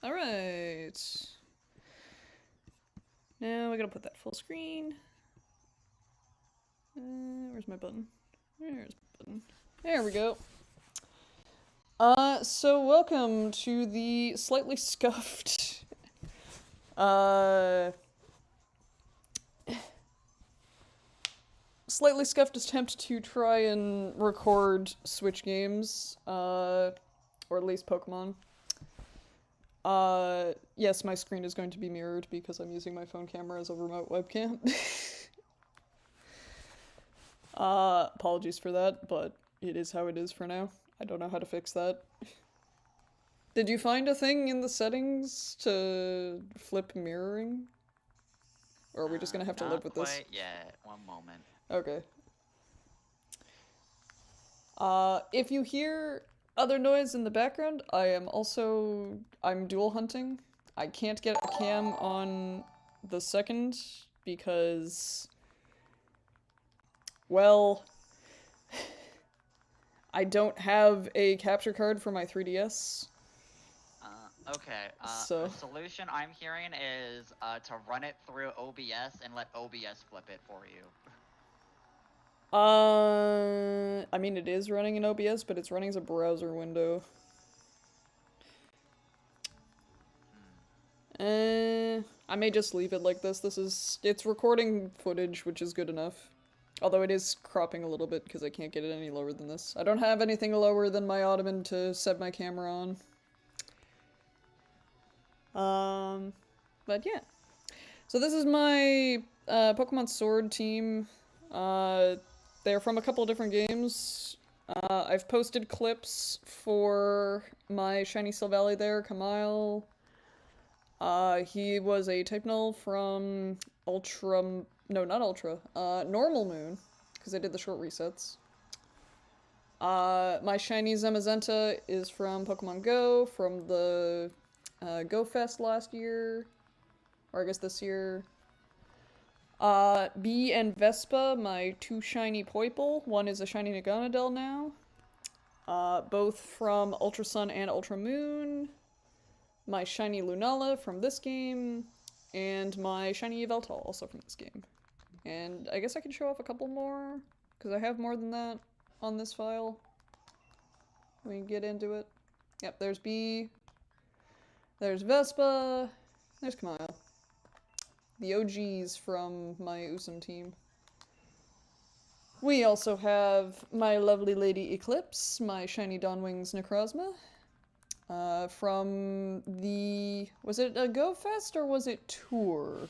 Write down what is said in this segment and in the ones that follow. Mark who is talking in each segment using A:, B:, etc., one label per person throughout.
A: Alright. Now I gotta put that full screen. Where's my button? There's my button. There we go. So welcome to the slightly scuffed, slightly scuffed attempt to try and record Switch games, or at least Pokemon. Yes, my screen is going to be mirrored because I'm using my phone camera as a remote webcam. Apologies for that, but it is how it is for now. I don't know how to fix that. Did you find a thing in the settings to flip mirroring? Or are we just gonna have to live with this?
B: Not quite yet. One moment.
A: Okay. If you hear other noise in the background, I'm dual hunting. I can't get a cam on the second because, well, I don't have a capture card for my 3DS.
B: Okay.
A: So
B: The solution I'm hearing is to run it through OBS and let OBS flip it for you.
A: I mean it is running in OBS, but it's running as a browser window. I may just leave it like this. It's recording footage, which is good enough. Although it is cropping a little bit because I can't get it any lower than this. I don't have anything lower than my ottoman to set my camera on. But yeah. So this is my Pokemon Sword team. They're from a couple of different games. I've posted clips for my Shiny Silvally there, Kamile. He was a type null from Ultra... No, not Ultra. Normal Moon, because I did the short resets. My Shiny Zamazenta is from Pokemon Go, from the Go Fest last year. Or I guess this year. Bee and Vespa, my two shiny Poiple. One is a shiny Naganadel now. Both from Ultra Sun and Ultra Moon. My shiny Lunala from this game. And my shiny Yveltal, also from this game. And I guess I can show off a couple more, because I have more than that on this file. We can get into it. Yep, there's Bee. There's Vespa. There's Kamile. The OGs from my Usum team. We also have my lovely lady Eclipse, my shiny Dawnwings Necrozma. From the... Was it a Go Fest or was it Tour?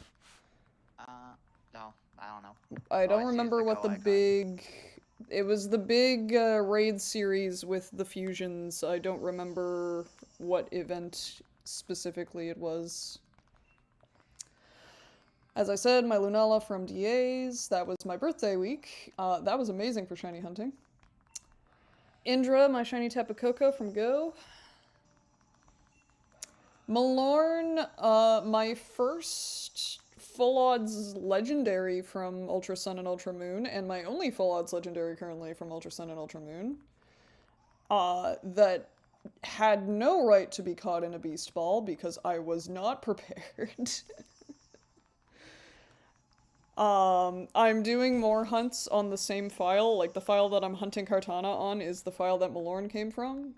B: No, I don't know.
A: I don't remember what the big... It was the big raid series with the fusions. I don't remember what event specifically it was. As I said, my Lunala from DA's, that was my birthday week. That was amazing for shiny hunting. Indra, my shiny Tapu Koko from Go. Malorn, my first full odds legendary from Ultra Sun and Ultra Moon, and my only full odds legendary currently from Ultra Sun and Ultra Moon. That had no right to be caught in a beast ball because I was not prepared. I'm doing more hunts on the same file. Like, the file that I'm hunting Kartana on is the file that Malorn came from.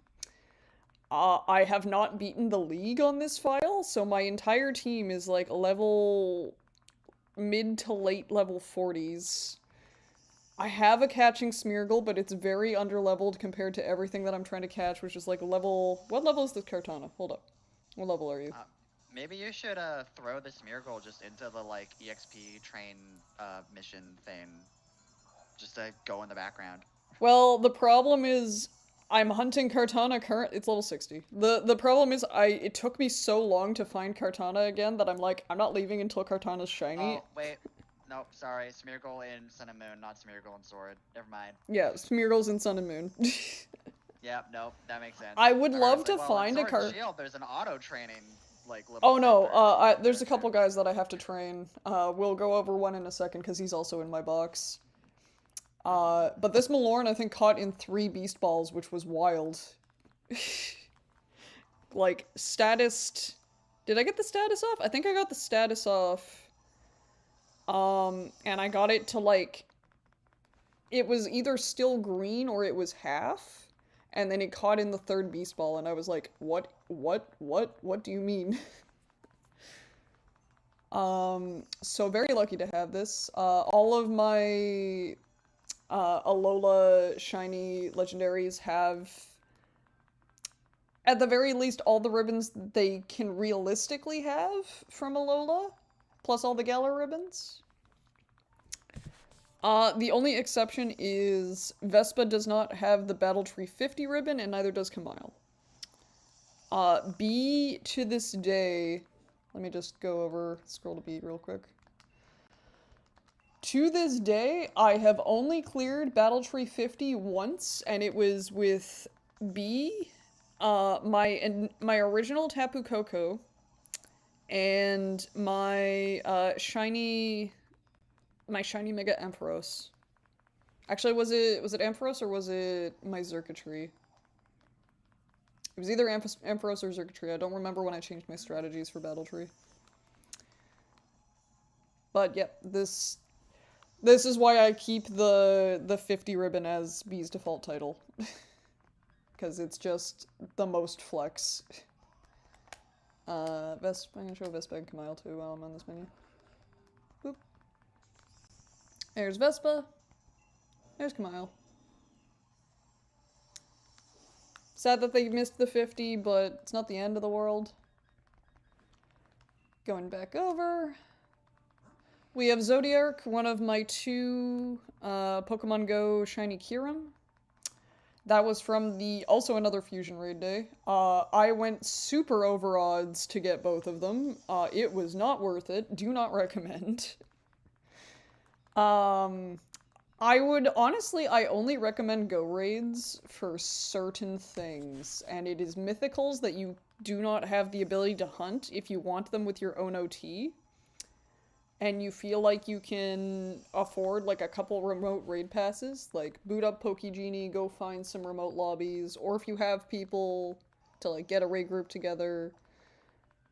A: I have not beaten the league on this file, so my entire team is, like, level... mid to late level 40s. I have a catching Smeargle, but it's very underleveled compared to everything that I'm trying to catch, which is, like, level... What level is this Kartana? Hold up. What level are you?
B: Maybe you should throw the Smeargle just into the like EXP train mission thing, just to go in the background.
A: Well, the problem is I'm hunting Kartana it's level 60. The problem is it took me so long to find Kartana again that I'm like, I'm not leaving until Kartana's shiny.
B: Oh, wait. Nope, sorry. Smeargle in Sun and Moon, not Smeargle in Sword. Never mind.
A: Yeah, Smeargle's in Sun and Moon.
B: Yep, nope, that makes sense.
A: I would love to find a
B: Sword Shield, there's an auto training like level.
A: Oh no, there's a couple guys that I have to train. We'll go over one in a second because he's also in my box. But this Malorn I think caught in 3 beast balls, which was wild. Like, statist Did I get the status off? I think I got the status off. And I got it to like, it was either still green or it was half. And then it caught in the third beast ball and I was like, what do you mean? So very lucky to have this. All of my Alola shiny legendaries have, at the very least, all the ribbons they can realistically have from Alola, plus all the Galar ribbons. The only exception is Vespa does not have the Battle Tree 50 ribbon, and neither does Kamile. B, to this day, let me just go over, scroll to B real quick. To this day, I have only cleared Battle Tree 50 once, and it was with B, my original Tapu Koko, and my shiny Mega Ampharos. Actually, was it Ampharos or was it my Xurkitree? It was either Ampharos or Xurkitree. I don't remember when I changed my strategies for Battle Tree. But yep, this is why I keep the 50 ribbon as B's default title. Because it's just the most flex. Vespa, I'm gonna show Vespa and Kamile too while I'm on this menu. Boop. There's Vespa. There's Kamile. Sad that they missed the 50, but it's not the end of the world. Going back over. We have Zodiark, one of my two Pokemon Go shiny Kyurem. That was from also another Fusion Raid day. I went super over odds to get both of them. It was not worth it. Do not recommend. I would, honestly, I only recommend Go Raids for certain things, and it is mythicals that you do not have the ability to hunt if you want them with your own OT. And you feel like you can afford like a couple remote raid passes, like boot up Pokegenie, go find some remote lobbies, or if you have people to like get a raid group together,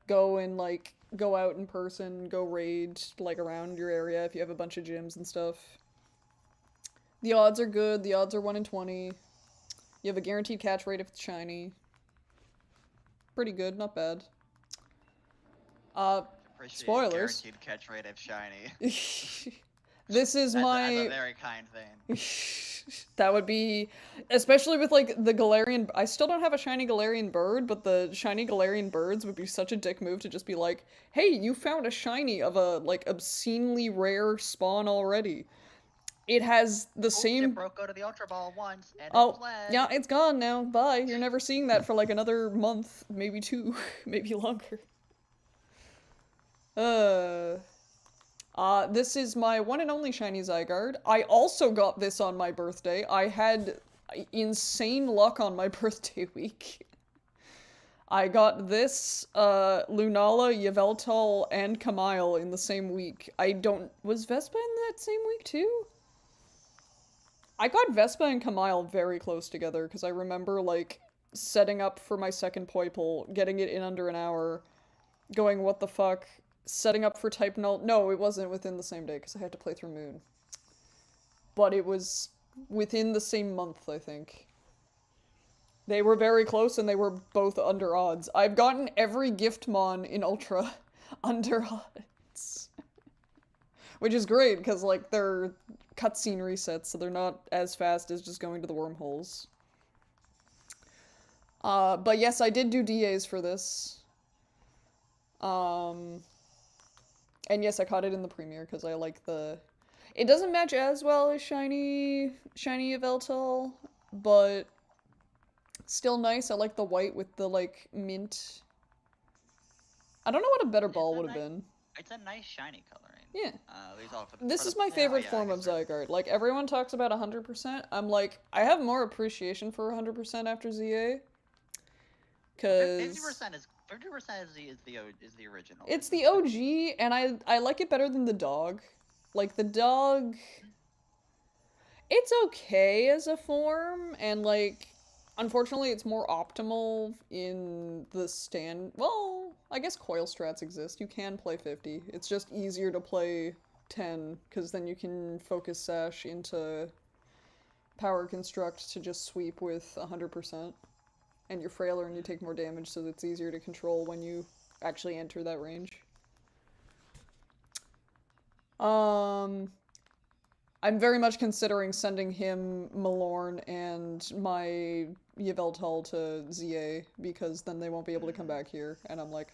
A: go and like go out in person, go raid like around your area if you have a bunch of gyms and stuff. The odds are good, the odds are 1 in 20. You have a guaranteed catch rate if it's shiny. Pretty good, not bad. Spoilers.
B: Guaranteed catch rate of shiny.
A: This is
B: That's a very kind thing.
A: That would be, especially with like the Galarian. I still don't have a shiny Galarian bird, but the shiny Galarian birds would be such a dick move to just be like, "Hey, you found a shiny of a like obscenely rare spawn already." It has the same.
B: It broke out of the Ultra Ball once, and
A: oh,
B: it bled.
A: Yeah, it's gone now. Bye. You're never seeing that for like another month, maybe 2, maybe longer. This is my one and only shiny Zygarde. I also got this on my birthday. I had insane luck on my birthday week. I got this, Lunala, Yveltal, and Kamile in the same week. Was Vespa in that same week too? I got Vespa and Kamile very close together, because I remember, like, setting up for my second Poiple, getting it in under an hour, going, what the fuck, setting up for Type Null. No, it wasn't within the same day, because I had to play through Moon. But it was within the same month, I think. They were very close, and they were both under odds. I've gotten every Giftmon in Ultra under odds. Which is great, because, like, they're cutscene resets, so they're not as fast as just going to the wormholes. But yes, I did do DAs for this. And yes, I caught it in the premiere, because I like the... It doesn't match as well as shiny Yveltal, but still nice. I like the white with the, like, mint. I don't know what a better ball would have been.
B: It's a nice shiny coloring.
A: Yeah.
B: This
A: is my favorite form of Zygarde. Like, everyone talks about 100%. I'm like, I have more appreciation for 100% after ZA. Because
B: 50% is the original.
A: It's the OG, and I like it better than the dog. Like, the dog... It's okay as a form, and, like, unfortunately it's more optimal in the stand... Well, I guess coil strats exist. You can play 50. It's just easier to play 10, because then you can focus sash into power construct to just sweep with 100%. And you're frailer and you take more damage, so it's easier to control when you actually enter that range. I'm very much considering sending him Malorn and my Yveltal to ZA, because then they won't be able to come back here. And I'm like,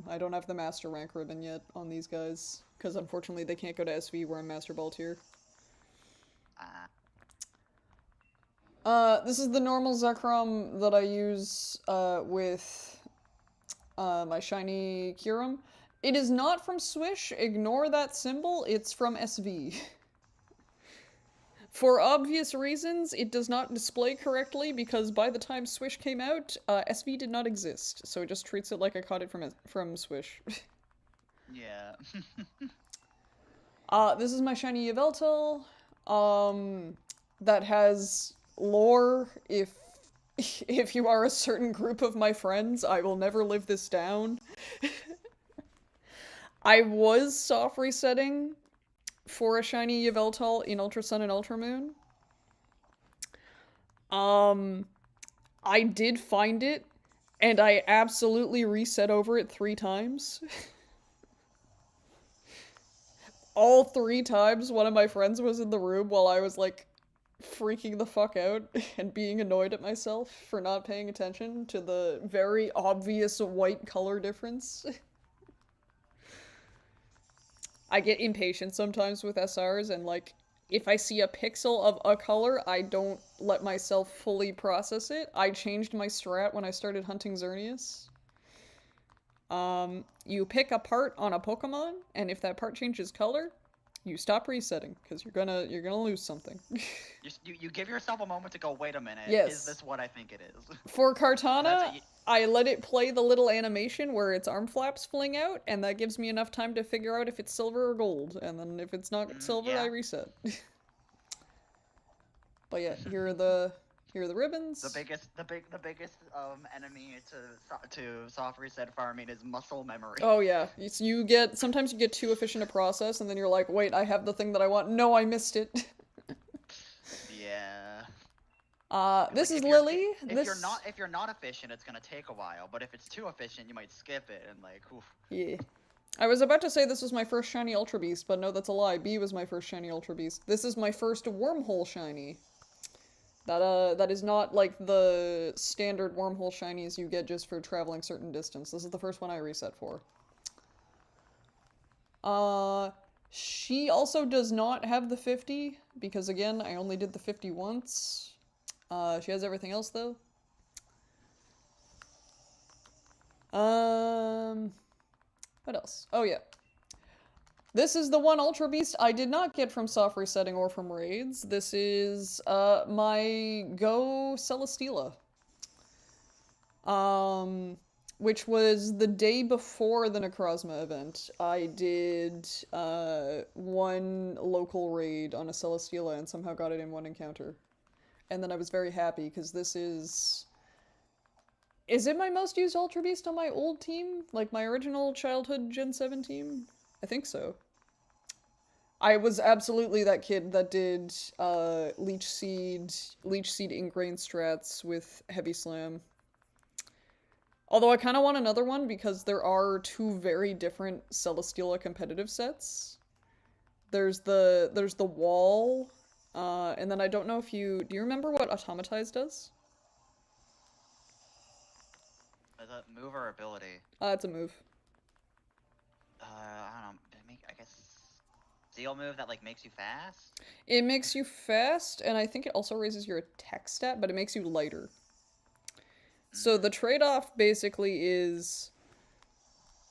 A: I don't have the Master Rank ribbon yet on these guys, because unfortunately they can't go to SV where I'm Master Ball tier. This is the normal Zekrom that I use with my shiny Kyurem. It is not from Swish, ignore that symbol, it's from SV. For obvious reasons, it does not display correctly because by the time Swish came out, SV did not exist, so it just treats it like I caught it from Swish.
B: Yeah.
A: This is my shiny Yveltal, that has lore. If you are a certain group of my friends, I will never live this down. I was soft resetting for a shiny Yveltal in Ultra Sun and Ultra Moon. I did find it, and I absolutely reset over it 3 times. All 3 times one of my friends was in the room while I was like freaking the fuck out and being annoyed at myself for not paying attention to the very obvious white color difference. I get impatient sometimes with SRs, and like, if I see a pixel of a color, I don't let myself fully process it. I changed my strat when I started hunting Xerneas. You pick a part on a Pokemon, and if that part changes color, you stop resetting, because you're gonna lose something.
B: you give yourself a moment to go, wait a minute,
A: Yes.
B: Is this what I think it is?
A: For Kartana, I let it play the little animation where its arm flaps fling out, and that gives me enough time to figure out if it's silver or gold, and then if it's not silver,
B: yeah.
A: I reset. But yeah, here are the ribbons.
B: The biggest enemy to soft reset farming is muscle memory.
A: Oh yeah, sometimes you get too efficient a process, and then you're like, wait, I have the thing that I want. No, I missed it.
B: Yeah.
A: This
B: like,
A: is Lily.
B: If you're not efficient, it's gonna take a while. But if it's too efficient, you might skip it and like, oof.
A: Yeah. I was about to say this was my first shiny Ultra Beast, but no, that's a lie. B was my first shiny Ultra Beast. This is my first Wormhole shiny. That is not like the standard Wormhole shinies you get just for traveling certain distance. This is the first one I reset for. She also does not have the 50, because again, I only did the 50 once. She has everything else though. What else? Oh yeah. This is the one Ultra Beast I did not get from soft resetting or from raids. This is, my Go Celesteela. Which was the day before the Necrozma event. I did, one local raid on a Celesteela and somehow got it in one encounter. And then I was very happy, because this is... Is it my most used Ultra Beast on my old team? Like my original childhood Gen 7 team? I think so. I was absolutely that kid that did Leech Seed Ingrain strats with Heavy Slam. Although I kind of want another one because there are 2 very different Celesteela competitive sets. There's the wall, and then I don't know if do you remember what Automatize does?
B: Is that move or ability?
A: It's a move.
B: I don't know. I guess Seal move that like makes you fast?
A: It makes you fast, and I think it also raises your attack stat, but it makes you lighter. So the trade-off basically is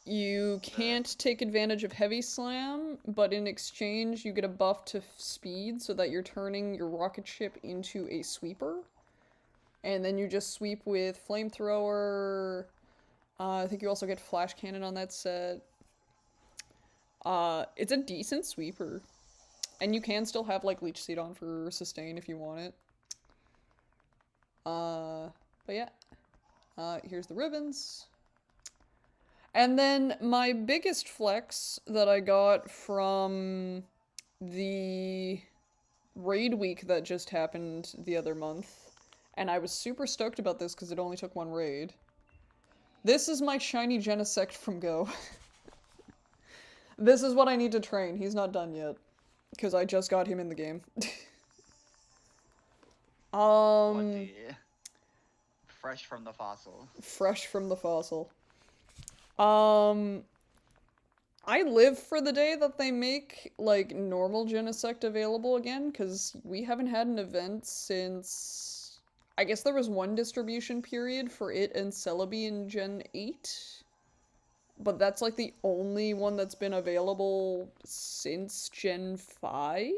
A: you can't take advantage of Heavy Slam, but in exchange you get a buff to speed so that you're turning your rocket ship into a sweeper. And then you just sweep with Flamethrower. I think you also get Flash Cannon on that set. It's a decent sweeper. And you can still have, like, Leech Seed on for sustain if you want it. But yeah. Here's the ribbons. And then my biggest flex that I got from the raid week that just happened the other month, and I was super stoked about this because it only took one raid. This is my shiny Genesect from Go. This is what I need to train. He's not done yet. Because I just got him in the game.
B: What
A: um,
B: the? Fresh from the fossil.
A: fresh from the fossil. Um, I live for the day that they make, like, normal Genesect available again, because we haven't had an event since... I guess there was one distribution period for it and Celebi in Gen 8. But that's, like, the only one that's been available since Gen 5?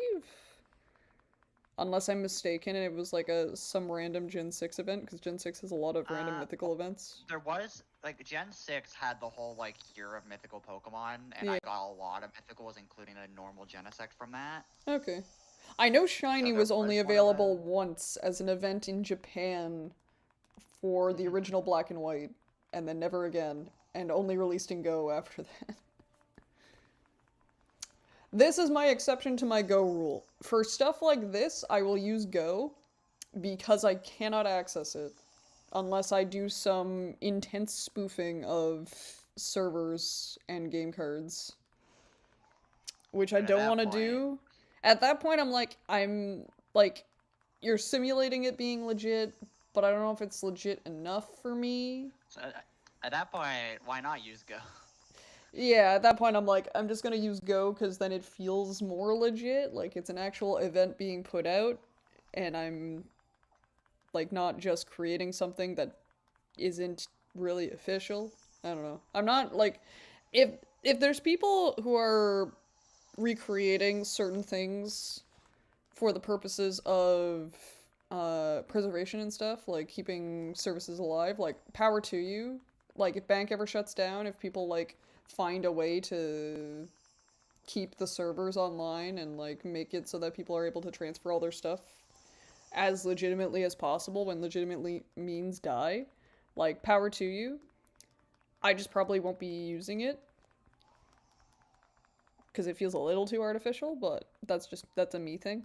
A: Unless I'm mistaken and it was, like, some random Gen 6 event, because Gen 6 has a lot of random mythical events.
B: There was, like, Gen 6 had the whole, like, year of mythical Pokemon, and
A: Yeah.
B: I got a lot of mythicals, including a normal Genesect from that.
A: Okay. I know Shiny
B: So there
A: was only
B: was one of
A: available
B: those.
A: once as an event in Japan for the original Black and White, and then never again, and only released in Go after that. This is my exception to my Go rule. For stuff like this, I will use Go because I cannot access it unless I do some intense spoofing of servers and game cards, which I
B: But at
A: don't
B: that
A: want to
B: point,
A: do. At that point, I'm like, you're simulating it being legit, but I don't know if it's legit enough for me.
B: so at that point, why not use Go?
A: Yeah, at that point, I'm like, I'm just gonna use Go because then it feels more legit. Like, it's an actual event being put out, and I'm, like, not just creating something that isn't really official. I don't know. I'm not, like, if there's people who are recreating certain things for the purposes of preservation and stuff, like keeping services alive, like, power to you. Like, if bank ever shuts down, if people, like, find a way to keep the servers online and, like, make it so that people are able to transfer all their stuff as legitimately as possible when legitimately means die, like, power to you. I just probably won't be using it because it feels a little too artificial, but that's a me thing.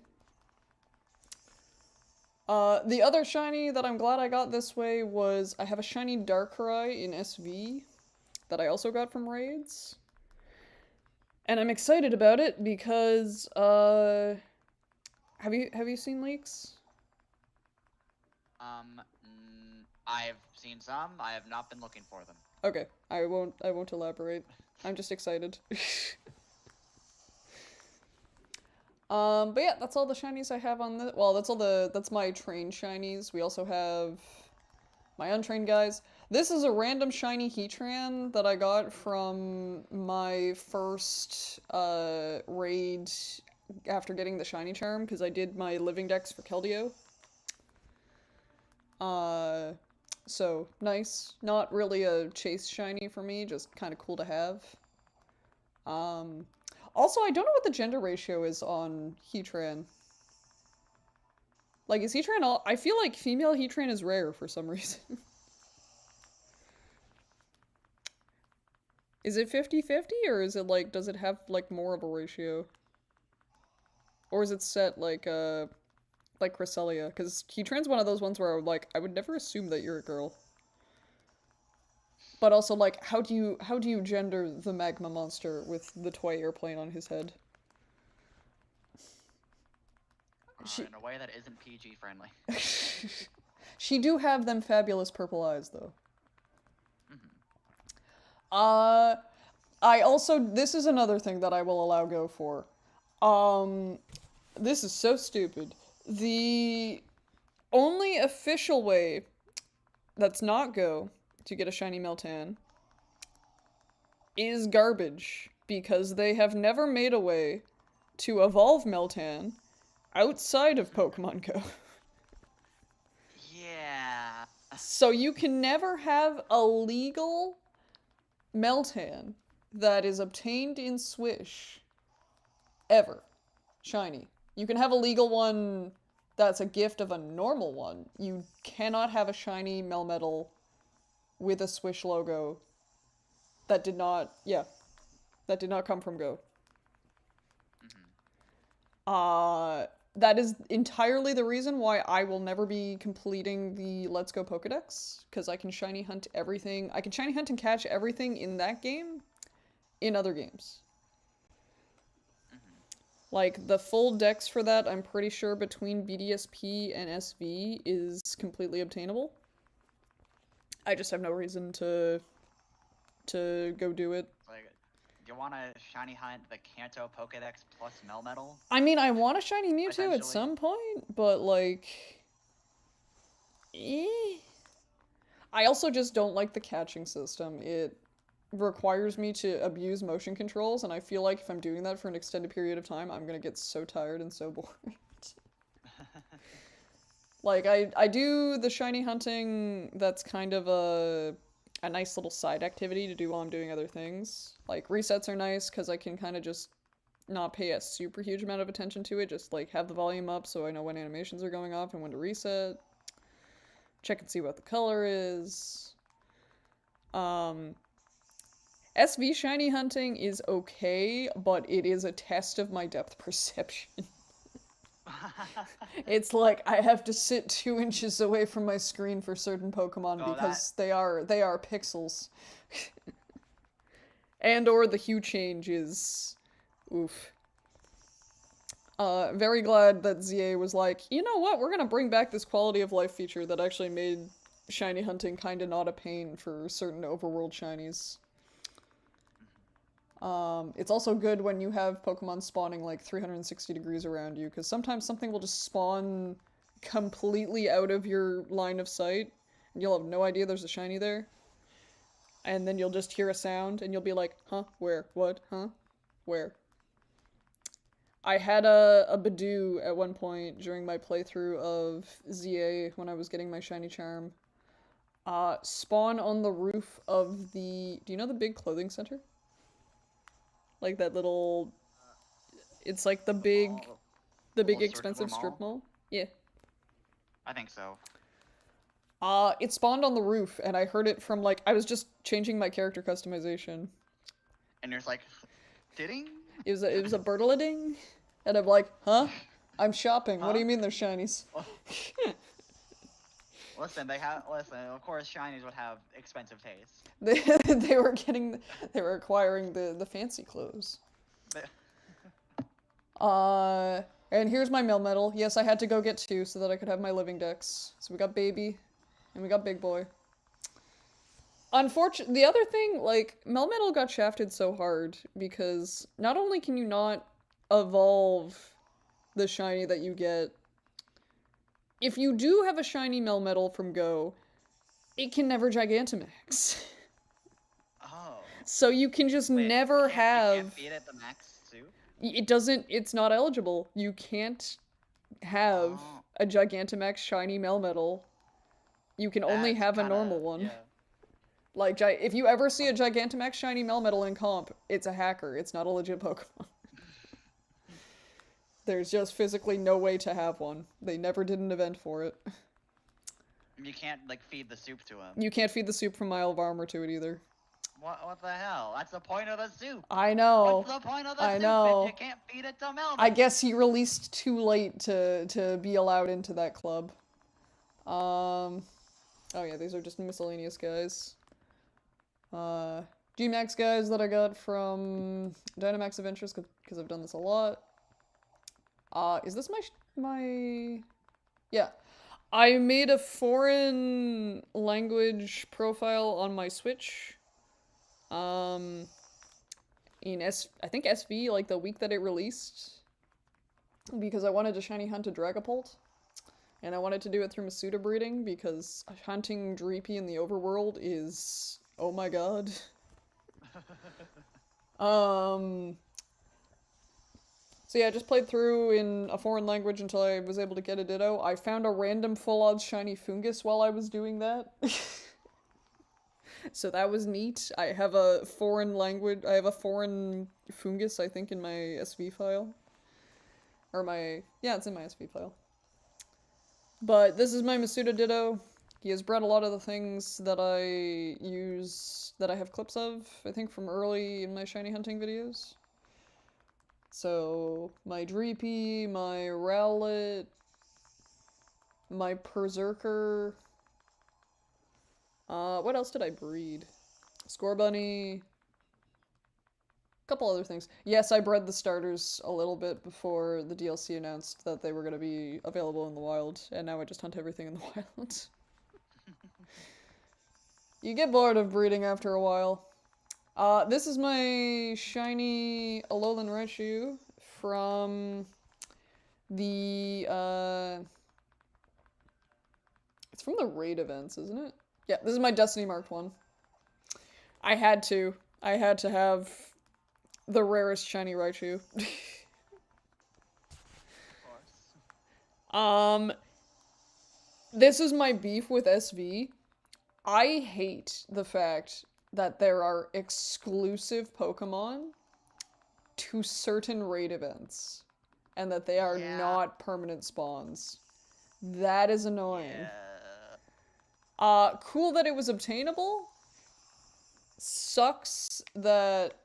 A: The other shiny that I'm glad I got this way was I have a shiny Darkrai in SV that I also got from raids. And I'm excited about it because have you seen leaks?
B: I've seen some. I have not been looking for them.
A: Okay, I won't elaborate. I'm just excited. But yeah, that's all the shinies I have on the. Well, that's my trained shinies. We also have my untrained guys. This is a random shiny Heatran that I got from my first raid after getting the shiny charm because I did my living dex for Keldeo. So nice. Not really a chase shiny for me, just kind of cool to have. Um, Also, I don't know what the gender ratio is on Heatran. Like, is Heatran all... I feel like female Heatran is rare for some reason. Is it 50-50, or is it, like, does it have, like, more of a ratio? Or is it set, like Cresselia? Because Heatran's one of those ones where, like, I would never assume that you're a girl. But also, like, how do you gender the magma monster with the toy airplane on his head?
B: In a way that isn't PG friendly.
A: She do have them fabulous purple eyes, though. I also, this is another thing that I will allow go for. This is so stupid. The only official way that's not go to get a shiny Meltan is garbage because they have never made a way to evolve Meltan outside of Pokemon Go.
B: Yeah.
A: So you can never have a legal Meltan that is obtained in Swish ever. Shiny. You can have a legal one that's a gift of a normal one. You cannot have a shiny Melmetal with a Swish logo That did not, yeah, that did not come from Go. That is entirely the reason why I will never be completing the Let's Go Pokedex, because I can shiny hunt everything. I can shiny hunt and catch everything in that game in other games. Like, the full dex for that, I'm pretty sure between BDSP and SV is completely obtainable. I just have no reason to go do it.
B: Like, do you want to shiny hunt the Kanto Pokedex plus Melmetal?
A: I mean, I want a shiny Mewtwo at
B: Essentially.
A: some point, but like... I also just don't like the catching system. It requires me to abuse motion controls, and I feel like if I'm doing that for an extended period of time, I'm gonna get so tired and so bored. Like, I do the shiny hunting, that's kind of a nice little side activity to do while I'm doing other things. Like, resets are nice, because I can kind of just not pay a super huge amount of attention to it, just, like, have the volume up so I know when animations are going off and when to reset. Check and see what the color is. SV shiny hunting is okay, but it is a test of my depth perception. It's like I have to sit 2 inches away from my screen for certain Pokemon because they are pixels. And or the hue change is oof. Very glad that ZA was like, you know what, we're gonna bring back this quality of life feature that actually made shiny hunting kinda not a pain for certain overworld shinies. It's also good when you have Pokemon spawning like 360 degrees around you, because sometimes something will just spawn completely out of your line of sight, and you'll have no idea there's a shiny there. And then you'll just hear a sound, and you'll be like, huh? Where? What? Huh? Where? I had a Badoo at one point during my playthrough of ZA when I was getting my shiny charm. Spawn on the roof of the... Do you know the big clothing center? Like that little... It's like the big expensive strip mall? Yeah.
B: I think so.
A: It spawned on the roof, and I heard it from, like, I was just changing my character customization.
B: And there's like, ding?
A: It was a birtleding, and I'm like, huh? I'm shopping. Huh? What do you mean they're shinies?
B: Listen, of course shinies would have expensive tastes.
A: They were acquiring the fancy clothes. And here's my Melmetal. Yes, I had to go get 2 so that I could have my living dex. So we got Baby, and we got Big Boy. Unfortunately, the other thing, like, Melmetal got shafted so hard because not only can you not evolve the shiny that you get, if you do have a shiny Melmetal from Go, it can never Gigantamax.
B: Oh.
A: So you can just never have...
B: You can't feed it the max suit?
A: It doesn't... It's not eligible. You can't have a Gigantamax shiny Melmetal. You can only have a normal one.
B: Yeah.
A: Like, if you ever see a Gigantamax shiny Melmetal in comp, it's a hacker. It's not a legit Pokemon. There's just physically no way to have one. They never did an event for it.
B: You can't, like, feed the soup to him.
A: You can't feed the soup from Isle of Armor to it either.
B: What the hell? That's the point of the soup.
A: I know.
B: What's the point of the soup?
A: I know.
B: If you can't feed it to Melmetal.
A: I guess he released too late to be allowed into that club. Oh yeah, these are just miscellaneous guys. G-Max guys that I got from Dynamax Adventures, because I've done this a lot. Is this my... Yeah. I made a foreign language profile on my Switch. I think SV, like the week that it released. Because I wanted to shiny hunt a Dragapult. And I wanted to do it through Masuda breeding, because hunting Dreepy in the overworld is... Oh my god. So yeah, I just played through in a foreign language until I was able to get a Ditto. I found a random full odds shiny Fungus while I was doing that. So that was neat. I have a foreign Fungus, I think, in my SV file. Or yeah, it's in my SV file. But this is my Masuda Ditto. He has bred a lot of the things that I use, that I have clips of, I think from early in my shiny hunting videos. So, my Dreepy, my Rowlet, my Berserker. What else did I breed? Scorbunny. Couple other things. Yes, I bred the starters a little bit before the DLC announced that they were going to be available in the wild, and now I just hunt everything in the wild. You get bored of breeding after a while. This is my shiny Alolan Raichu from the, it's from the raid events, isn't it? Yeah, this is my Destiny Marked one. I had to have the rarest shiny Raichu.
B: Of course.
A: This is my beef with SV. I hate the fact that there are exclusive Pokemon to certain raid events, and that they are not permanent spawns. That is annoying.
B: Yeah.
A: Cool that it was obtainable. Sucks that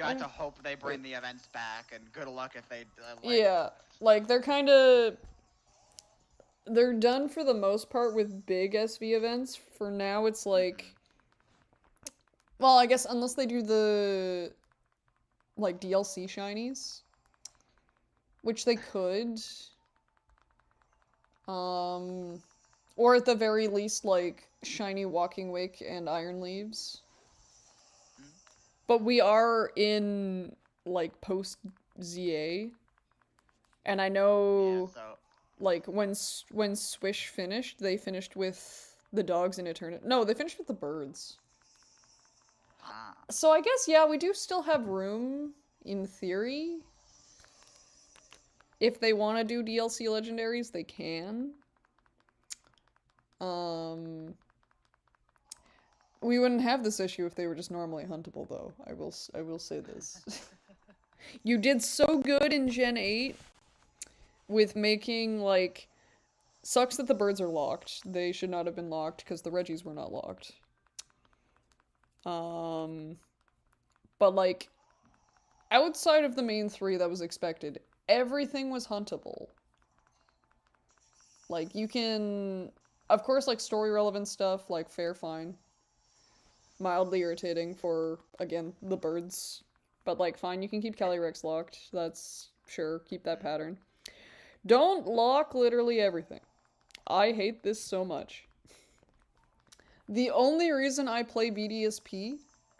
B: You have to hope they bring the events back, and good luck if they.
A: Yeah, like they're done for the most part with big SV events. For now, it's like, well, I guess unless they do the like DLC shinies, which they could, or at the very least like shiny Walking Wake and Iron Leaves. But we are in like post ZA, and I know like when Swish finished, they finished with the dogs in Eternity. No, they finished with the birds. So I guess, yeah, we do still have room, in theory. If they want to do DLC legendaries, they can. We wouldn't have this issue if they were just normally huntable, though. I will say this. You did so good in Gen 8 with making, like... Sucks that the birds are locked. They should not have been locked, because the Reggies were not locked. But, like, outside of the main three that was expected, everything was huntable. Like, you can... Of course, like, story-relevant stuff, like, fair, fine. Mildly irritating for, again, the birds. But, like, fine, you can keep Calyrex locked. That's... Sure, keep that pattern. Don't lock literally everything. I hate this so much. The only reason I play BDSP,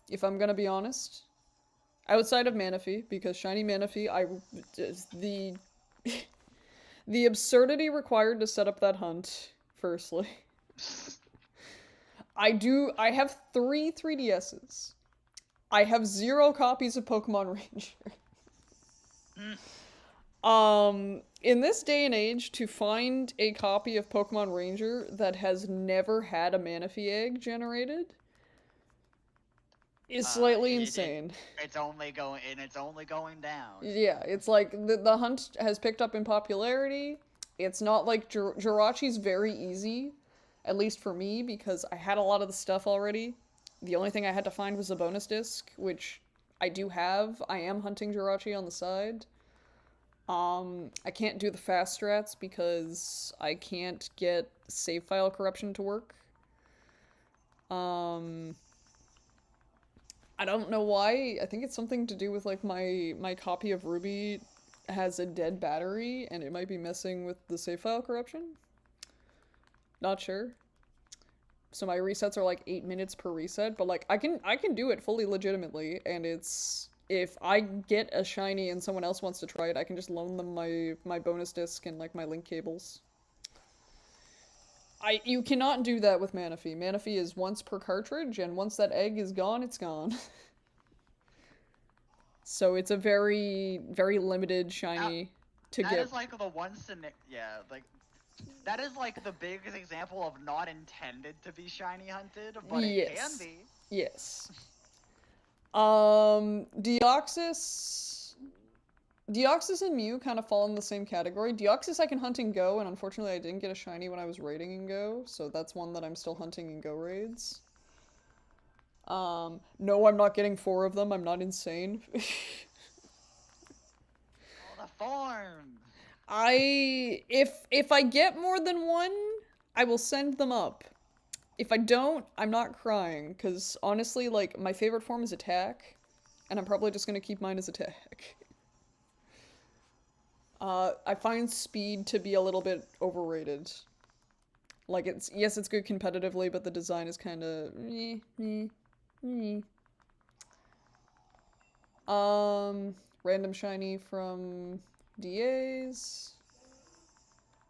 A: if I'm gonna be honest, outside of Manaphy, because shiny Manaphy, the absurdity required to set up that hunt, firstly. I have 3 3DSs. I have 0 copies of Pokemon Ranger. In this day and age, to find a copy of Pokemon Ranger that has never had a Manaphy egg generated is slightly insane.
B: It's only going down.
A: Yeah, it's like the hunt has picked up in popularity. It's not like Jirachi's very easy, at least for me, because I had a lot of the stuff already. The only thing I had to find was a bonus disc, which I do have. I am hunting Jirachi on the side. I can't do the fast strats because I can't get save file corruption to work. I don't know why. I think it's something to do with, like, my copy of Ruby has a dead battery, and it might be messing with the save file corruption. Not sure. So my resets are, like, 8 minutes per reset, but, like, I can do it fully legitimately, and it's... If I get a shiny and someone else wants to try it, I can just loan them my bonus disc and, like, my link cables. You cannot do that with Manaphy. Manaphy is once per cartridge, and once that egg is gone, it's gone. So it's a very, very limited shiny to get.
B: That is, like, the one scenario... Yeah, like... That is, like, the biggest example of not intended to be shiny hunted, but it can be.
A: Yes. Deoxys Deoxys and Mew kind of fall in the same category. Deoxys I can hunt in Go, and unfortunately I didn't get a shiny when I was raiding in Go, so that's one that I'm still hunting in Go raids. No, I'm not getting 4 of them. I'm not insane.
B: Oh, the form!
A: If I get more than one, I will send them up. If I don't, I'm not crying, because honestly, like, my favorite form is attack, and I'm probably just gonna keep mine as attack. I find speed to be a little bit overrated. Like, yes, it's good competitively, but the design is kinda random shiny from DAs.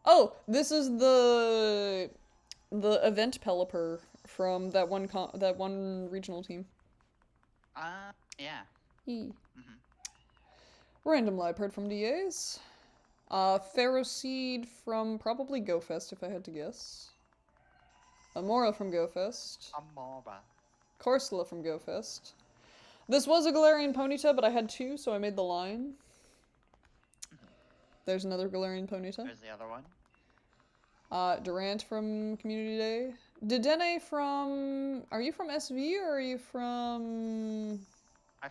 A: Oh, this is the event Pelipper from that one regional team.
B: Yeah.
A: Random Liepard from DAs. Ferroseed from probably GoFest, if I had to guess. Amora from GoFest.
B: Amora.
A: Corsola from GoFest. This was a Galarian Ponyta, but I had 2, so I made the line. There's another Galarian Ponyta.
B: There's the other one.
A: Durant from Community Day. Dedenne from... Are you from SV or are you from...
B: I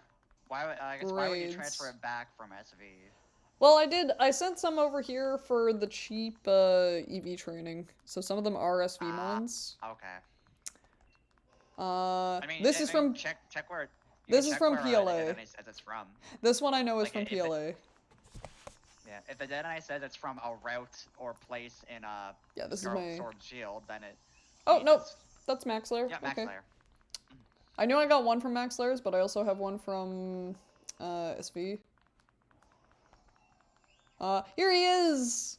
B: guess why would you transfer it back from SV?
A: Well, I did. I sent some over here for the cheap EV training. So some of them are SV mons.
B: Okay.
A: I mean, this is from...
B: Check where...
A: This is from PLA.
B: Says it's from.
A: This one I know is from PLA.
B: Yeah, if the Deadeye says it's from a route or place in
A: yeah, this is my
B: Sword and Shield, then it...
A: Oh, no, that's Max Lair.
B: Yeah, Max Lair.
A: I knew I got one from Max Lairs, but I also have one from SV. Here he is!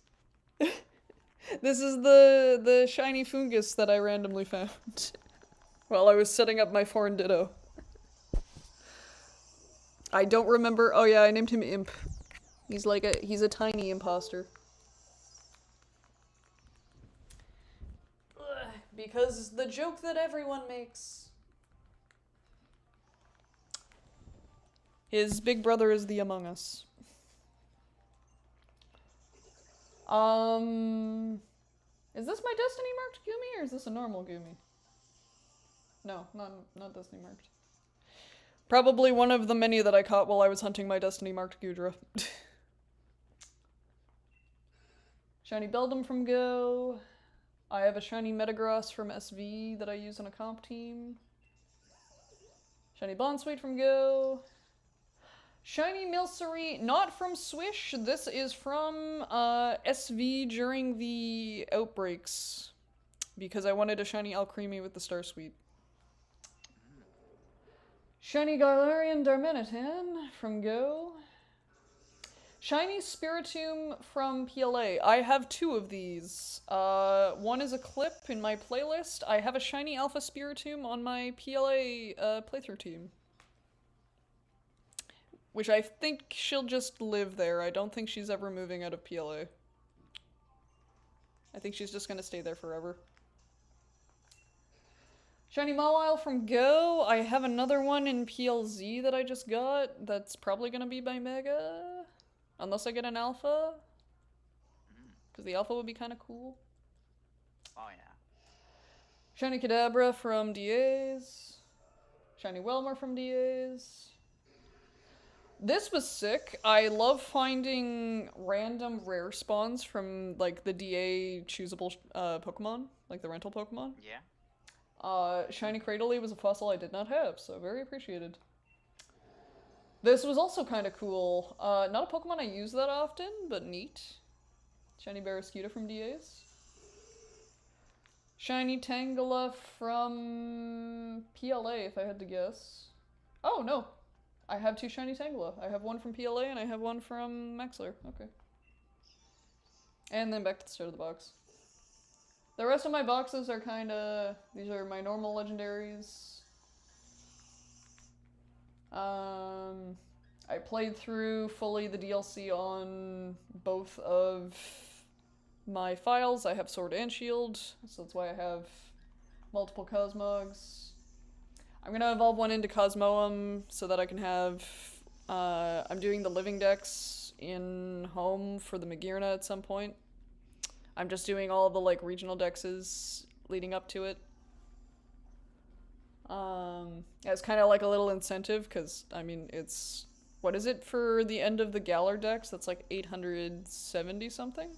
A: This is the shiny fungus that I randomly found while I was setting up my foreign ditto. I don't remember. Oh yeah, I named him Imp. He's a tiny imposter. Because the joke that everyone makes. His big brother is the Among Us. Is this my Destiny marked Gumi or is this a normal Gumi? No, not Destiny marked. Probably one of the many that I caught while I was hunting my Destiny marked Gudra. Shiny Beldum from Go. I have a shiny Metagross from SV that I use on a comp team. Shiny Bonsweet from Go. Shiny Milcery, not from Swish. This is from SV during the outbreaks. Because I wanted a shiny Alcremie with the Starsweet. Shiny Galarian Darmanitan from Go. Shiny Spiritomb from PLA. I have 2 of these. One is a clip in my playlist. I have a shiny Alpha Spiritomb on my PLA playthrough team. Which I think she'll just live there. I don't think she's ever moving out of PLA. I think she's just gonna stay there forever. Shiny Mawile from Go. I have another one in PLZ that I just got. That's probably gonna be by Mega. Unless I get an Alpha. Because the Alpha would be kind of cool.
B: Oh yeah.
A: Shiny Kadabra from DAs. Shiny Welmer from DAs. This was sick. I love finding random rare spawns from, like, the DA choosable Pokemon. Like, the rental Pokemon.
B: Yeah.
A: Shiny Cradily was a fossil I did not have, so very appreciated. This was also kind of cool. Not a Pokemon I use that often, but neat. Shiny Barraskewda from DAs. Shiny Tangela from PLA, if I had to guess. Oh, no. I have 2 shiny Tangela. I have one from PLA and I have one from Maxler. Okay. And then back to the start of the box. The rest of my boxes are kinda... These are my normal legendaries. I played through fully the DLC on both of my files. I have Sword and Shield, so that's why I have multiple Cosmogs. I'm gonna evolve one into Cosmoem so that I can have... I'm doing the Living Dex in home for the Magirna at some point. I'm just doing all the like regional dexes leading up to it. It's kind of like a little incentive because I mean it's what is it for the end of the Galar dex? That's like 870 something.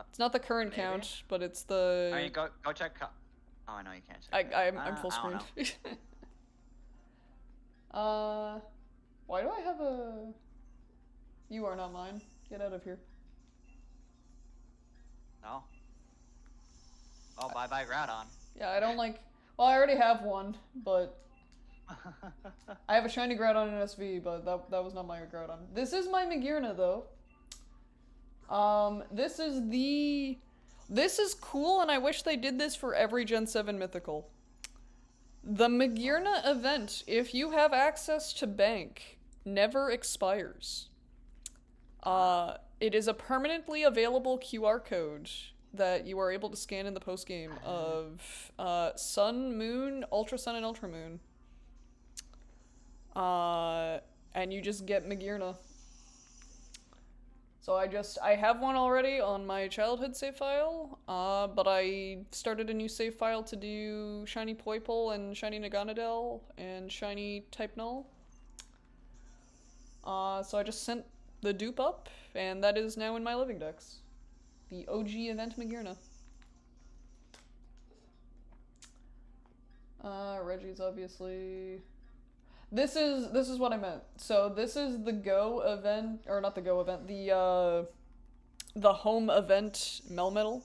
A: It's not the current
B: maybe?
A: count, but it's the.
B: I mean, go check. Oh, I know you can't check.
A: I'm full
B: I don't
A: screen. Why do I have a? You are not mine. Get out of here.
B: No. Oh, bye-bye Groudon.
A: Yeah, I don't like. Well, I already have one, but I have a shiny Groudon in SV, but that was not my Groudon. This is my Magirna though. This is cool, and I wish they did this for every Gen 7 Mythical. The Magirna event, if you have access to Bank, never expires. It is a permanently available QR code that you are able to scan in the postgame of Sun, Moon, Ultra Sun, and Ultra Moon. And you just get Magirna. So I have one already on my childhood save file, but I started a new save file to do Shiny Poipole and Shiny Naganadel and Shiny Type Null. So I just sent the dupe up, and that is now in my living dex. The OG event Magirna. Reggie's obviously... This is what I meant. So this is the Go event, or not the Go event, the home event Melmetal.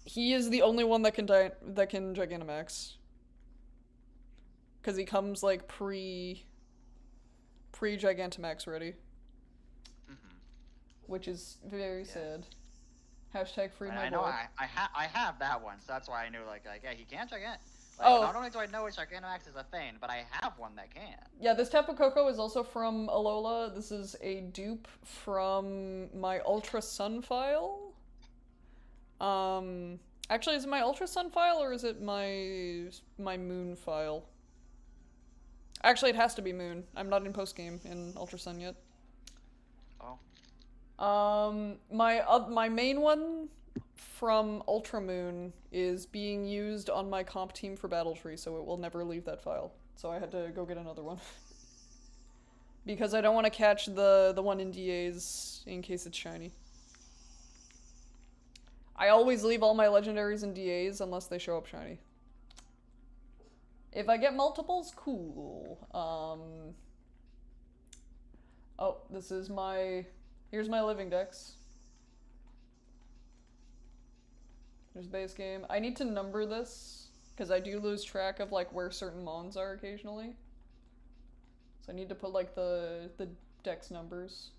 A: He is the only one that can Gigantamax. Cause he comes like pre Gigantamax ready. Which is very sad. Hashtag free my boy.
B: I know I have that one, so that's why I knew like yeah, he can Gigant. Not only do I know Gigantamax is a thing, but I have one that can.
A: Yeah, this Tapu Koko is also from Alola. This is a dupe from my Ultra Sun file. Actually, is it my Ultra Sun file or is it my Moon file? Actually, it has to be Moon. I'm not in postgame in Ultra Sun yet.
B: Oh.
A: My main one from Ultra Moon is being used on my comp team for Battle Tree, so it will never leave that file. So I had to go get another one. Because I don't want to catch the one in DAs in case it's shiny. I always leave all my legendaries in DAs unless they show up shiny. If I get multiples, cool. Oh, this is my... Here's my living dex. There's base game. I need to number this, because I do lose track of like where certain mons are occasionally. So I need to put like the dex numbers.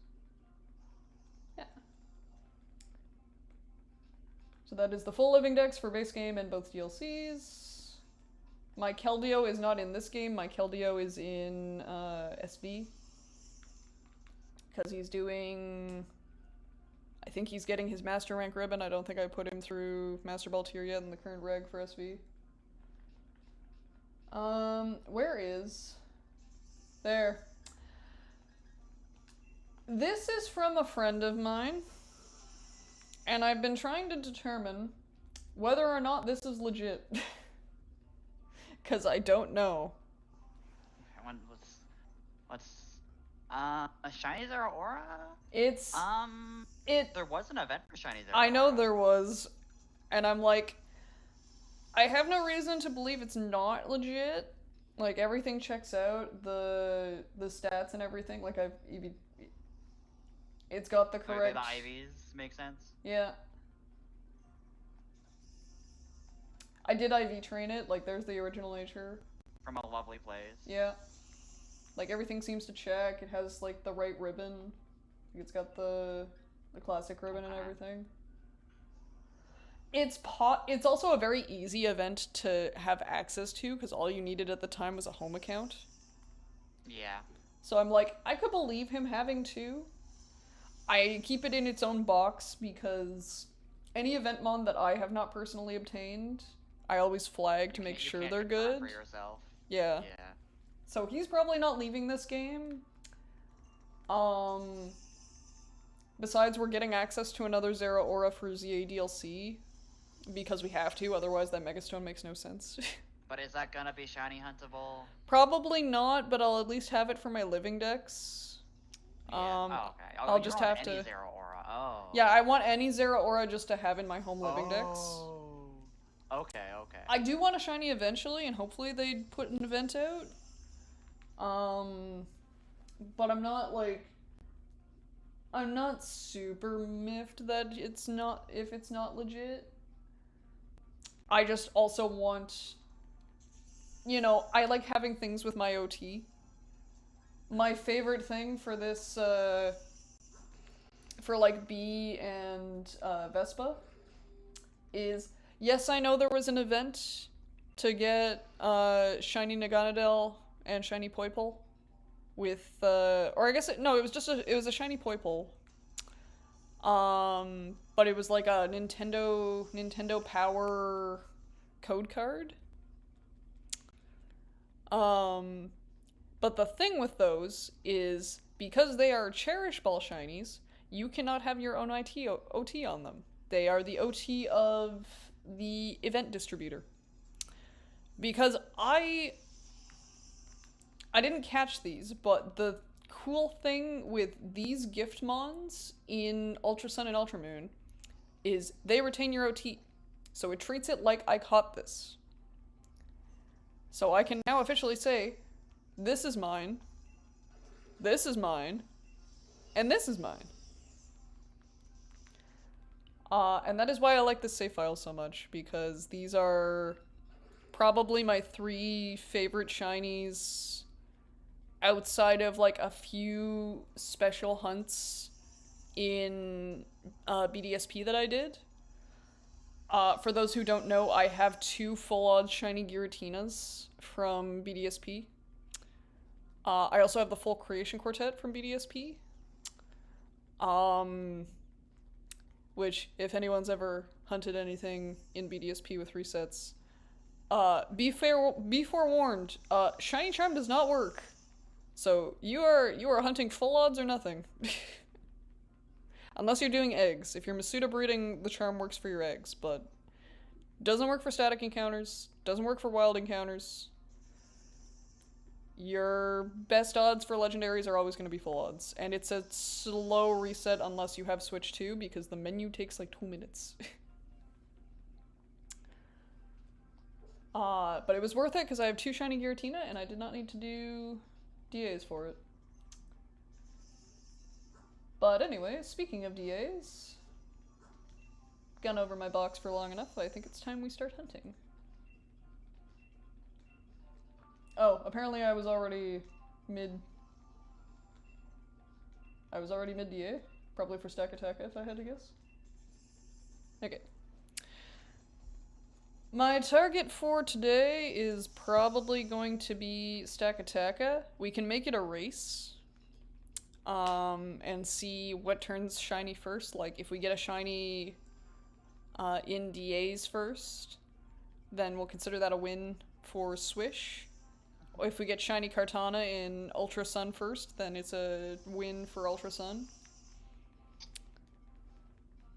A: Yeah. So that is the full living dex for base game and both DLCs. My Keldeo is not in this game, my Keldeo is in SV. Because he's doing... I think he's getting his Master Rank ribbon. I don't think I put him through Master Ball tier yet in the current reg for SV. Where is... There. This is from a friend of mine. And I've been trying to determine whether or not this is legit. Because I don't know.
B: Shiny Zeraora?
A: It's...
B: There was an event for Shiny Zeraora.
A: I know there was. And I'm like... I have no reason to believe it's not legit. Like, everything checks out. The stats and everything. Like, it's got the correct...
B: The IVs make sense?
A: Yeah. I did IV train it. Like, there's the original nature.
B: From a lovely place.
A: Yeah. Like, everything seems to check. It has, like, the right ribbon. It's got the classic ribbon and everything. It's also a very easy event to have access to, because all you needed at the time was a home account.
B: Yeah.
A: So I'm like, I could believe him having two. I keep it in its own box, because any event mon that I have not personally obtained I always flag to
B: You
A: make
B: can't, you
A: sure
B: can't
A: they're
B: confirm
A: good.
B: for yourself.
A: Yeah.
B: Yeah.
A: So he's probably not leaving this game. Um, Besides, we're getting access to another Zera Aura for ZA DLC because we have to, otherwise that Megastone makes no sense.
B: But is that gonna be shiny huntable?
A: Probably not, but I'll at least have it for my living decks.
B: Yeah. Oh, okay. Oh,
A: I'll
B: you're
A: just
B: on
A: have
B: any
A: to.
B: Zero Aura. Oh.
A: Yeah, I want any Zera Aura just to have in my home living decks.
B: Oh. Okay, okay.
A: I do want a shiny eventually, and hopefully they put an event out. But I'm not super miffed that it's not, if it's not legit. I just also want, I like having things with my OT. My favorite thing for this, for like B and Vespa is, yes, I know there was an event to get shiny Naganadel and shiny Poipole with or I guess no, it was a shiny Poipole. But it was like a Nintendo Power code card. But the thing with those is because they are Cherish Ball shinies, you cannot have your own OT on them. They are the OT of the event distributor. Because I didn't catch these, but the cool thing with these gift mons in Ultra Sun and Ultra Moon is they retain your OT. So it treats it like I caught this. So I can now officially say, this is mine, and this is mine. And that is why I like this save file so much, because these are probably my 3 favorite shinies outside of like a few special hunts in BDSP that I did. For those who don't know, I have 2 full odds shiny Giratinas from BDSP. I also have the full Creation Quartet from BDSP. Which, if anyone's ever hunted anything in BDSP with resets, be forewarned, Shiny Charm does not work. So you are hunting full odds or nothing. Unless you're doing eggs. If you're Masuda breeding, the charm works for your eggs, but doesn't work for static encounters, doesn't work for wild encounters. Your best odds for legendaries are always going to be full odds, and it's a slow reset unless you have Switch 2, because the menu takes like 2 minutes. But it was worth it because I have 2 shiny Giratina, and I did not need to do DAs for it. But anyway, speaking of DAs, gone over my box for long enough, I think it's time we start hunting. Oh, apparently I was already mid DA, probably for Stack Attack if I had to guess. Okay. My target for today is probably going to be Stack Attacka. We can make it a race. And see what turns shiny first. Like, if we get a shiny in DAs first, then we'll consider that a win for Swish. If we get shiny Kartana in Ultra Sun first, then it's a win for Ultra Sun.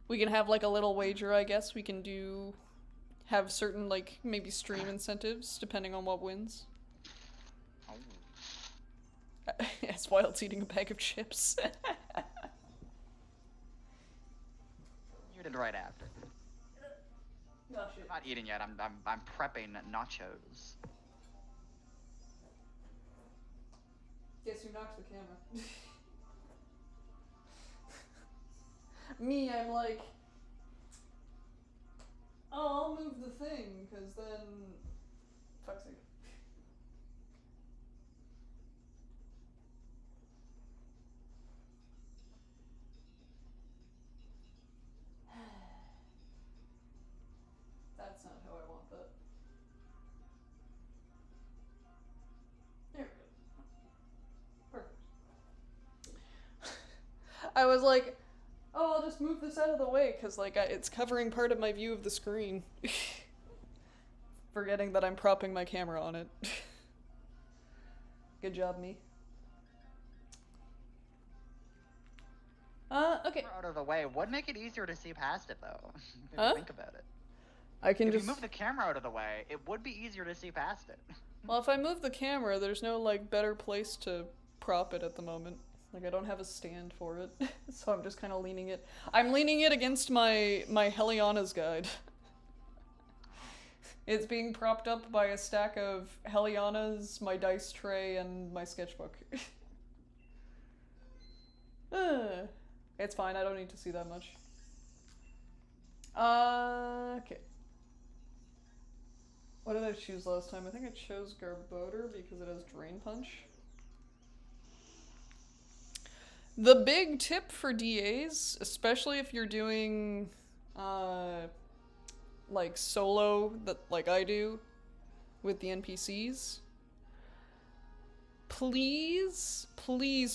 A: We can have like a little wager, I guess. We can have certain, like, maybe stream incentives depending on what wins. As Wild's eating a bag of chips.
B: You did right after.
A: Oh, shit.
B: I'm not eating yet. I'm prepping nachos.
A: Guess who knocks the camera? Me, I'm like, oh, I'll move the thing, because then, fuck's sake. That's not how I want that. There we go. Perfect. I was like, oh, I'll just move this out of the way, because, like, it's covering part of my view of the screen. forgetting that I'm propping my camera on it. Good job, me. Okay.
B: Out of the way would make it easier to see past it, though. If
A: Huh?
B: you think about it.
A: I can
B: If
A: just
B: you move the camera out of the way, it would be easier to see past it.
A: Well, if I move the camera, there's no, like, better place to prop it at the moment. Like, I don't have a stand for it, so I'm just kind of leaning it. I'm leaning it against my Heliana's guide. It's being propped up by a stack of Heliana's, my dice tray, and my sketchbook. It's fine, I don't need to see that much. Okay. What did I choose last time? I think I chose Garbodor because it has Drain Punch. The big tip for DAs, especially if you're doing, like solo, like I do, with the NPCs, please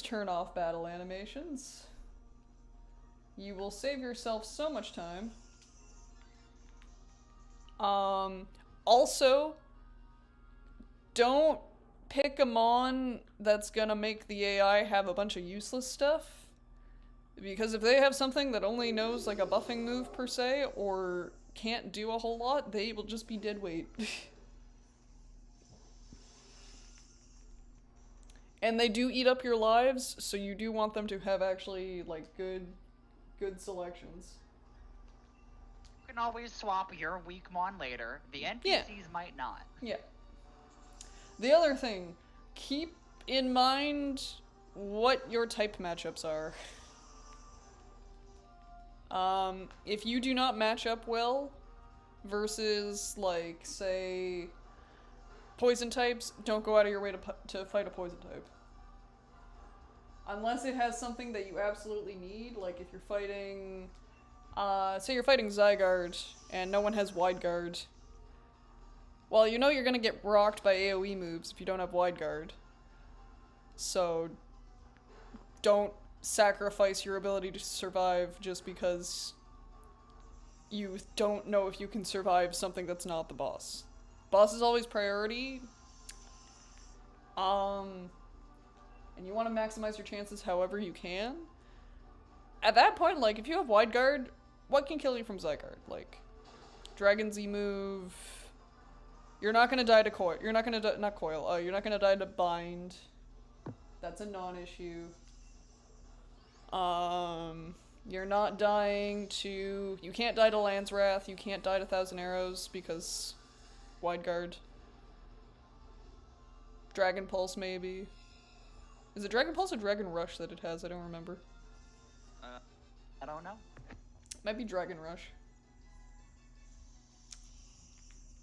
A: turn off battle animations. You will save yourself so much time. Also, don't pick a Mon that's gonna make the AI have a bunch of useless stuff. Because if they have something that only knows like a buffing move per se, or can't do a whole lot, they will just be dead weight. And they do eat up your lives, so you do want them to have actually like good selections.
B: You can always swap your weak Mon later. The NPCs might not.
A: Yeah. The other thing, keep in mind what your type matchups are. If you do not match up well versus, like, say, poison types, don't go out of your way to fight a poison type. Unless it has something that you absolutely need, like if you're fighting, say you're fighting Zygarde and no one has Wide Guard. Well, you know you're gonna get rocked by AoE moves if you don't have Wide Guard. So, don't sacrifice your ability to survive just because you don't know if you can survive something that's not the boss. Boss is always priority. And you want to maximize your chances however you can. At that point, like, if you have Wide Guard, what can kill you from Zygarde? Like, Dragon Z move. You're not gonna die to Coil. You're not gonna not Coil. You're not gonna die to Bind. That's a non-issue. You're not dying to... You can't die to Land's Wrath. You can't die to Thousand Arrows because Wide Guard. Dragon Pulse, maybe. Is it Dragon Pulse or Dragon Rush that it has? I don't remember.
B: I don't know.
A: Might be Dragon Rush.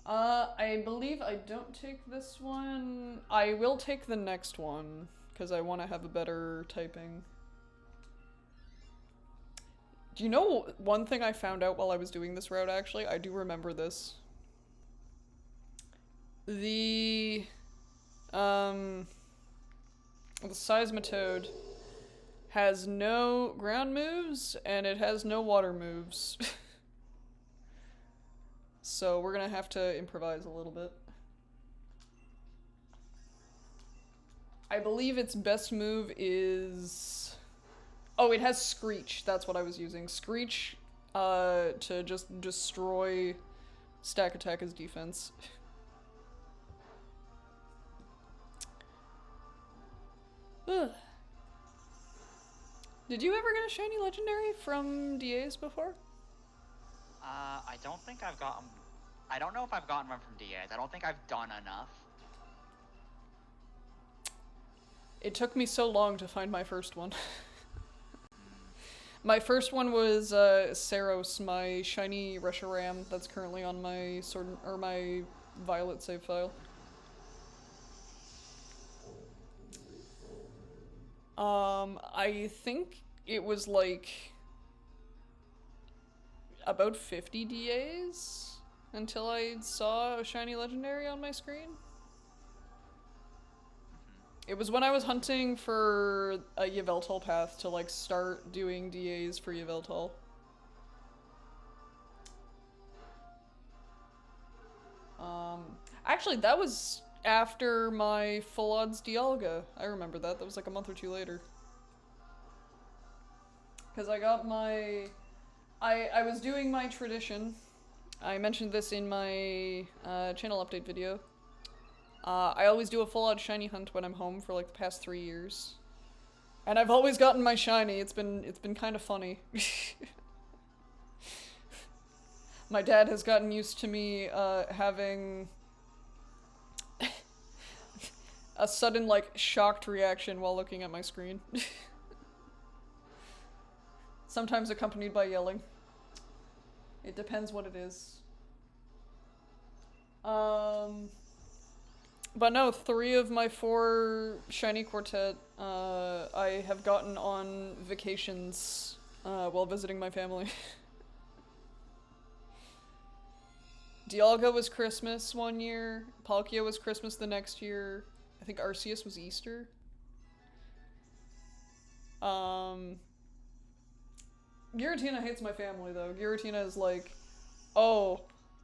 A: I believe I don't take this one. I will take the next one, because I want to have a better typing. Do you know one thing I found out while I was doing this route, actually? I do remember this. The Seismitoad has no ground moves, and it has no water moves. So we're gonna have to improvise a little bit. I believe its best move is... Oh, it has Screech. That's what I was using. Screech, to just destroy Stack Attack as defense. Ugh. Did you ever get a shiny legendary from DAs before?
B: I don't think I've gotten... I don't know if I've gotten one from DAs. I don't think I've done enough.
A: It took me so long to find my first one. My first one was Saros, my shiny Reshiram that's currently on my Sword or my Violet save file. I think it was like about 50 DAs until I saw a shiny legendary on my screen. It was when I was hunting for a Yveltal path to like start doing DAs for Yveltal. Actually, that was after my full odds Dialga. I remember that. That was like a month or two later. Because I got my... I was doing my tradition. I mentioned this in my channel update video. I always do a full odds shiny hunt when I'm home for like the past 3 years. And I've always gotten my shiny. It's been kind of funny. My dad has gotten used to me having a sudden, like, shocked reaction while looking at my screen. Sometimes accompanied by yelling. It depends what it is. But no, 3 of my 4 shiny quartet I have gotten on vacations while visiting my family. Dialga was Christmas one year, Palkia was Christmas the next year, I think Arceus was Easter. Giratina hates my family though. Giratina is like, oh,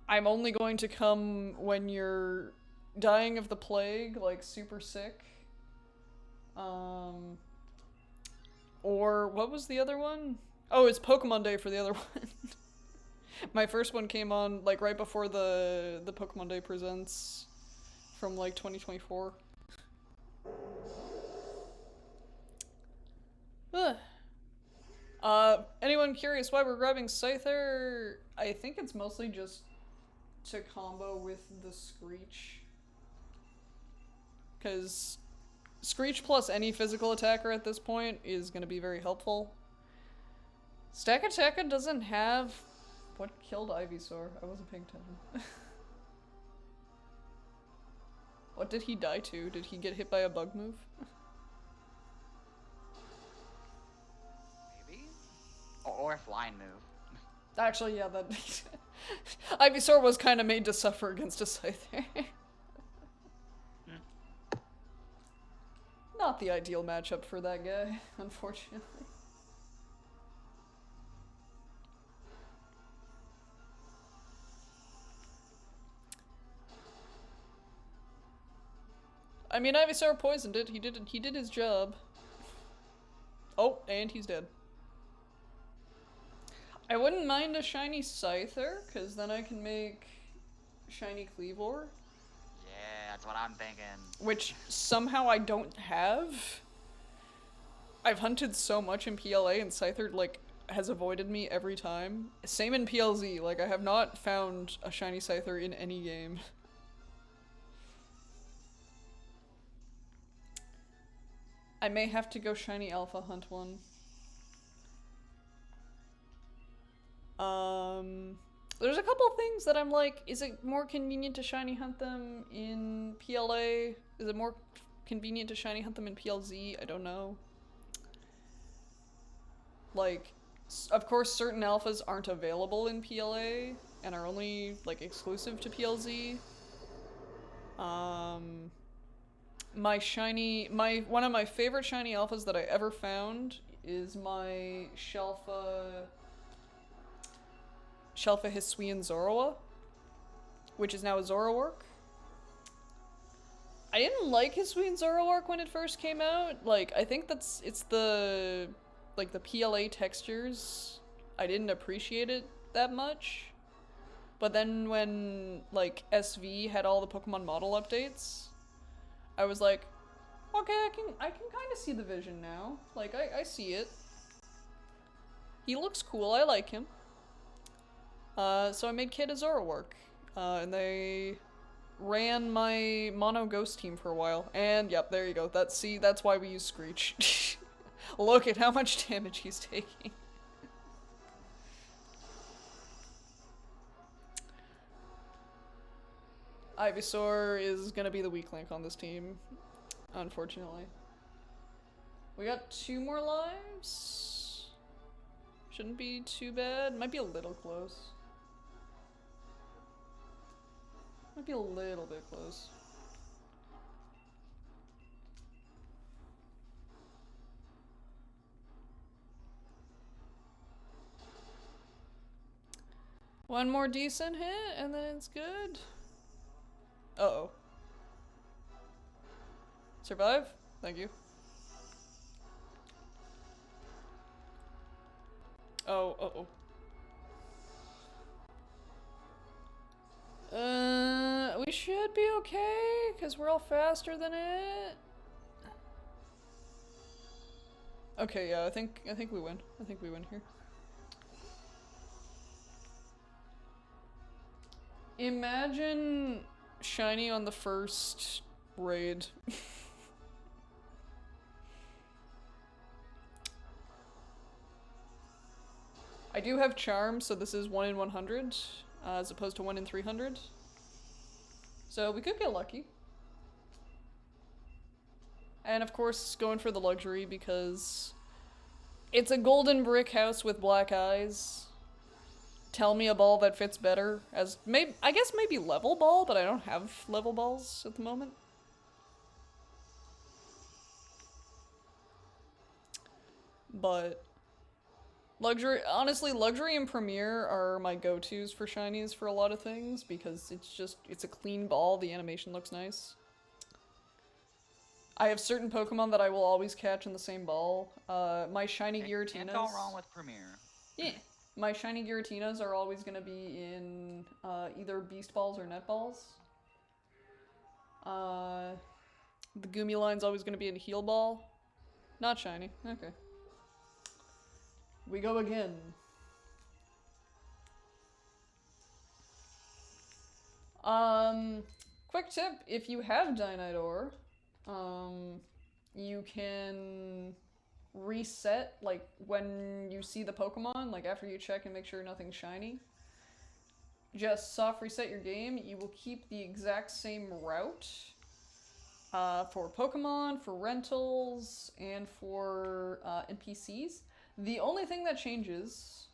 A: I'm only going to come when you're dying of the plague, like super sick. Or what was the other one? Oh, it's Pokemon Day for the other one. My first one came on like right before the Pokemon Day presents from like 2024. Anyone curious why we're grabbing Scyther? I think it's mostly just to combo with the Screech. Because Screech plus any physical attacker at this point is going to be very helpful. Stakataka doesn't have... What killed Ivysaur? I wasn't paying attention. What did he die to? Did he get hit by a bug move?
B: Maybe? Or a flying move.
A: Actually, yeah, that... Ivysaur was kind of made to suffer against a Scyther. Not the ideal matchup for that guy, unfortunately. I mean, Ivysaur poisoned it. He did his job. Oh, and he's dead. I wouldn't mind a shiny Scyther, because then I can make shiny Cleavor.
B: Yeah, that's what I'm thinking.
A: Which somehow I don't have. I've hunted so much in PLA and Scyther, like, has avoided me every time. Same in PLZ, like, I have not found a shiny Scyther in any game. I may have to go shiny alpha hunt one. There's a couple things that I'm like, is it more convenient to shiny hunt them in PLA? Is it more convenient to shiny hunt them in PLZ? I don't know. Like, of course certain alphas aren't available in PLA and are only, like, exclusive to PLZ. One of my favorite shiny alphas that I ever found is my Shelfa Hisuian Zoroa, which is now a Zoroark. I didn't like Hisuian Zoroark when it first came out. Like, I think it's the PLA textures. I didn't appreciate it that much. But then when, like, SV had all the Pokemon model updates, I was like, okay, I can kind of see the vision now. Like, I see it. He looks cool, I like him. So I made Kid a Zoroark, and they ran my mono ghost team for a while, and yep, there you go. That's why we use Screech. Look at how much damage he's taking. Ivysaur is gonna be the weak link on this team, unfortunately. We got 2 more lives. Shouldn't be too bad. Might be a little close. Might be a little bit close. One more decent hit, and then it's good. Uh-oh. Survive? Thank you. Oh, uh-oh. We should be okay, because we're all faster than it. Okay, yeah, I think we win. I think we win here. Imagine shiny on the first raid. I do have charm, so this is 1 in 100, as opposed to 1 in 300. So we could get lucky. And of course, going for the luxury because it's a golden brick house with black eyes. Tell me a ball that fits better as I guess maybe level ball, but I don't have level balls at the moment. But luxury, honestly, luxury and premier are my go-tos for shinies for a lot of things because it's a clean ball, the animation looks nice. I have certain Pokemon that I will always catch in the same ball. My shiny Giratinas.
B: Can't go wrong with premier.
A: Yeah. My shiny Giratinas are always going to be in either Beast Balls or Net Balls. The Goomy always going to be in Heal Ball. Not shiny. Okay. We go again. Quick tip, if you have Dynite Ore, you can reset, like, when you see the Pokemon, like, after you check and make sure nothing's shiny. Just soft reset your game. You will keep the exact same route for Pokemon, for rentals, and for NPCs. The only thing that changes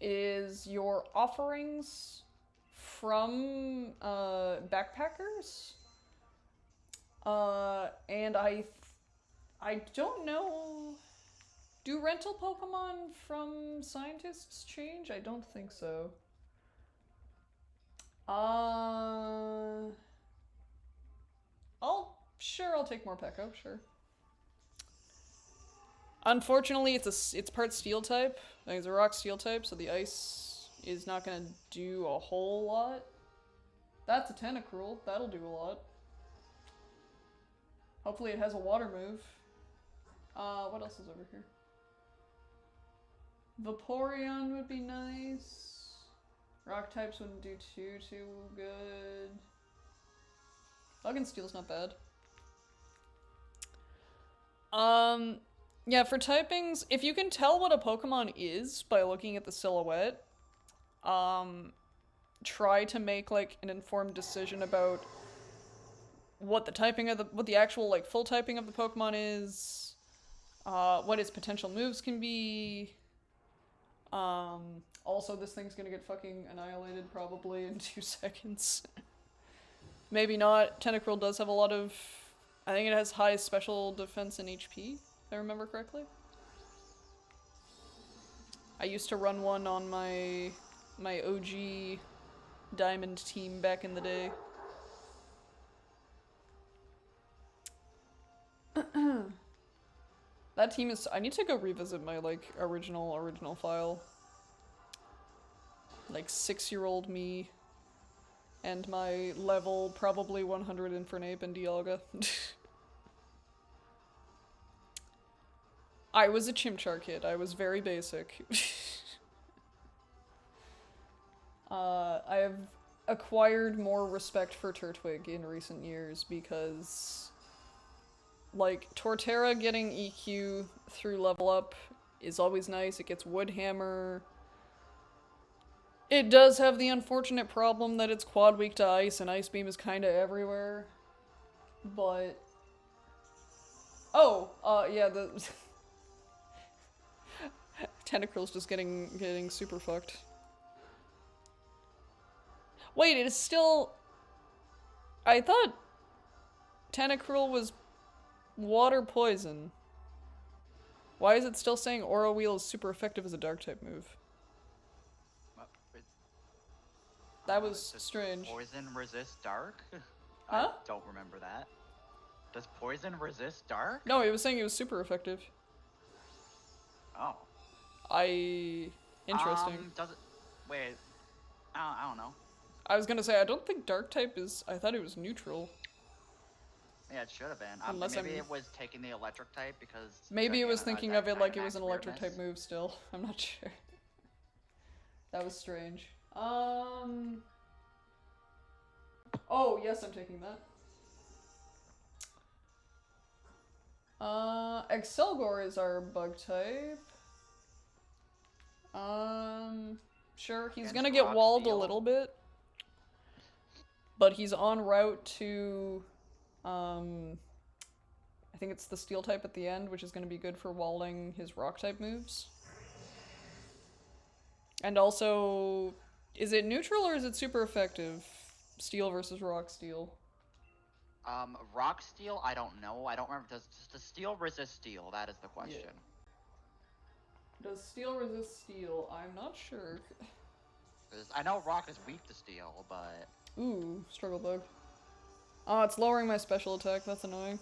A: is your offerings from backpackers. And I don't know. Do rental Pokemon from scientists change? I don't think so. I'll take more Peko, sure. Unfortunately, it's part steel type. Like, it's a rock steel type, so the ice is not gonna do a whole lot. That's a Tentacruel. That'll do a lot. Hopefully it has a water move. What else is over here? Vaporeon would be nice. Rock types wouldn't do too good. Bug and Steel's not bad. Yeah, for typings, if you can tell what a Pokemon is by looking at the silhouette, try to make, like, an informed decision about what the typing of what the actual, like, full typing of the Pokemon is, what its potential moves can be. Also, this thing's gonna get fucking annihilated probably in 2 seconds. Maybe not. Tentacruel does have a lot of... I think it has high special defense and HP, if I remember correctly. I used to run one on my OG Diamond team back in the day. That team is... I need to go revisit my, like, original file. Like, 6-year-old me. And my level, probably 100 Infernape and Dialga. I was a Chimchar kid. I was very basic. I have acquired more respect for Turtwig in recent years because, like, Torterra getting EQ through level up is always nice. It gets Woodhammer. It does have the unfortunate problem that it's quad weak to ice, and Ice Beam is kinda everywhere. But... oh, yeah, the... Tentacruel's just getting super fucked. Wait, it is still... I thought Tentacruel was water poison. Why is it still saying Aura Wheel is super effective as a dark type move? That was
B: Does
A: strange.
B: poison resist dark?
A: Huh?
B: I don't remember that. Does poison resist dark?
A: No, he was saying it was super effective.
B: Oh.
A: Interesting.
B: Does it... Wait. I don't know.
A: I was gonna say, I don't think dark type is... I thought it was neutral.
B: Yeah, it should have been.
A: Unless
B: maybe
A: I'm...
B: it was taking the electric type because...
A: Maybe it was thinking of it like it was
B: Dynamax
A: an electric type
B: weirdness.
A: move still. I'm not sure. That was strange. Oh, yes, I'm taking that. Excelgor is our bug type. Sure, he's
B: Against
A: gonna get
B: Rock
A: walled a
B: Steel.
A: little bit. But he's en route to, I think it's the steel type at the end, which is gonna be good for walling his rock type moves. And also, is it neutral or is it super effective? Steel versus rock steel.
B: Rock steel, I don't know. I don't remember. Does the steel resist steel? That is the question.
A: Yeah. Does steel resist steel? I'm not sure.
B: 'Cause I know rock is weak to steel, but...
A: Ooh, struggle bug. Oh, it's lowering my special attack. That's annoying.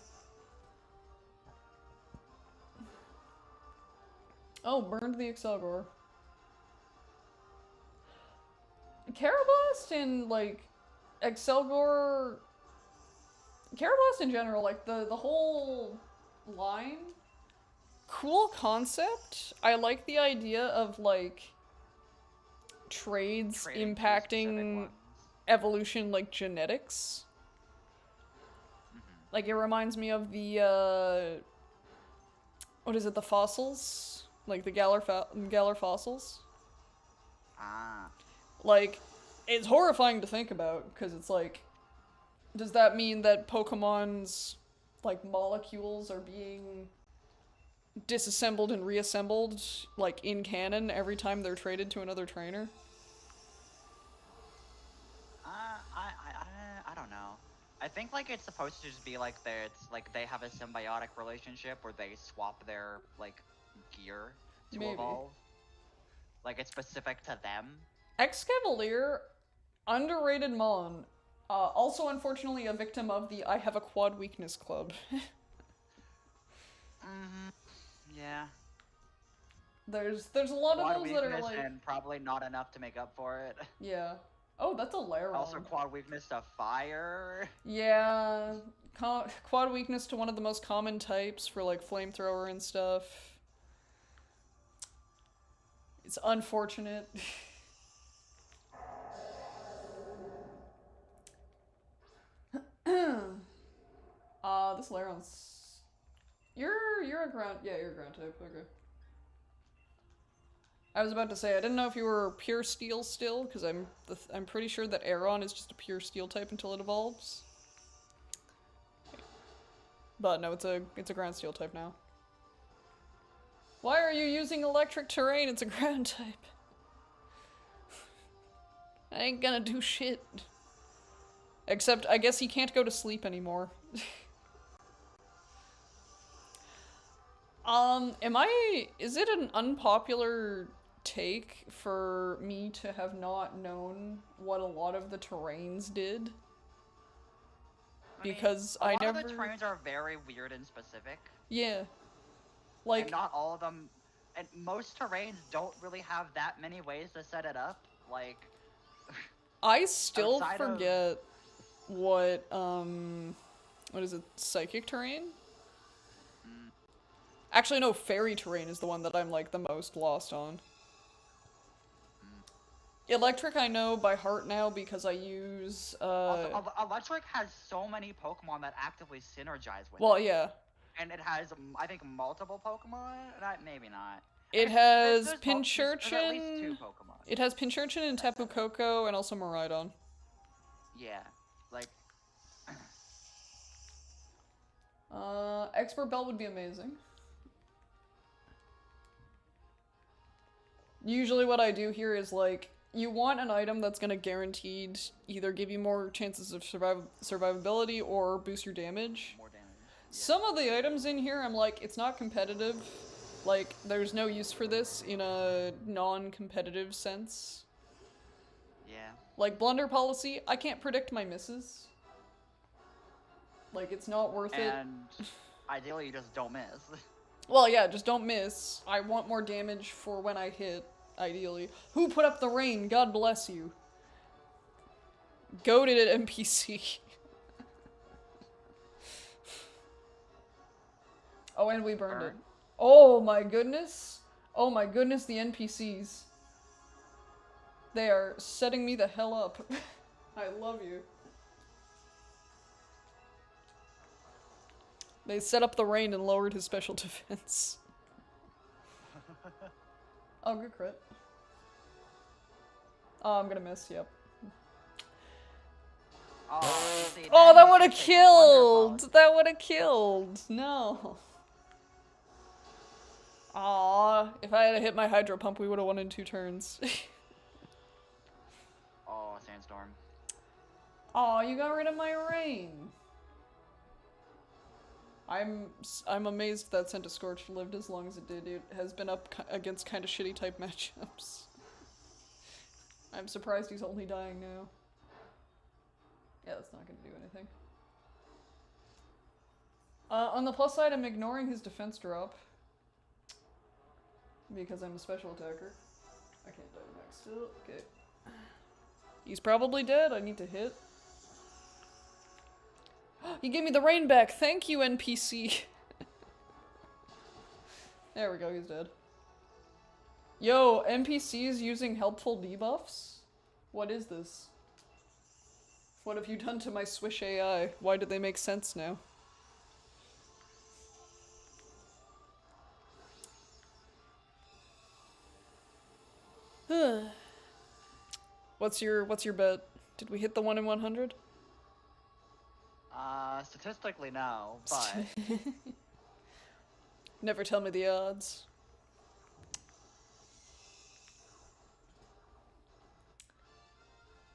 A: Oh, burned the Excelgor. Carablast and, like, Excelgor... Carablast in general, like, the whole line... Cool concept. I like the idea of, like, trades
B: Trading two
A: impacting
B: specific ones.
A: evolution, like, genetics. Like, it reminds me of the, what is it, the fossils? Like, the Galar fossils?
B: Ah.
A: Like, it's horrifying to think about, because it's like, does that mean that Pokemon's, like, molecules are being disassembled and reassembled, like, in canon every time they're traded to another trainer?
B: I don't know. I think like it's supposed to just be like it's like they have a symbiotic relationship where they swap their like gear to
A: Maybe.
B: evolve. Like it's specific to them.
A: Excavalier, underrated Mon. Also, unfortunately, a victim of the I have a quad weakness club.
B: Yeah.
A: There's a lot
B: Quad
A: of those that are
B: weakness
A: like...
B: and probably not enough to make up for it.
A: Yeah. Oh, that's a Lairon.
B: Also quad weakness to fire.
A: Yeah. Quad weakness to one of the most common types for like flamethrower and stuff. It's unfortunate. This Lairon's... You're a ground... Yeah, you're a ground type, okay. I was about to say, I didn't know if you were pure steel still, because I'm pretty sure that Aeron is just a pure steel type until it evolves. But no, it's a ground steel type now. Why are you using electric terrain? It's a ground type. I ain't gonna do shit. Except, I guess he can't go to sleep anymore. Is it an unpopular take for me to have not known what a lot of the terrains did? Because
B: a lot
A: never...
B: of the terrains are very weird and specific.
A: Yeah. Like...
B: And not all of them... And most terrains don't really have that many ways to set it up. Like...
A: I still
B: outside
A: forget what is it? Psychic terrain? Actually, no, fairy terrain is the one that I'm, like, the most lost on. Electric I know by heart now because I use,
B: Electric has so many Pokemon that actively synergize with
A: well,
B: it.
A: yeah.
B: And it has, I think, multiple Pokemon? Maybe not.
A: It has
B: there's
A: Pincurchin.
B: at least 2 Pokemon.
A: It has Pincurchin and Tapu Koko and also Miraidon.
B: Yeah. Like...
A: Expert Belt would be amazing. Usually what I do here is, like, you want an item that's gonna guaranteed either give you more chances of survivability or boost your damage.
B: More damage. Yeah.
A: Some of the items in here, I'm like, it's not competitive. Like, there's no use for this in a non-competitive sense.
B: Yeah.
A: Like, blunder policy, I can't predict my misses. Like, it's not worth it.
B: And ideally, you just don't miss.
A: Well, yeah, just don't miss. I want more damage for when I hit, ideally. Who put up the rain? God bless you. Goated at NPC. Oh, and we burned it. Oh my goodness. Oh my goodness, the NPCs. They are setting me the hell up. I love you. They set up the rain and lowered his special defense. Oh, good crit. Oh, I'm gonna miss, yep.
B: Oh, see,
A: Oh,
B: then
A: that
B: you
A: would have
B: should take
A: killed!
B: Wonderful.
A: That would have killed! No. Aw, if I had hit my hydro pump, we would have won in 2 turns.
B: Oh, sandstorm.
A: Aw, you got rid of my rain. I'm amazed that Senta Scorch lived as long as it did. It has been up against kind of shitty type matchups. I'm surprised he's only dying now. Yeah, that's not gonna do anything. On the plus side, I'm ignoring his defense drop. Because I'm a special attacker. I can't Dynamax still. Okay. He's probably dead. I need to hit. He gave me the rain back. Thank you, NPC. There we go. He's dead. Yo, NPCs using helpful debuffs? What is this? What have you done to my SWSH AI? Why do they make sense now? What's your bet? Did we hit the 1 in 100?
B: Statistically no, but
A: Never tell me the odds.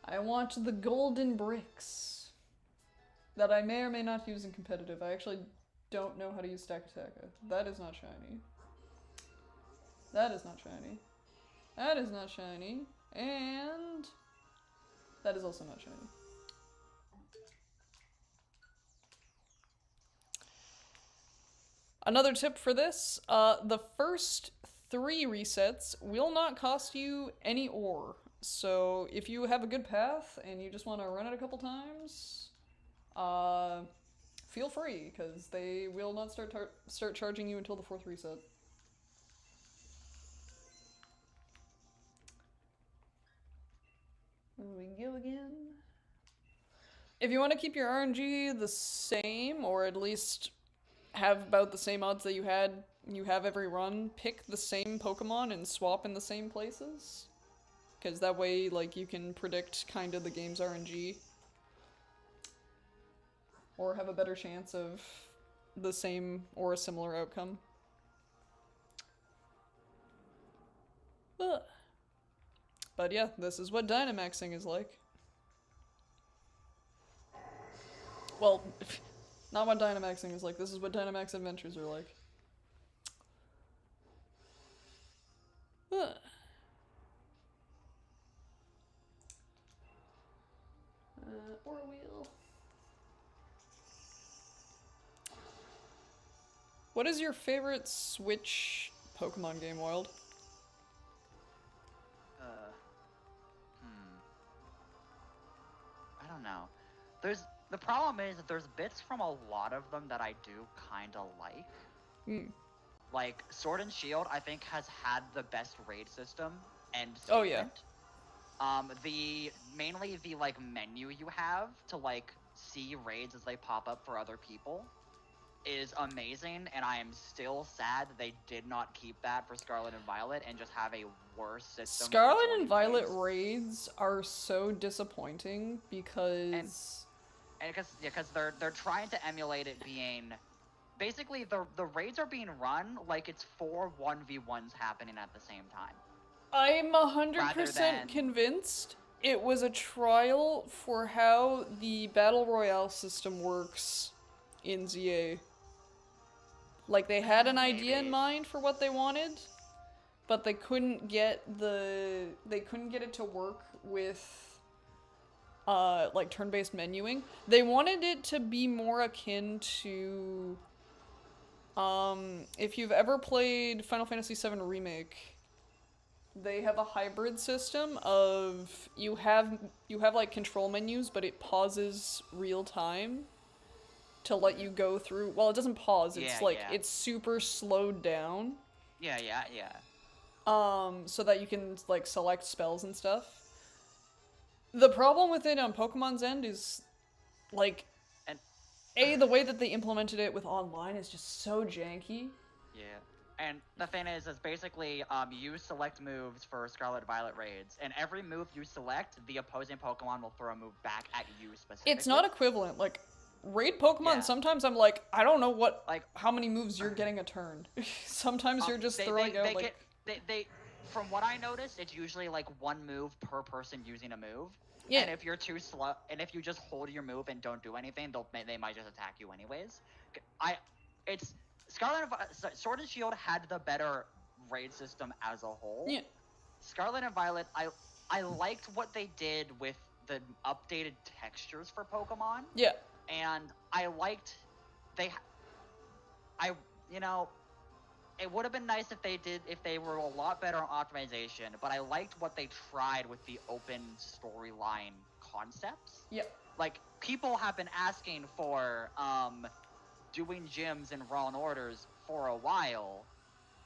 A: I want the golden bricks that I may or may not use in competitive. I actually don't know how to use Stack Attacker. That is not shiny. That is not shiny. That is not shiny. And that is also not shiny. Another tip for this, the first 3 resets will not cost you any ore. So if you have a good path and you just want to run it a couple times, feel free, because they will not start charging you until the 4th reset. There we go again. If you want to keep your RNG the same, or at least have about the same odds that you have every run, pick the same Pokemon and swap in the same places. Because that way, like, you can predict kind of the game's RNG. Or have a better chance of the same or a similar outcome. Ugh. But yeah, this is what Dynamaxing is like. Well, not what Dynamaxing is like, this is what Dynamax adventures are like. Ugh. Or wheel. What is your favorite Switch Pokemon game, Wild?
B: I don't know. The problem is that there's bits from a lot of them that I do kind of like. Like Sword and Shield, I think has had the best raid system and statement.
A: Oh yeah.
B: Mainly the like menu you have to like see raids as they pop up for other people is amazing, and I am still sad that they did not keep that for Scarlet and Violet and just have a worse system.
A: Scarlet and Violet raids are so disappointing because
B: because they're trying to emulate it being basically the raids are being run like it's 4 1v1s happening at the same time.
A: I'm 100% convinced it was a trial for how the Battle Royale system works in ZA. Like, they had an idea in mind for what they wanted, but they couldn't get it to work with like turn-based menuing. They wanted it to be more akin to if you've ever played Final Fantasy VII Remake, they have a hybrid system of you have like control menus, but it pauses real time to let you go through. Well, it doesn't pause. It's
B: Yeah,
A: like
B: yeah.
A: it's super slowed down.
B: Yeah, yeah, yeah.
A: So that you can like select spells and stuff. The problem with it on Pokemon's end is like
B: And
A: the way that they implemented it with online is just so janky.
B: yeah. And the thing is basically, you select moves for Scarlet Violet raids, and every move you select, the opposing Pokemon will throw a move back at you specifically.
A: It's not equivalent. Like raid Pokemon,
B: Yeah.
A: sometimes I'm like, I don't know
B: Like,
A: how many moves you're getting a turn. Sometimes you're just throwing out like.
B: From what I noticed, it's usually like one move per person using a move.
A: Yeah.
B: And if you're too slow, and if you just hold your move and don't do anything, they might just attack you anyways. It's Sword and Shield had the better raid system as a whole.
A: Yeah.
B: Scarlet and Violet, I liked what they did with the updated textures for Pokemon.
A: Yeah.
B: And I liked you know, it would have been nice if they were a lot better on optimization, but I liked what they tried with the open storyline concepts.
A: Yeah.
B: Like, people have been asking for doing gyms in Wrong Orders for a while,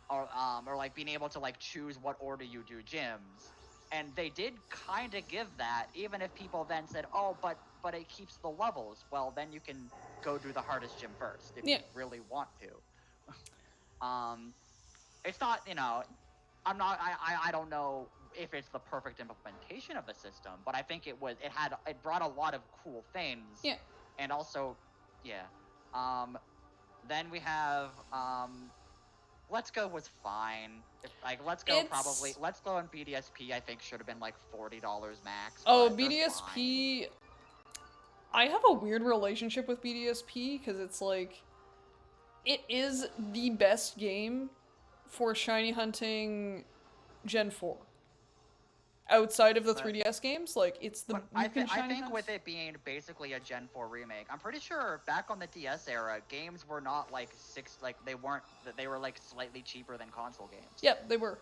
B: or like being able to like choose what order you do gyms, and they did kind of give that, even if people then said, oh, but it keeps the levels. Well, then you can go do the hardest gym first if you really want to. It's not, I don't know if it's the perfect implementation of the system, but I think it brought a lot of cool things.
A: Yeah.
B: And also, yeah. Then we have, Let's Go was fine. Let's Go on BDSP I think should have been like $40 max.
A: Oh, BDSP, I have a weird relationship with BDSP because it's like, it is the best game for shiny hunting Gen 4. Outside of the 3DS games, like, it's the...
B: I think with it being basically a Gen 4 remake, I'm pretty sure back on the DS era, games were not like they were like slightly cheaper than console games.
A: Yep, they were.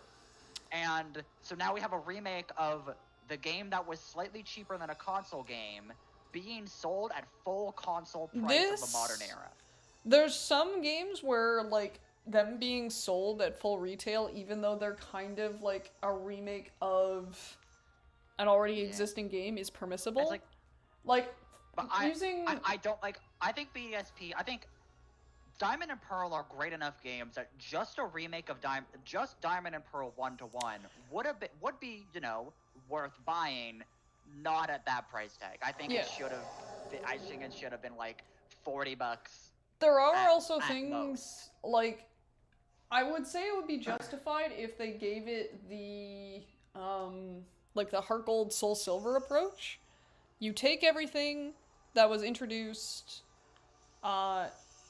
B: And so now we have a remake of the game that was slightly cheaper than a console game being sold at full console price of the modern era.
A: There's some games where, like, them being sold at full retail, even though they're kind of like a remake of an already existing game, is permissible.
B: It's like but I think BDSP, I think Diamond and Pearl are great enough games that just a remake of Diamond and Pearl 1-to-1 would be, worth buying, not at that price tag. I think it should have been like $40.
A: There are also things like, I would say it would be justified if they gave it the like the Heart Gold Soul Silver approach. You take everything that was introduced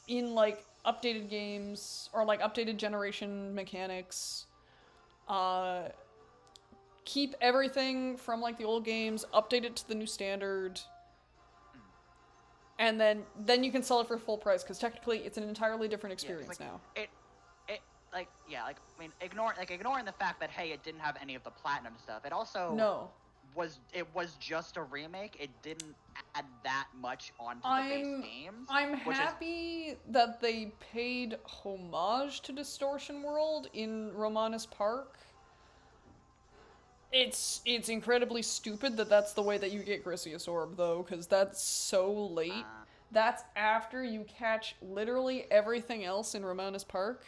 A: in like updated games or like updated generation mechanics, keep everything from like the old games, update it to the new standard, and then you can sell it for full price, because technically it's an entirely different experience now.
B: Ignoring the fact that, hey, it didn't have any of the platinum stuff. It also was just a remake. It didn't add that much onto the base games.
A: I'm happy that they paid homage to Distortion World in Romanus Park. It's incredibly stupid that that's the way that you get Grisius Orb, though, because that's so late. That's after you catch literally everything else in Romanus Park.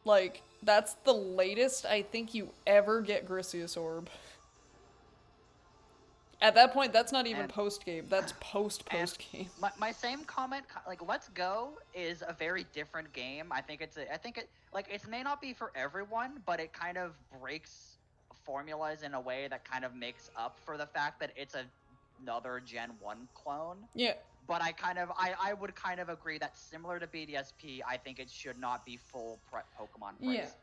A: Like, that's the latest I think you ever get Grisius Orb. At that point, that's not even post-game. That's post-game.
B: My same comment, like, Let's Go is a very different game. I think it may not be for everyone, but it kind of breaks formulas in a way that kind of makes up for the fact that it's another Gen 1 clone.
A: Yeah.
B: But I would kind of agree that similar to BDSP, I think it should not be full Pokemon price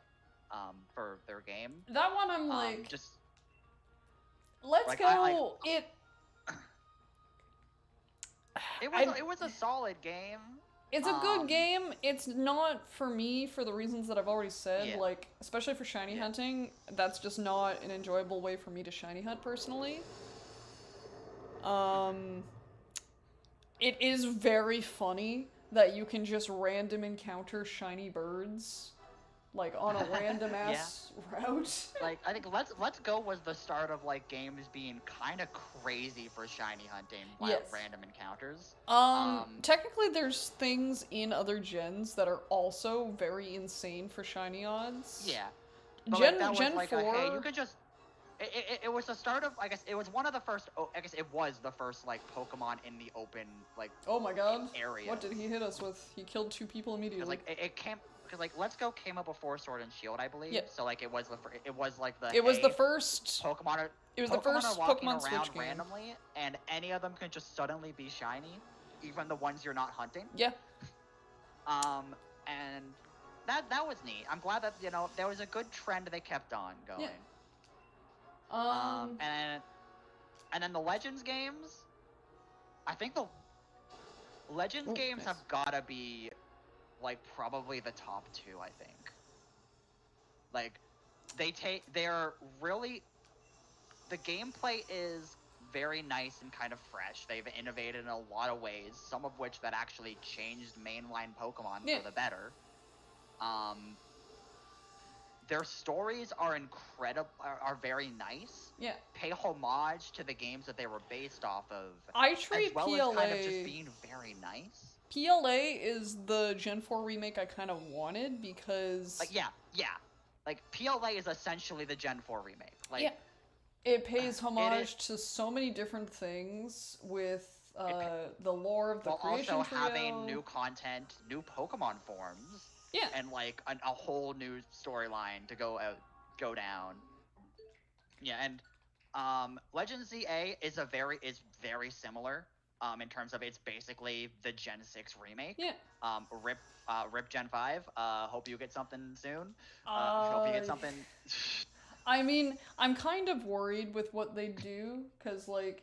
B: for their game.
A: That one I'm like... Let's
B: Like,
A: go.
B: it was a solid game.
A: It's a good game. It's not for me for the reasons that I've already said.
B: Yeah.
A: Like, especially for shiny
B: Yeah.
A: hunting, that's just not an enjoyable way for me to shiny hunt personally. Um, it is very funny that you can just random encounter shiny birds, like on a random ass route.
B: Like, I think Let's Go was the start of like games being kind of crazy for shiny hunting by
A: Yes.
B: random encounters.
A: Technically there's things in other gens that are also very insane for shiny odds.
B: Yeah. But
A: Gen
B: like, that was
A: Gen
B: like
A: 4,
B: hey, you could just it was the start of, I guess it was one of the first, I guess it was the first like Pokemon in the open like
A: oh my god.
B: area.
A: What did he hit us with? He killed 2 people immediately.
B: Because like it came, because like Let's Go came up before Sword and Shield, I believe.
A: Yeah.
B: So like it was the
A: It was the first
B: Pokemon are,
A: It was the first
B: are walking
A: Pokemon
B: around
A: Switch game.
B: randomly, and any of them can just suddenly be shiny, even the ones you're not hunting.
A: Yeah.
B: And that was neat. I'm glad that, you know, there was a good trend they kept on going.
A: Yeah.
B: And then the Legends games, I think the Legends games
A: nice.
B: have gotta be like probably the top 2, I think. Like, they're really, the gameplay is very nice and kind of fresh. They've innovated in a lot of ways, some of which that actually changed mainline Pokemon for the better. Their stories are are very nice.
A: Yeah.
B: Pay homage to the games that they were based off of.
A: I treat
B: as well
A: PLA
B: as kind of just being very nice.
A: PLA is the Gen 4 remake I kind of wanted because
B: like yeah. Like PLA is essentially the Gen 4 remake. Like
A: yeah. It pays homage to so many different things with the lore of the creation
B: also
A: trio.
B: having new content, new Pokemon forms.
A: Yeah.
B: And like a whole new storyline to go down. Yeah, and Legends ZA is very similar. In terms of, it's basically the Gen 6 remake.
A: Yeah.
B: Rip Gen 5. Hope you get something soon. Hope you get something.
A: I mean, I'm kind of worried with what they do, because like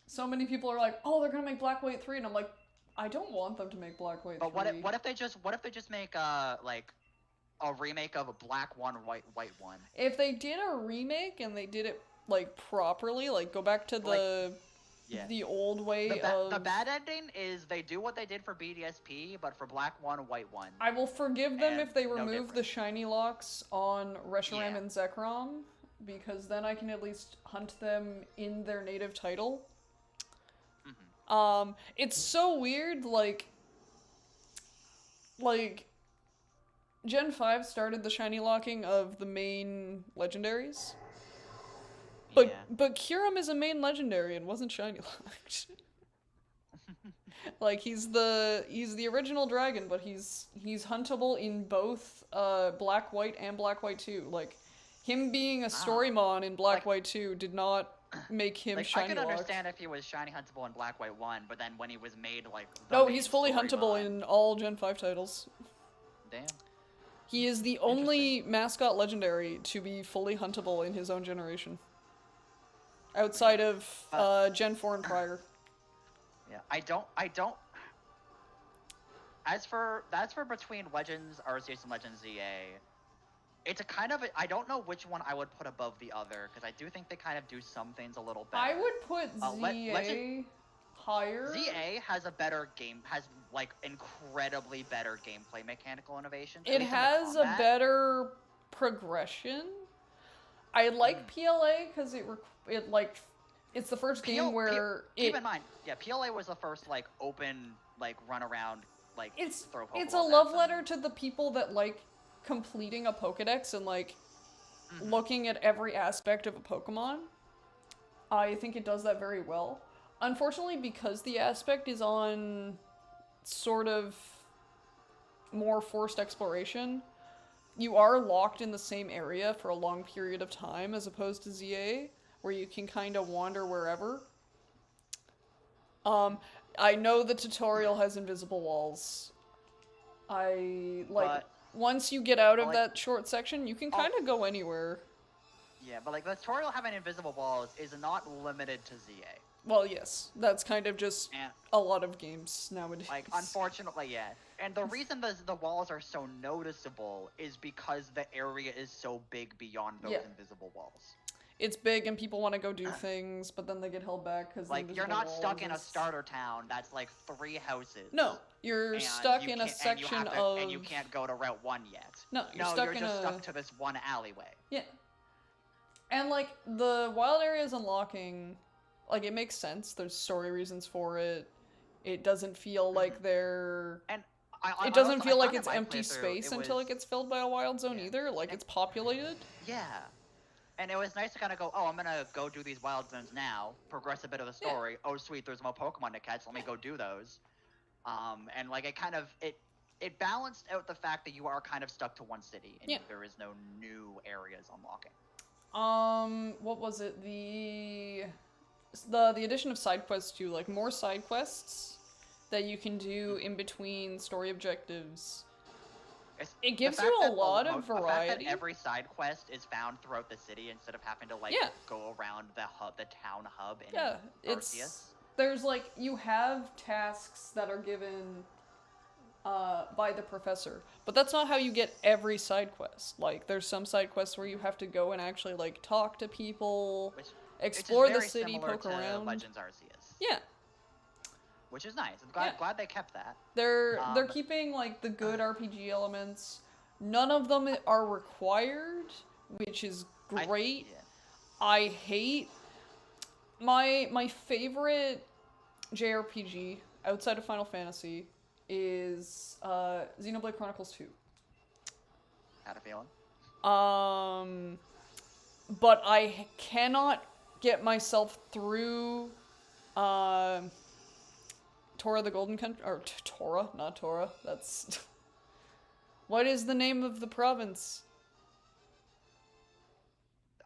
A: so many people are like, oh, they're gonna make Black White 3, and I'm like, I don't want them to make Black White 3.
B: But what if they just make like a remake of a Black 1, White 1?
A: If they did a remake and they did it like properly, like go back to the old way
B: the bad ending is they do what they did for BDSP, but for Black 1, White 1.
A: I will forgive them if they remove
B: different.
A: the shiny locks on Reshiram and Zekrom, because then I can at least hunt them in their native title. It's so weird, like Gen 5 started the shiny locking of the main legendaries. But Kyurem is a main legendary and wasn't shiny locked. Like he's the original dragon, but he's huntable in both Black White and Black White 2. Like him being a Storymon in Black White 2 did not make him shiny locked.
B: I could understand if he was shiny huntable in Black White 1, but then when he was made like
A: no, he's fully huntable in all Gen 5 titles.
B: Damn.
A: He is the only mascot legendary to be fully huntable in his own generation. Outside of Gen 4 and prior.
B: Yeah, I don't. That's for between Legends Arceus and Legends ZA. It's a kind of I don't know which one I would put above the other, because I do think they kind of do some things a little better.
A: I would put ZA higher.
B: ZA has has like incredibly better gameplay mechanical innovations.
A: It has a better progression. I like PLA because it's the first game where
B: keep in mind, PLA was the first like open like run around like throw Pokeballs.
A: It's a love letter to the people that like completing a Pokedex and like looking at every aspect of a Pokemon. I think it does that very well. Unfortunately, because the aspect is on sort of more forced exploration, you are locked in the same area for a long period of time, as opposed to ZA, where you can kind of wander wherever. I know the tutorial has invisible walls. Once you get out of that short section, you can kind of go anywhere.
B: Yeah, but like the tutorial having invisible walls is not limited to ZA.
A: Well, yes, that's kind of just
B: And
A: a lot of games nowadays.
B: like, unfortunately, yeah. And the reason the walls are so noticeable is because the area is so big beyond those invisible walls.
A: It's big and people want to go do things, but then they get held back because
B: like you're not stuck in a starter town that's like 3 houses.
A: No, you're stuck in a section of.
B: And you can't go to Route 1 yet.
A: No, you're
B: just stuck to this one alleyway.
A: Yeah. And like the wild areas unlocking, like it makes sense. There's story reasons for it. It doesn't feel like they're.
B: And
A: it doesn't feel like it's empty space until it gets filled by a wild zone either. Like it's populated.
B: Yeah. And it was nice to kind of go, oh, I'm going to go do these wild zones now, progress a bit of the story. Oh, sweet, there's more Pokemon to catch. Let me go do those. And like it kind of, it balanced out the fact that you are kind of stuck to one city and there is no new areas unlocking.
A: What was it? The addition of side quests too, like more side quests that you can do in between story objectives. It gives you a lot of variety.
B: The fact that every side quest is found throughout the city instead of having to like go around the town hub in Arceus.
A: There's like you have tasks that are given by the professor, but that's not how you get every side quest. Like there's some side quests where you have to go and actually like talk to people, explore the city, poke around.
B: Legends Arceus.
A: Yeah.
B: Which is nice. I'm glad they kept that.
A: They're keeping like the good RPG elements. None of them are required, which is great. I hate my favorite JRPG outside of Final Fantasy is Xenoblade Chronicles 2.
B: Had a feeling.
A: But I cannot get myself through Tora the Golden Country, or Tora, not Tora, that's... What is the name of the province?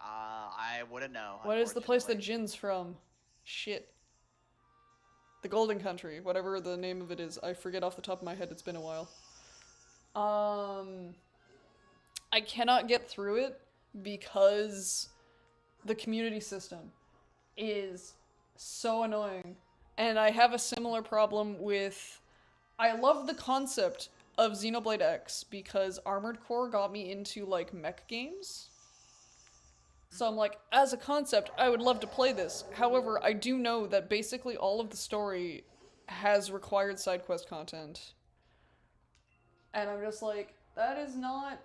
B: I wouldn't know.
A: What is the place that Jin's from? Shit. The Golden Country, whatever the name of it is. I forget off the top of my head, it's been a while. I cannot get through it because the community system is so annoying. And I have a similar problem with... I love the concept of Xenoblade X because Armored Core got me into, like, mech games. So I'm like, as a concept, I would love to play this. However, I do know that basically all of the story has required side quest content. And I'm just like, that is not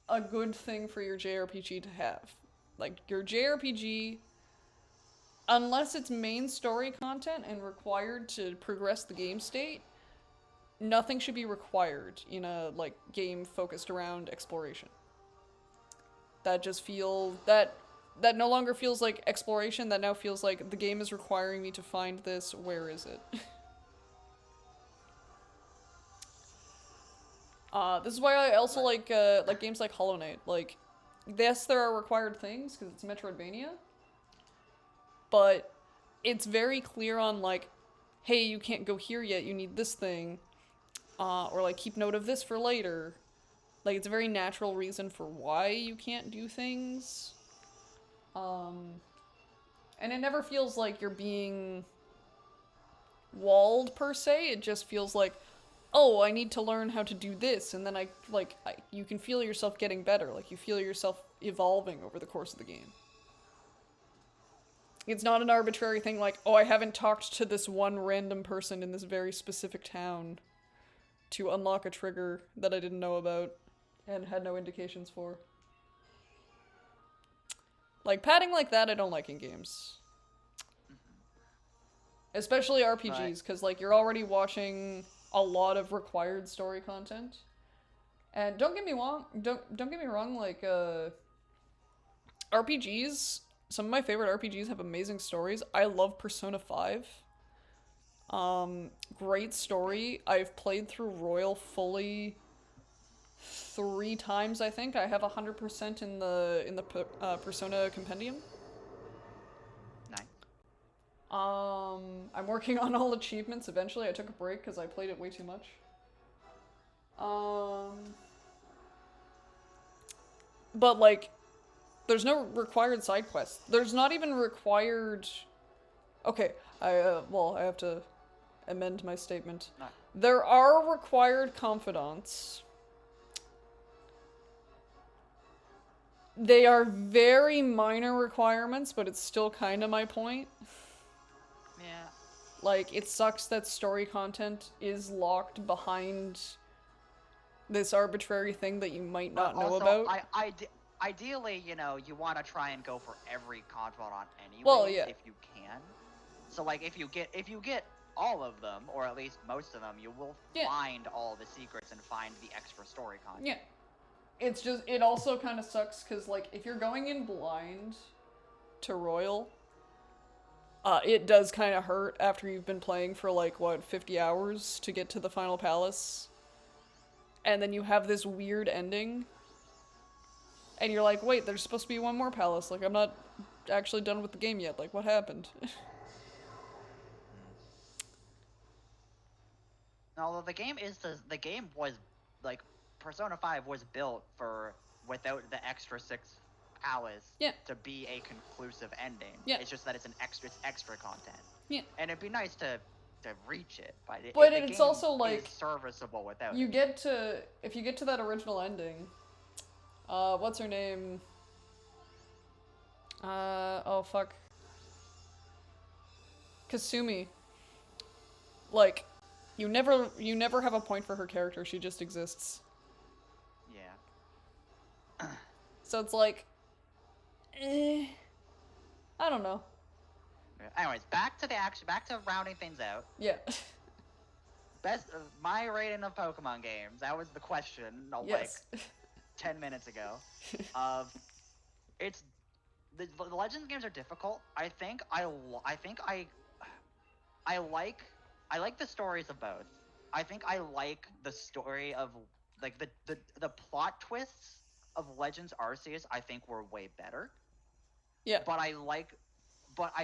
A: a good thing for your JRPG to have. Like, your JRPG... Unless it's main story content and required to progress the game state, nothing should be required in a, like, game focused around exploration. That just feels... That no longer feels like exploration, that now feels like the game is requiring me to find this, where is it? This is why I also like games like Hollow Knight. Like, yes, there are required things, because it's Metroidvania, but it's very clear on, like, hey, you can't go here yet, you need this thing. Or, like, keep note of this for later. Like, it's a very natural reason for why you can't do things. And it never feels like you're being walled, per se. It just feels like, oh, I need to learn how to do this, and then you can feel yourself getting better. Like, you feel yourself evolving over the course of the game. It's not an arbitrary thing like, oh, I haven't talked to this one random person in this very specific town to unlock a trigger that I didn't know about and had no indications for. Like, padding like that I don't like in games. Especially RPGs, because, like, you're already watching a lot of required story content. And don't get me wrong, like, RPGs... Some of my favorite RPGs have amazing stories. I love Persona 5. Great story. I've played through Royal fully 3 times, I think. I have 100% in the Persona Compendium.
B: Nice.
A: I'm working on all achievements eventually. I took a break because I played it way too much. But, like, There's no required side quests. There's not even required... Okay, well, I have to amend my statement.
B: No.
A: There are required confidants. They are very minor requirements, but it's still kind of my point.
B: Yeah.
A: Like, it sucks that story content is locked behind this arbitrary thing that you might not know
B: also,
A: about.
B: Ideally, you know, you want to try and go for every confidant anyway,
A: Well, yeah.
B: if you can. So, like, if you get all of them, or at least most of them, you will find all the secrets and find the extra story content.
A: Yeah. It's just, it also kind of sucks, because, like, if you're going in blind to Royal, it does kind of hurt after you've been playing for, like, what, 50 hours to get to the final palace. And then you have this weird ending. And you're like, wait, there's supposed to be one more palace. Like, I'm not actually done with the game yet. Like, what happened?
B: Although the game was, like, Persona 5 was built for, without the extra 6 palace to be a conclusive ending.
A: Yeah.
B: It's just that it's extra content.
A: Yeah.
B: And it'd be nice to reach it, but
A: it's also like
B: serviceable without
A: you get to, if you get to that original ending, what's her name? Oh fuck. Kasumi. Like, you never have a point for her character, she just exists.
B: Yeah.
A: So it's like, I don't know.
B: Anyways, back to rounding things out.
A: Yeah.
B: My rating of Pokemon games. That was the question, like 10 minutes ago. It's the Legends games are difficult. I like the stories of both. I think I like the story of, like, the plot twists of Legends Arceus. I think were way better.
A: Yeah.
B: But I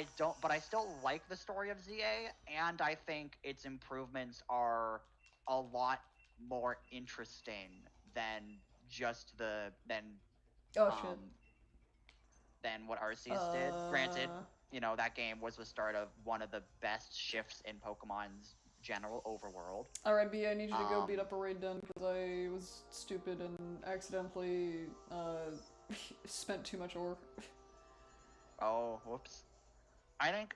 B: still like the story of ZA, and I think its improvements are a lot more interesting than than what Arceus did. Granted, you know, that game was the start of one of the best shifts in Pokemon's general overworld.
A: Alright, B, I need you to go beat up a raid den, because I was stupid and accidentally, spent too much ore.
B: Oh, whoops. I think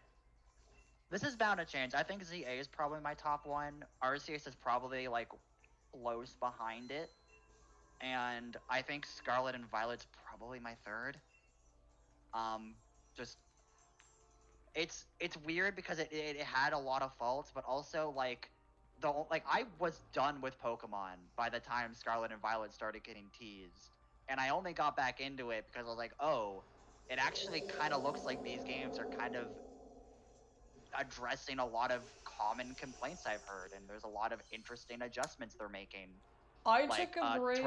B: this is bound to change. I think ZA is probably my top one. Arceus is probably, like, close behind it. And I think Scarlet and Violet's probably my third. Just... It's weird because it had a lot of faults, but also, like, I was done with Pokemon by the time Scarlet and Violet started getting teased. And I only got back into it because I was like, oh, it actually kind of looks like these games are kind of addressing a lot of common complaints I've heard, and there's a lot of interesting adjustments they're making.
A: I took a break.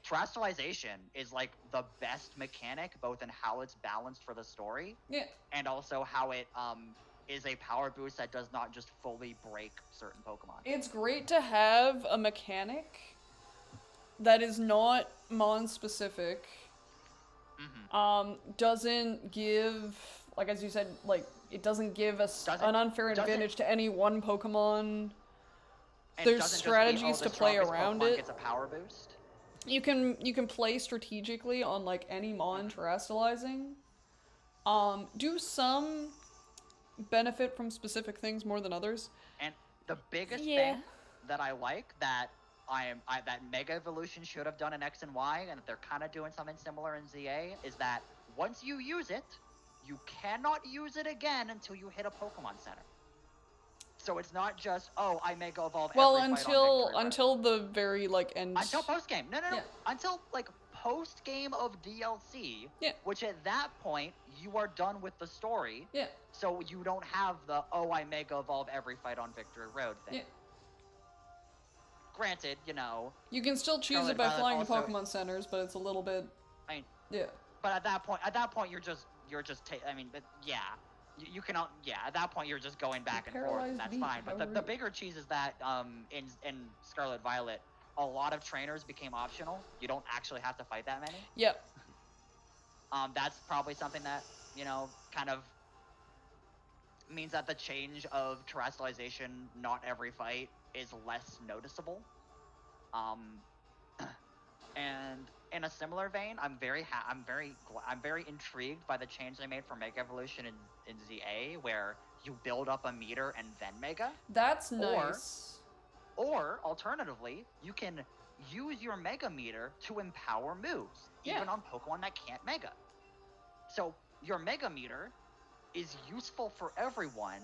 B: Terrestrialization is, like, the best mechanic, both in how it's balanced for the story, and also how it is a power boost that does not just fully break certain Pokemon.
A: It's great to have a mechanic that is not mon-specific. Doesn't give, like, as you said, like, it doesn't give us an unfair advantage to any one Pokemon. There's strategies to play around it.
B: Gets a power boost.
A: You can play strategically on, like, any mon terrestrializing. Do some benefit from specific things more than others.
B: And the biggest thing that I like that that Mega Evolution should have done in X and Y, and that they're kind of doing something similar in ZA, is that once you use it, you cannot use it again until you hit a Pokemon Center. So it's not just, oh, I Mega Evolve every fight on Victory Road.
A: Until the very, like, end.
B: Until post-game. No. Until, like, post-game of DLC.
A: Yeah.
B: Which at that point, you are done with the story.
A: Yeah.
B: So you don't have the, oh, I Mega Evolve every fight on Victory Road thing.
A: Yeah.
B: Granted, you know...
A: You can still choose it by flying to Pokemon Centers, but it's a little bit...
B: But at that point, you're just yeah. You can, at that point you're just going back and forth, and that's fine. But the bigger cheese is that, in Scarlet Violet, a lot of trainers became optional. You don't actually have to fight that many.
A: Yep.
B: That's probably something that, kind of means that the change of terrestrialization, not every fight, is less noticeable. Um, and in a similar vein, I'm very intrigued by the change they made for Mega Evolution in ZA, where you build up a meter and then Mega,
A: That's
B: or
A: nice.
B: or alternatively, you can use your Mega Meter to empower moves,
A: Yeah.
B: even on Pokemon that can't Mega. So your Mega Meter is useful for everyone,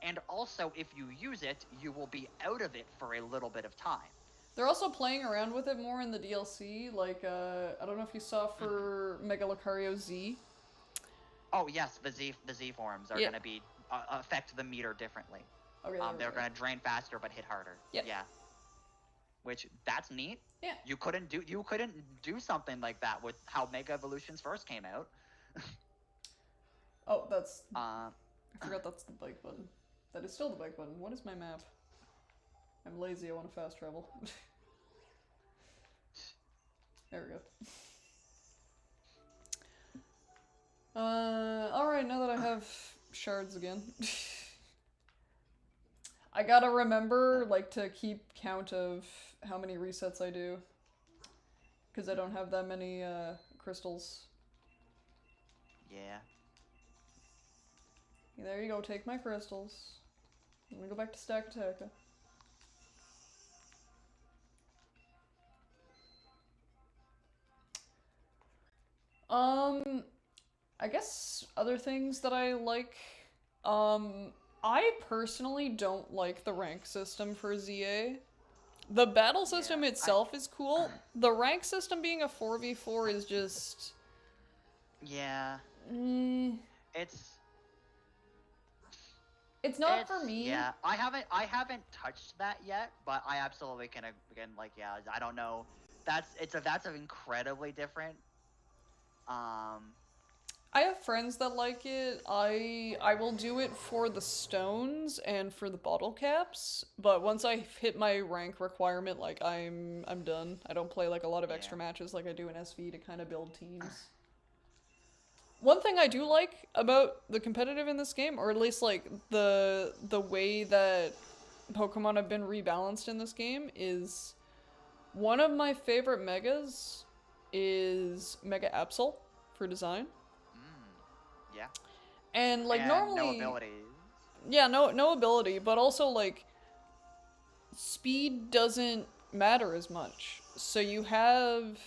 B: and also if you use it, you will be out of it for a little bit of time.
A: They're also playing around with it more in the DLC. Like, I don't know if you saw for Mega Lucario Z.
B: Oh yes, the Z forms are
A: Yeah.
B: gonna be affect the meter differently.
A: Okay,
B: They're gonna drain faster but hit harder.
A: Yeah.
B: Yeah. Which that's neat.
A: Yeah.
B: You couldn't do something like that with how Mega Evolutions first came out.
A: Oh, that's...
B: Uh,
A: I forgot that's the bike button. That is still the bike button. What is my map? I'm lazy, I want to fast travel. There we go. Alright, now that I have shards again. I gotta remember, like, to keep count of how many resets I do. Because I don't have that many, crystals.
B: yeah.
A: There you go, take my crystals. I'm gonna go back to Stack Attacker. I guess other things that I like. I personally don't like the rank system for ZA. The battle system itself is cool. The rank system being a 4v4 is just...
B: Yeah.
A: Mm,
B: It's
A: not for me.
B: Yeah, I haven't touched that yet, but I absolutely can like, yeah, I don't know. That's an incredibly different.
A: I have friends that like it. I will do it for the stones and for the bottle caps, but once I hit my rank requirement, like I'm done. I don't play like a lot of extra matches like I do in SV to kind of build teams. One thing I do like about the competitive in this game, or at least like the way that Pokemon have been rebalanced in this game, is one of my favorite megas is Mega Absol for design.
B: Yeah.
A: And like normally
B: no abilities.
A: Yeah, no ability, but also like speed doesn't matter as much. So you have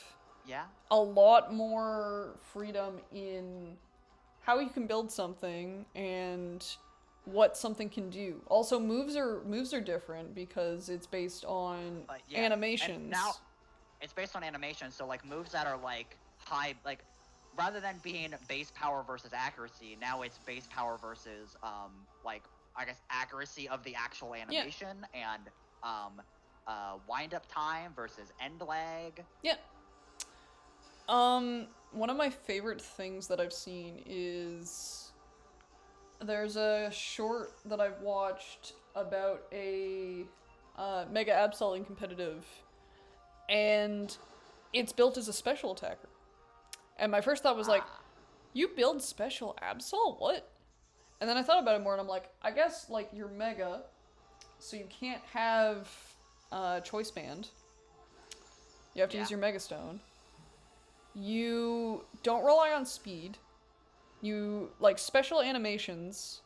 A: a lot more freedom in how you can build something and what something can do. Also, moves are different because it's based on animations.
B: And now it's based on animation, so like moves that are like high, like rather than being base power versus accuracy, now it's base power versus like I guess accuracy of the actual animation and wind up time versus end lag.
A: Yeah. One of my favorite things that I've seen is there's a short that I've watched about a Mega Absol in competitive, and it's built as a special attacker. And my first thought was like, you build special Absol? What? And then I thought about it more and I'm like, I guess like you're Mega, so you can't have Choice Band. You have to use your Mega Stone. You don't rely on speed. You, like, special animations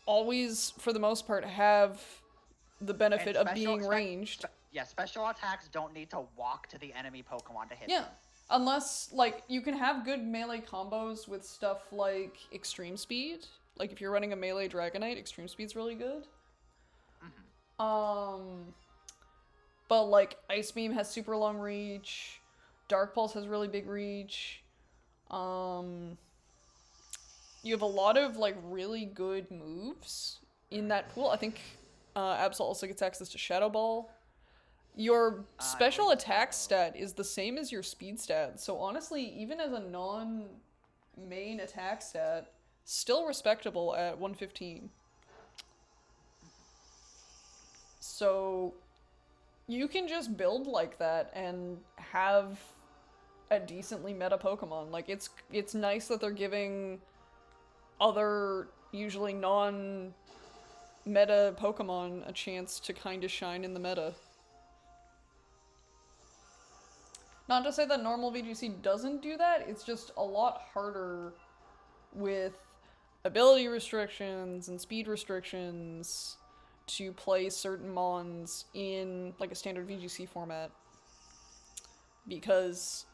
A: always, for the most part, have the benefit of being ranged.
B: Special attacks don't need to walk to the enemy Pokemon to hit them.
A: Yeah, unless, like, you can have good melee combos with stuff like Extreme Speed. Like, if you're running a melee Dragonite, Extreme Speed's really good. But, like, Ice Beam has super long reach. Dark Pulse has really big reach. You have a lot of, like, really good moves in that pool. I think Absol also gets access to Shadow Ball. Your special attack stat is the same as your speed stat. So honestly, even as a non-main attack stat, still respectable at 115. So you can just build like that and have a decently meta Pokemon. Like, it's nice that they're giving other, usually non-meta Pokemon a chance to kind of shine in the meta. Not to say that normal VGC doesn't do that, it's just a lot harder with ability restrictions and speed restrictions to play certain mons in like a standard VGC format. Because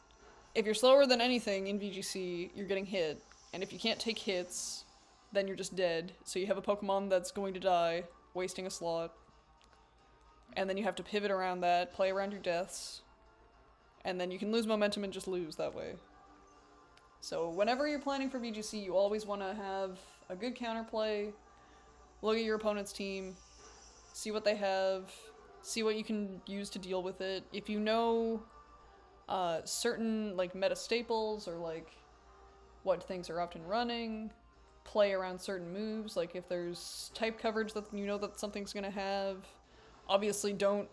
A: if you're slower than anything in VGC, you're getting hit. And if you can't take hits, then you're just dead. So you have a Pokemon that's going to die, wasting a slot. And then you have to pivot around that, play around your deaths. And then you can lose momentum and just lose that way. So whenever you're planning for VGC, you always want to have a good counterplay, look at your opponent's team, see what they have, see what you can use to deal with it. If you know certain like meta staples or like what things are often running, play around certain moves, like if there's type coverage that you know that something's going to have, obviously don't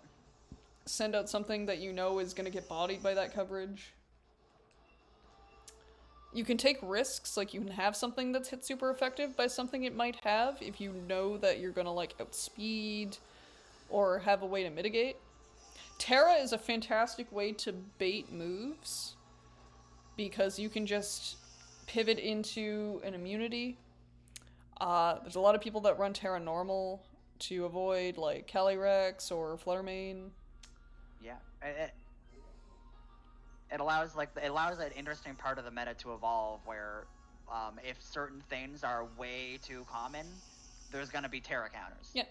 A: send out something that you know is going to get bodied by that coverage. You can take risks, like you can have something that's hit super effective by something it might have if you know that you're gonna like outspeed or have a way to mitigate. Terra is a fantastic way to bait moves because you can just pivot into an immunity. There's a lot of people that run Terra normal to avoid like Calyrex or Fluttermane.
B: Yeah, it allows an interesting part of the meta to evolve where if certain things are way too common, there's gonna be Terra counters.
A: Yeah.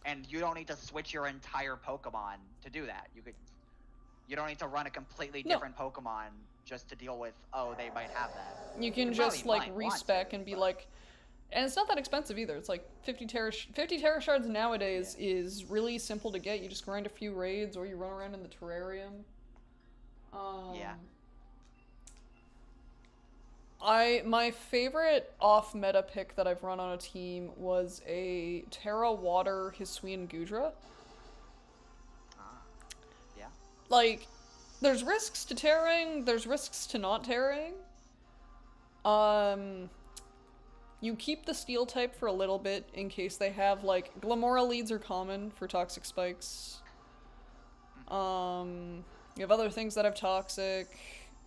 B: And you don't need to switch your entire Pokemon to do that. You don't need to run a completely different Pokemon just to deal with, oh, they might have that.
A: You can just like respec and be like, and it's not that expensive either. It's like 50 Terra Shards nowadays is really simple to get. You just grind a few raids or you run around in the terrarium.
B: Yeah.
A: My favorite off-meta pick that I've run on a team was a Terra Water Hisuian Gudra.
B: Yeah.
A: Like, there's risks to terraing, there's risks to not terraing. You keep the steel type for a little bit in case they have, like, Glamora leads are common for toxic spikes. You have other things that have toxic.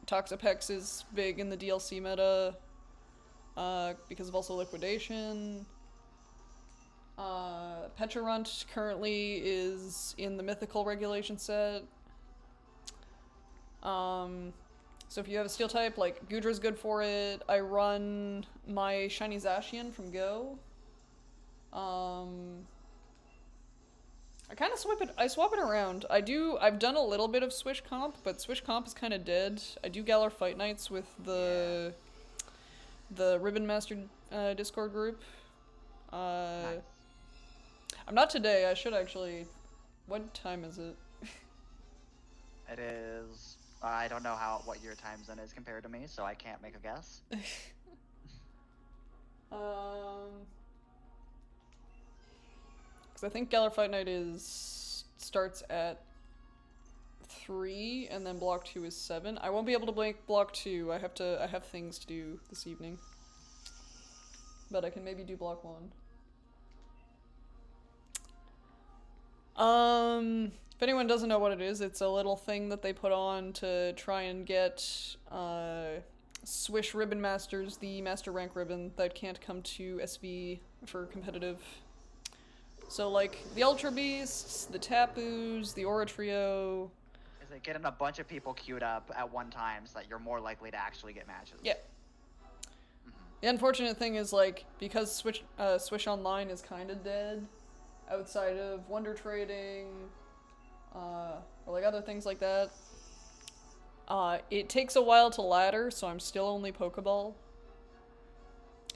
A: Toxapex is big in the DLC meta, because of also liquidation. Pecharunt currently is in the mythical regulation set. So if you have a steel type, like, Gudra's good for it. I run my shiny Zacian from Go. I swap it around. I've done a little bit of Swish comp, but Swish comp is kind of dead. I do Galar Fight Nights with the Ribbon Master Discord group.
B: Nice.
A: I'm not today, I should actually. What time is it?
B: It is. I don't know what your time zone is compared to me, so I can't make a guess.
A: Because I think Galar Fight Night starts at 3, and then block 2 is 7. I won't be able to make block 2. I have things to do this evening. But I can maybe do block 1. If anyone doesn't know what it is, it's a little thing that they put on to try and get Swish Ribbon Masters, the Master Rank Ribbon, that can't come to SV for competitive. So, like, the Ultra Beasts, the Tapus, the Aura Trio.
B: Is it getting a bunch of people queued up at one time so that you're more likely to actually get matches?
A: Yeah. The unfortunate thing is, like, because Swish Online is kind of dead, outside of Wonder Trading, or, like, other things like that, it takes a while to ladder, so I'm still only Pokeball.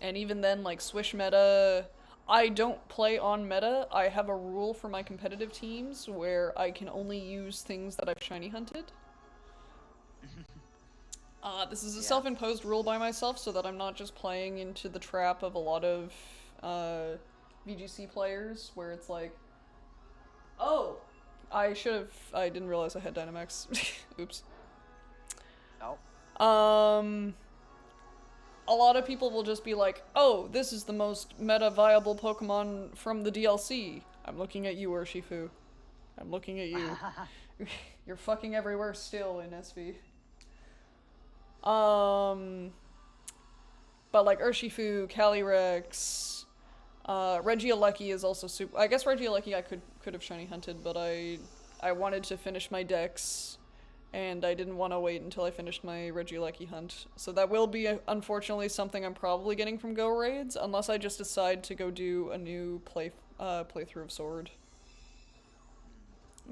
A: And even then, like, Swish meta, I don't play on meta. I have a rule for my competitive teams where I can only use things that I've shiny hunted. This is a self-imposed rule by myself so that I'm not just playing into the trap of a lot of VGC players where it's like, oh, I didn't realize I had Dynamax. Oops.
B: Oh.
A: Um, a lot of people will just be like, oh, this is the most meta viable Pokemon from the DLC. I'm looking at you, Urshifu. I'm looking at you. You're fucking everywhere still in SV. But like Urshifu, Calyrex, Regieleki is also super. I guess Regieleki I could have shiny hunted, but I wanted to finish my decks, and I didn't want to wait until I finished my Regieleki hunt. So that will be unfortunately something I'm probably getting from Go Raids, unless I just decide to go do a new playthrough of Sword.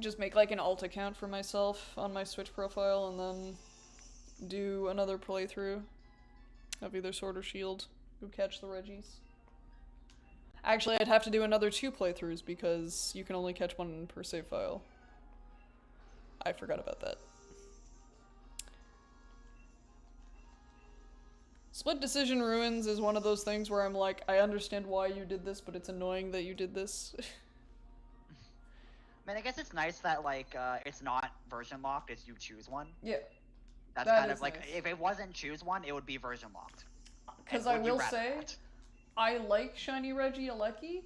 A: Just make like an alt account for myself on my Switch profile, and then do another playthrough of either Sword or Shield. Go catch the Reggies. Actually, I'd have to do another 2 playthroughs because you can only catch one per save file. I forgot about that. Split Decision Ruins is one of those things where I'm like, I understand why you did this, but it's annoying that you did this.
B: I mean, I guess it's nice that, like, it's not version locked, it's you choose one.
A: Yeah.
B: That's
A: that
B: kind of like,
A: nice.
B: if it wasn't choose one, it would be version locked.
A: Because I will say, I like Shiny Regieleki.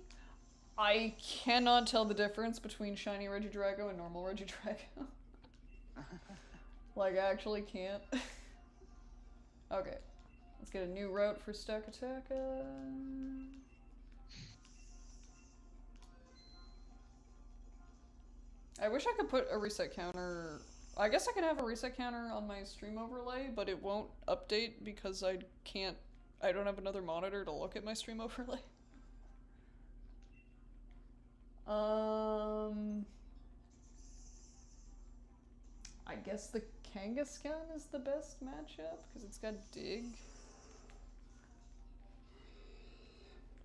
A: I cannot tell the difference between Shiny Regidrago and normal Regidrago. Like, I actually can't. Okay. Let's get a new route for Stakataka. I wish I could put a reset counter. I guess I could have a reset counter on my stream overlay, but it won't update because I don't have another monitor to look at my stream overlay. I guess the Kangaskhan is the best matchup because it's got Dig.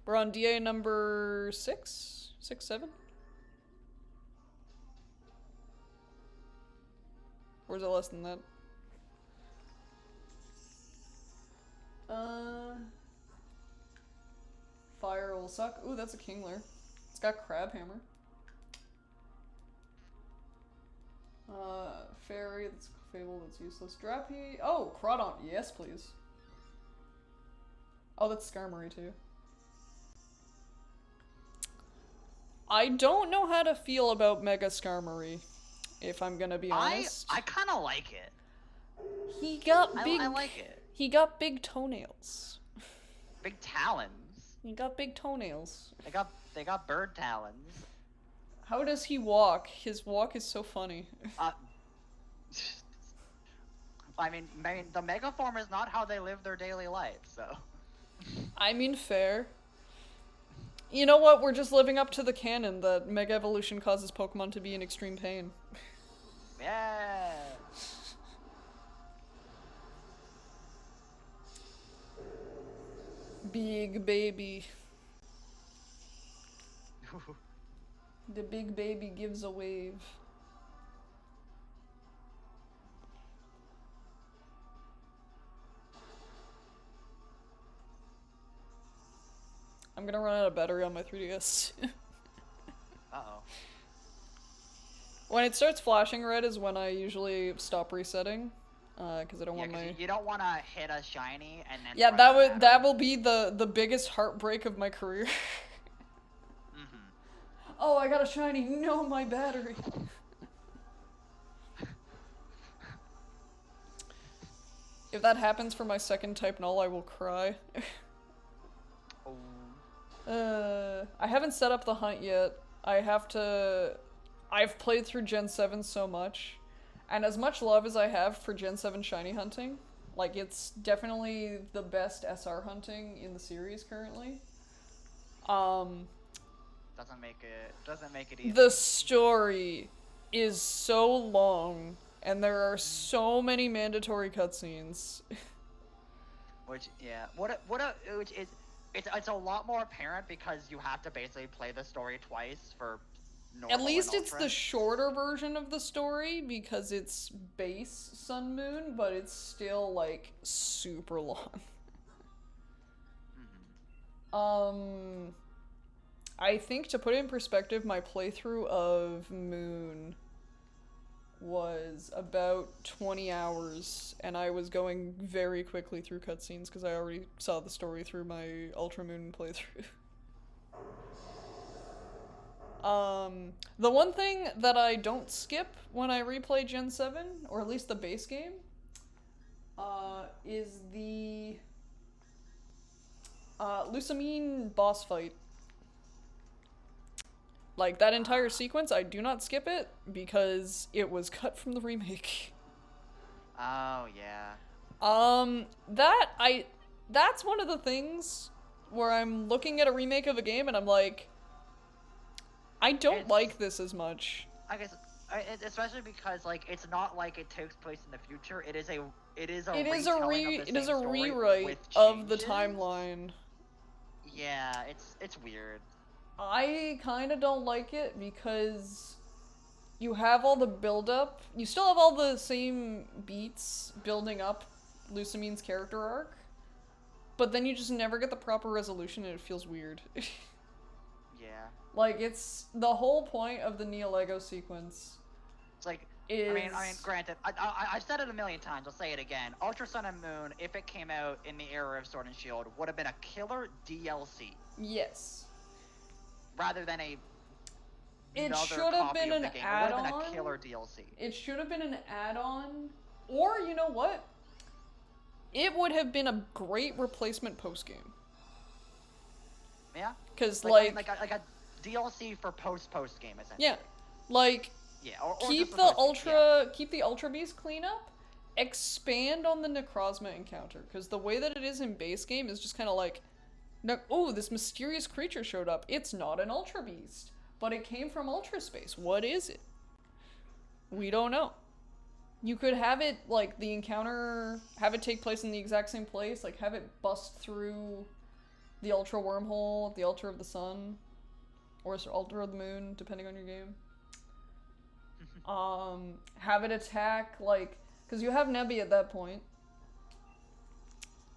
A: We're on DA number 6? 6, 7? Or is it less than that? Fire will suck. Ooh, that's a Kingler. It's got Crabhammer. Fairy, that's Fable, that's useless. Drappy. Oh, Crawdon. Yes, please. Oh, that's Skarmory too. I don't know how to feel about Mega Skarmory, if I'm gonna be honest.
B: I kind of like it.
A: He got big.
B: I like it.
A: He got big toenails.
B: Big talons.
A: He got big toenails.
B: They got bird talons.
A: How does he walk? His walk is so funny.
B: I mean, the Mega form is not how they live their daily life, so.
A: I mean, fair. You know what? We're just living up to the canon that Mega Evolution causes Pokemon to be in extreme pain.
B: Yeah.
A: Big baby. The big baby gives a wave. I'm gonna run out of battery on my 3DS.
B: Uh-oh.
A: When it starts flashing red is when I usually stop resetting. Because I don't want my...
B: You don't want to hit a shiny and then...
A: Yeah, that will be the biggest heartbreak of my career. Oh, I got a shiny. No, my battery. If that happens for my second type null, I will cry. I haven't set up the hunt yet. I've played through Gen 7 so much, and as much love as I have for Gen 7 shiny hunting, like, it's definitely the best SR hunting in the series currently.
B: Doesn't make it easy.
A: The story is so long, and there are so many mandatory cutscenes.
B: It's a lot more apparent because you have to basically play the story twice for normal.
A: At least it's the shorter version of the story because it's base Sun Moon, but it's still like super long. I think to put it in perspective, my playthrough of Moon was about 20 hours, and I was going very quickly through cutscenes because I already saw the story through my Ultramoon playthrough. The one thing that I don't skip when I replay Gen 7, or at least the base game, is the Lusamine boss fight. Like, that entire sequence, I do not skip it because it was cut from the remake.
B: Oh, yeah.
A: That's one of the things where I'm looking at a remake of a game and I'm like, I don't like this as much.
B: I guess, especially because, like, it's not like it takes place in the future. It is a
A: rewrite of the timeline.
B: Yeah, it's weird.
A: I kind of don't like it because you have all the build-up. You still have all the same beats building up Lusamine's character arc, but then you just never get the proper resolution and it feels weird.
B: Yeah.
A: Like, it's the whole point of the Neo-Lego sequence.
B: It's like,
A: is...
B: I mean, granted, I've said it a million times, I'll say it again. Ultra Sun and Moon, if it came out in the era of Sword and Shield, would have been a killer DLC.
A: Yes.
B: Rather than a
A: It should have been an add-on.
B: It would have been a killer DLC.
A: It should have been an add-on. Or, you know what? It would have been a great replacement post-game.
B: Yeah?
A: Because,
B: like a DLC for post-game, essentially.
A: Yeah. Like,
B: yeah, or
A: keep the Ultra Beast cleanup, expand on the Necrozma encounter, because the way that it is in base game is just kind of like, oh, this mysterious creature showed up. It's not an Ultra Beast, but it came from Ultra Space. What is it? We don't know. You could have it, like, the encounter, have it take place in the exact same place, like, have it bust through the Ultra Wormhole, the Altar of the Sun, or Altar of the Moon, depending on your game. Have it attack, like, because you have Nebby at that point.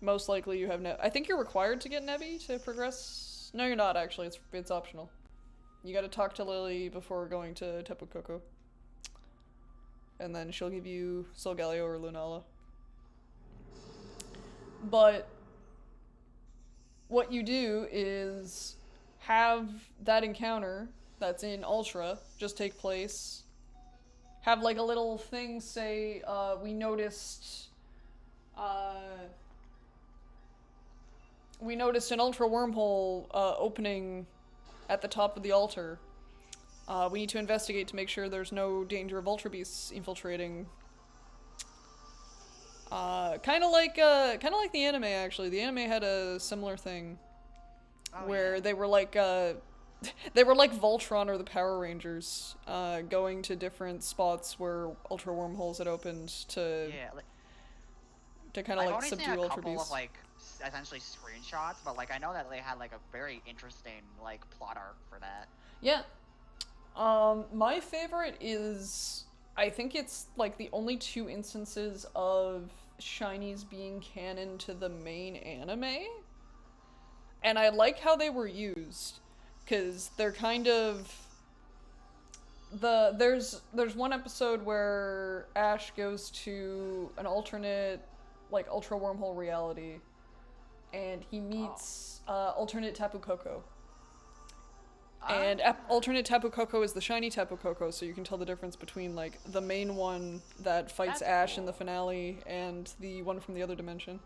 A: Most likely you have I think you're required to get Nebby to progress. No, you're not, actually. It's optional. You gotta talk to Lily before going to Tapu Koko. And then she'll give you Solgaleo or Lunala. But what you do is have that encounter that's in Ultra just take place. Have like a little thing say, we noticed an Ultra Wormhole opening at the top of the altar. We need to investigate to make sure there's no danger of Ultra Beasts infiltrating. Kind of like the anime, actually. The anime had a similar thing, where they were like Voltron or the Power Rangers, going to different spots where Ultra Wormholes had opened to kind of like subdue Ultra Beasts.
B: Of, like, essentially screenshots, but like I know that they had like a very interesting like plot arc for that.
A: Yeah. My favorite is, I think it's like the only 2 instances of shinies being canon to the main anime. And I like how they were used, because they're kind of there's one episode where Ash goes to an alternate, like, Ultra Wormhole reality, and he meets alternate Tapu Koko. And alternate Tapu Koko is the shiny Tapu Koko, so you can tell the difference between, like, the main one that fights Ash in the finale and the one from the other dimension.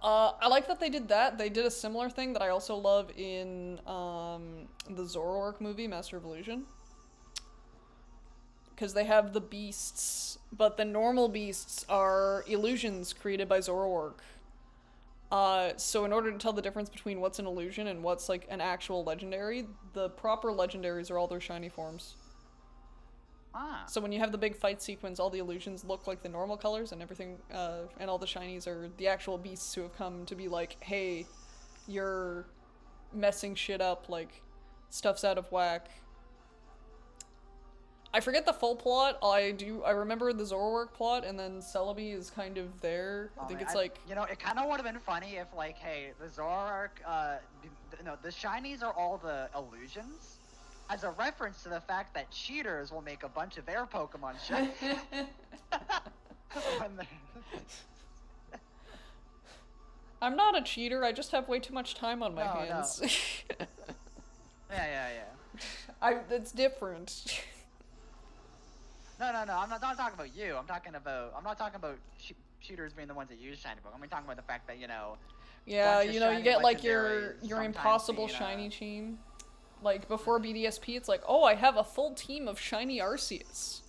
A: I like that they did that. They did a similar thing that I also love in the Zoroark movie, Master of Illusion. Because they have the beasts, but the normal beasts are illusions created by Zoroark. So in order to tell the difference between what's an illusion and what's, like, an actual legendary, the proper legendaries are all their shiny forms. So when you have the big fight sequence, all the illusions look like the normal colors and everything, and all the shinies are the actual beasts who have come to be like, hey, you're messing shit up, like, stuff's out of whack. I forget the full plot. I remember the Zoroark plot, and then Celebi is kind of there. I think it's like...
B: You know, it kind of would have been funny if, like, hey, the Zoroark, no, the shinies are all the illusions, as a reference to the fact that cheaters will make a bunch of air Pokemon shiny. When
A: I'm not a cheater, I just have way too much time on my
B: No,
A: hands.
B: yeah.
A: It's different.
B: No. I'm not talking about you. I'm not talking about cheaters being the ones that use shiny Pokemon. I'm talking about the fact that
A: Yeah,
B: bunch of
A: you
B: shiny
A: get like
B: legendaries
A: your
B: sometimes
A: impossible
B: being,
A: shiny team. Like before BDSP, it's like, oh, I have a full team of shiny Arceus.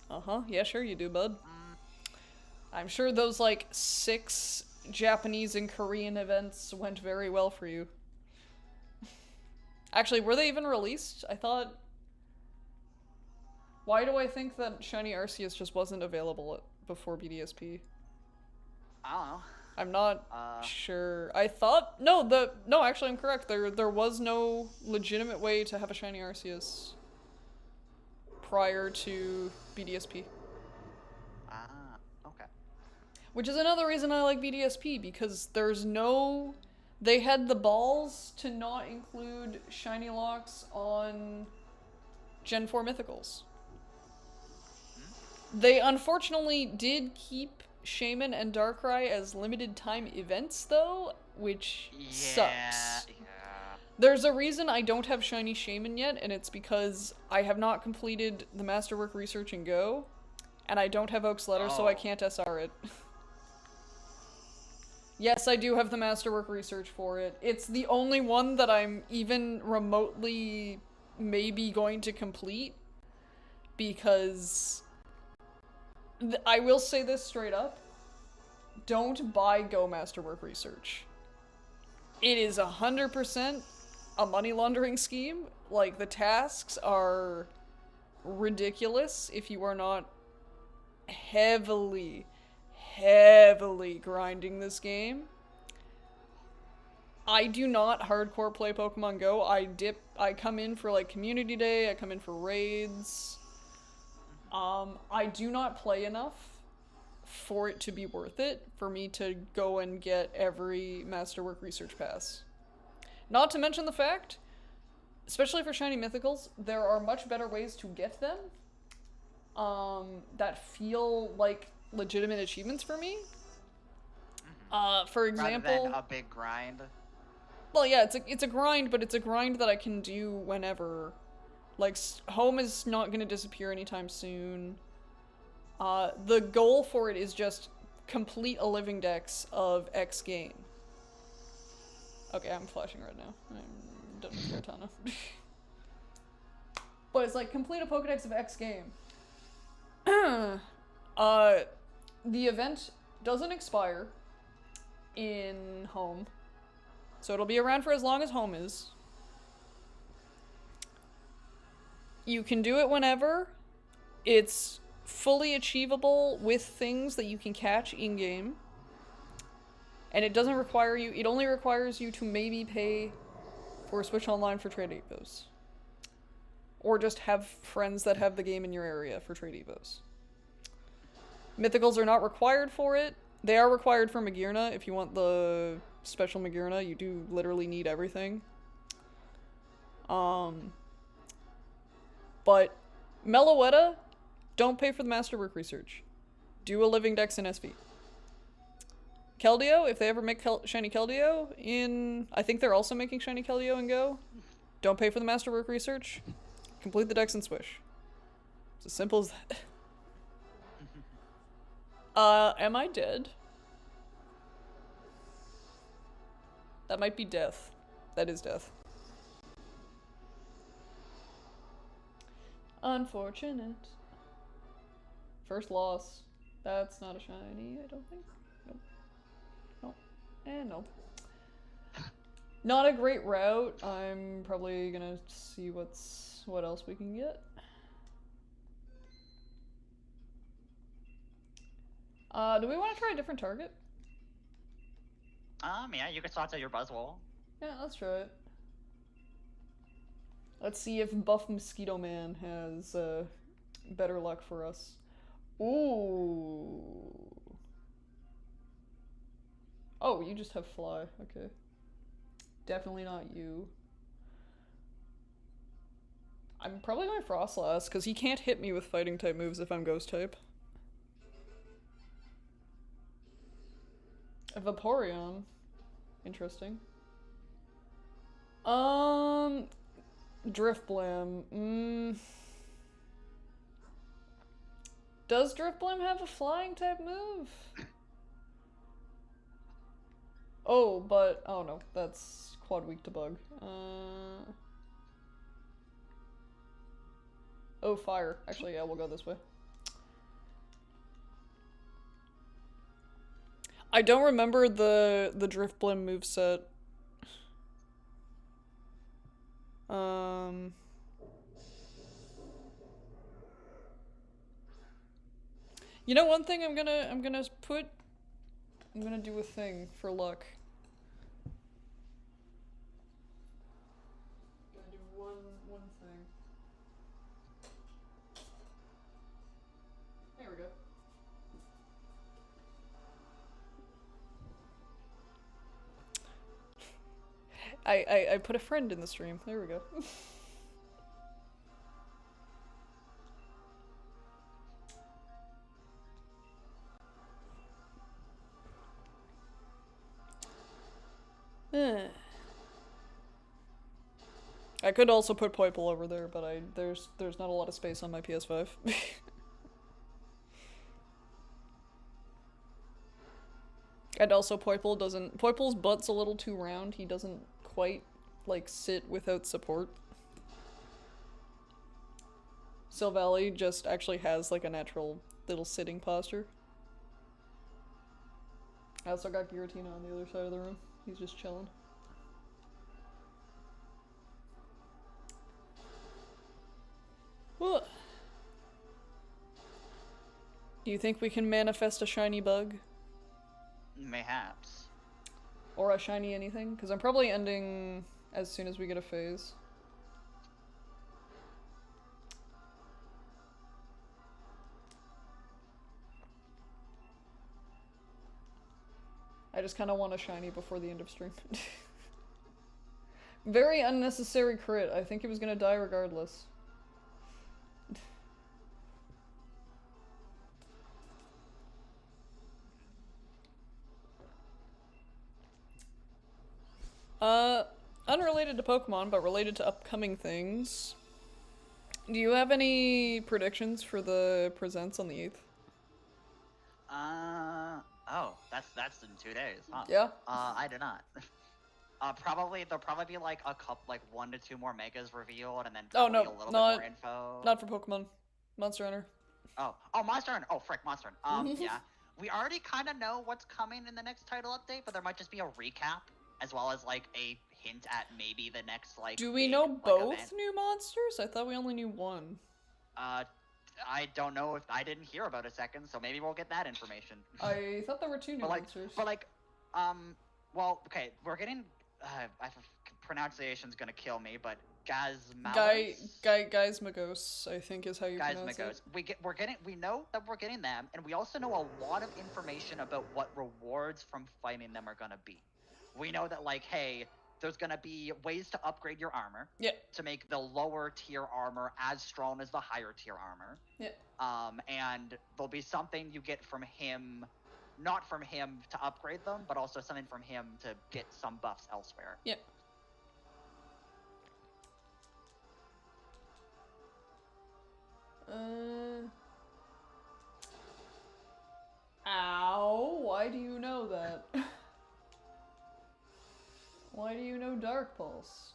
A: Yeah, sure you do, bud. I'm sure those like 6 Japanese and Korean events went very well for you. Actually, were they even released? I thought. Why do I think that shiny Arceus just wasn't available before BDSP?
B: I don't know.
A: I'm not sure. I thought no, actually I'm correct. There was no legitimate way to have a shiny Arceus prior to BDSP.
B: Okay.
A: Which is another reason I like BDSP, because they had the balls to not include shiny locks on Gen 4 mythicals. They unfortunately did keep Shaman and Darkrai as limited time events though, which sucks.
B: Yeah.
A: There's a reason I don't have shiny Shaman yet, and it's because I have not completed the Masterwork Research in Go, and I don't have Oak's Letter, so I can't SR it. Yes, I do have the Masterwork Research for it. It's the only one that I'm even remotely maybe going to complete, because I will say this straight up. Don't buy Go Masterwork Research. It is 100% a money laundering scheme. Like, the tasks are ridiculous if you are not heavily grinding this game. I do not hardcore play Pokemon Go. I come in for like community day, I come in for raids. I do not play enough for it to be worth it for me to go and get every Masterwork Research pass. Not to mention the fact, especially for shiny mythicals, there are much better ways to get them that feel like legitimate achievements for me. For example,
B: rather than a big grind.
A: Well, yeah, it's a grind, but it's a grind that I can do whenever. Like, home is not going to disappear anytime soon. The goal for it is just complete a living dex of X game. Okay, I'm flashing right now. I'm done with Gartana. But it's like, complete a Pokedex of X game. The event doesn't expire in home. So it'll be around for as long as home is. You can do it whenever. It's fully achievable with things that you can catch in-game. And it doesn't require you, it only requires you to maybe pay for Switch Online for trade evos. Or just have friends that have the game in your area for trade evos. Mythicals are not required for it. They are required for Magearna. If you want the special Magearna, you do literally need everything. But Meloetta, don't pay for the Masterwork Research. Do a living dex in SV. Keldeo, if they ever make shiny Keldeo in... I think they're also making shiny Keldeo in Go. Don't pay for the Masterwork Research. Complete the dex and Swish. It's as simple as that. Am I dead? That might be death. That is death. Unfortunate. First loss. That's not a shiny, I don't think. Nope. Nope. And nope. Not a great route. I'm probably gonna see what else we can get. Do we want to try a different target?
B: Yeah, you could talk to your Buzzwole.
A: Yeah, let's try it. Let's see if Buff Mosquito Man has better luck for us. Ooh. Oh, you just have Fly. Okay. Definitely not you. I'm probably going Frostlass, because he can't hit me with fighting type moves if I'm ghost type. A Vaporeon. Interesting. Driftblim. Does Driftblim have a flying type move? Oh, but oh no, that's quad weak to bug. Oh, fire. Actually, yeah, we'll go this way. I don't remember the Driftblim moveset. You know, one thing I'm gonna do a thing for luck. Gonna do one thing. There we go. I put a friend in the stream. There we go. I could also put Poiple over there, but there's not a lot of space on my PS5. And also Poiple's butt's a little too round. He doesn't quite, like, sit without support. Silvally just actually has, like, a natural little sitting posture. I also got Giratina on the other side of the room. He's just chilling. What? Do you think we can manifest a shiny bug?
B: Mayhaps.
A: Or a shiny anything? Because I'm probably ending as soon as we get a phase. I just kind of want a shiny before the end of stream. Very unnecessary crit. I think he was gonna die regardless. Unrelated to Pokemon, but related to upcoming things. Do you have any predictions for the presents on the 8th?
B: Oh, that's in 2 days, huh?
A: Yeah.
B: I do not. There'll probably be like a couple, like 1 to 2 more megas revealed, and then
A: Oh no,
B: a little bit more info.
A: Not for Pokemon. Monster Hunter.
B: Oh, Monster Hunter. Oh, frick, Monster Hunter. Yeah. We already kind of know what's coming in the next title update, but there might just be a recap, as well as like a hint at maybe the next like.
A: Do we know both new monsters? I thought we only knew one.
B: I don't know if I didn't hear about a second, so maybe we'll get that information.
A: I thought there were 2 new monsters.
B: But like, well, okay, we're getting. Pronunciation's gonna kill me, but
A: Geismagos, I think is how you pronounce it.
B: We know that we're getting them, and we also know a lot of information about what rewards from fighting them are gonna be. We know that, like, hey, there's gonna be ways to upgrade your armor.
A: Yeah.
B: To make the lower tier armor as strong as the higher tier armor.
A: Yeah.
B: And there'll be something you get from him, not from him to upgrade them, but also something from him to get some buffs elsewhere.
A: Yeah. Ow, why do you know that? Why do you know Dark Pulse?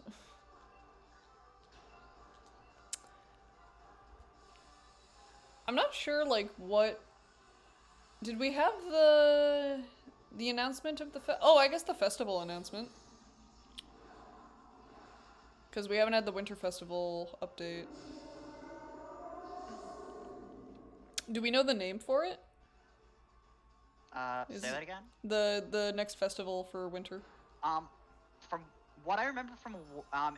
A: I'm not sure, like, what... Did we have the announcement of the oh, I guess the festival announcement. Because we haven't had the Winter Festival update. Do we know the name for it?
B: Say that again?
A: The next festival for winter.
B: From what I remember from,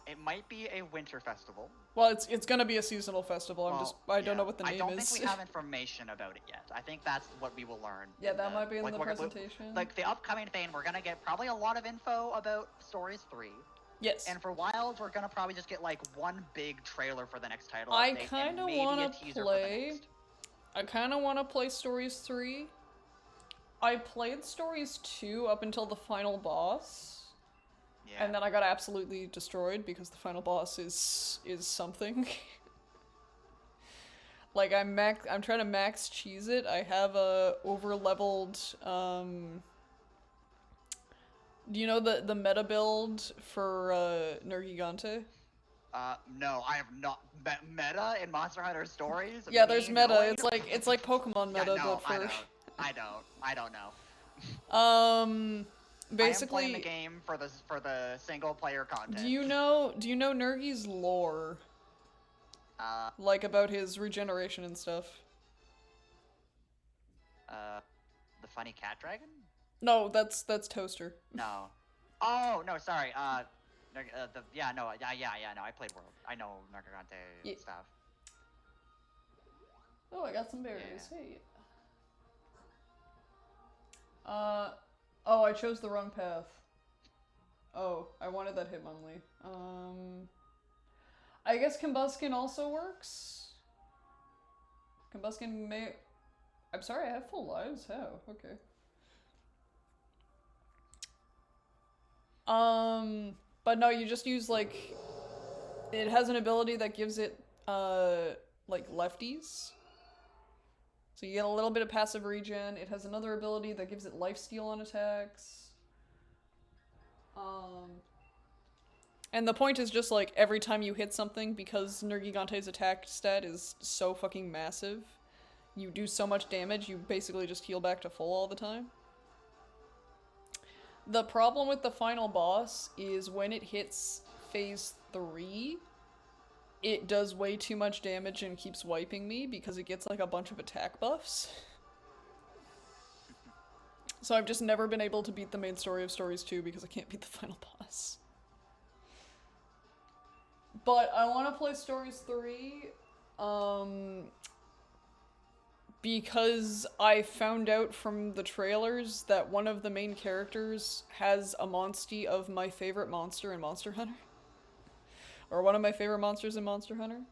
B: it might be a winter festival.
A: Well, it's gonna be a seasonal festival. I don't know what the name is.
B: I don't think we have information about it yet. I think that's what we will learn.
A: Yeah, that might be in the presentation.
B: Like the upcoming thing, we're gonna get probably a lot of info about Stories 3.
A: Yes.
B: And for Wilds, we're gonna probably just get like one big trailer for the next title
A: I
B: update
A: kind
B: and
A: of
B: maybe
A: want
B: a
A: to
B: teaser for the
A: play.
B: next.
A: I kind of want to play Stories 3. I played Stories 2 up until the final boss.
B: Yeah.
A: And then I got absolutely destroyed because the final boss is something. Like I'm trying to max cheese it. I have a over-leveled do you know the meta build for Nergigante?
B: No, I have not. Meta in Monster Hunter Stories?
A: Yeah, there's
B: Me
A: meta.
B: knowing?
A: It's like Pokemon
B: Yeah,
A: meta,
B: no,
A: but for
B: I don't know.
A: basically
B: I am playing the game for the single player content.
A: do you know Nergi's lore?
B: Uh,
A: Like about his regeneration and stuff?
B: the funny cat dragon?
A: No, that's Toaster.
B: No. Oh no, sorry. No. I played World. I know Nargante stuff.
A: Oh, I got some berries.
B: Yeah.
A: Hey. Oh, I chose the wrong path. Oh, I wanted that Hitmonlee. I guess Combuskin also works? Combuskin may... I'm sorry, I have full lives? How? Okay. But no, you just use, like... It has an ability that gives it, like, lefties. So you get a little bit of passive regen. It has another ability that gives it lifesteal on attacks. And the point is just like every time you hit something, because Nergigante's attack stat is so fucking massive, you do so much damage, you basically just heal back to full all the time. The problem with the final boss is when it hits phase 3, it does way too much damage and keeps wiping me because it gets like a bunch of attack buffs. So I've just never been able to beat the main story of Stories 2 because I can't beat the final boss. But I want to play Stories 3, because I found out from the trailers that one of the main characters has a monstie of my favorite monster in Monster Hunter. Or one of my favorite monsters in Monster Hunter.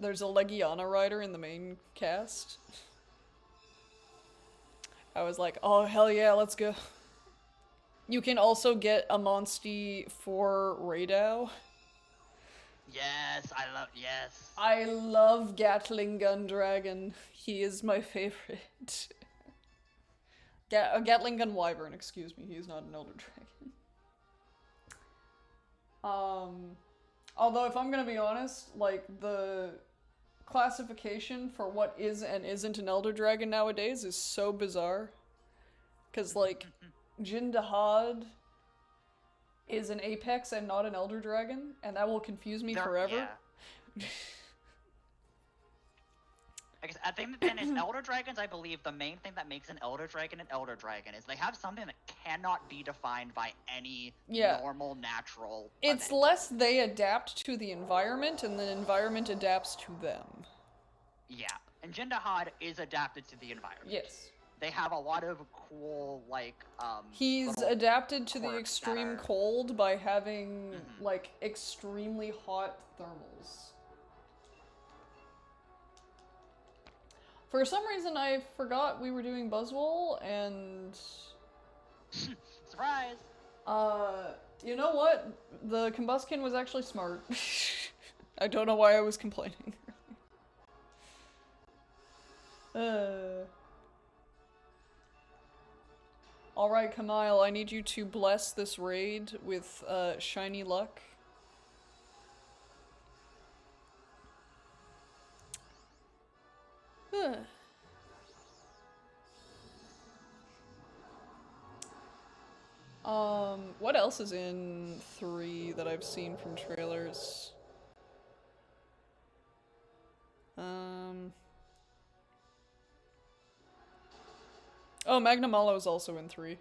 A: There's a Legiana rider in the main cast. I was like, oh hell yeah, let's go. You can also get a monstie for Raidou.
B: Yes,
A: I love Gatling Gun Dragon. He is my favorite. Gatling Gun Wyvern, excuse me. He is not an Elder Dragon. Although if I'm gonna be honest, like the classification for what is and isn't an Elder Dragon nowadays is so bizarre. Cause like Jin Dahad is an Apex and not an Elder Dragon, and that will confuse me forever.
B: Yeah. I think the thing is, Elder Dragons, I believe, the main thing that makes an Elder Dragon is they have something that cannot be defined by any normal, natural
A: It's
B: event.
A: less they adapt to the environment, and the environment adapts to them.
B: Yeah, and Jindahad is adapted to the environment.
A: Yes.
B: They have a lot of cool, like,
A: He's adapted to the extreme cold by having, like, extremely hot thermals. For some reason, I forgot we were doing Buzzwole, and...
B: Surprise!
A: You know what? The Combuskin was actually smart. I don't know why I was complaining. Alright, Kamile, I need you to bless this raid with, shiny luck. What else is in 3 that I've seen from trailers? Oh, Magnamalo is also in 3.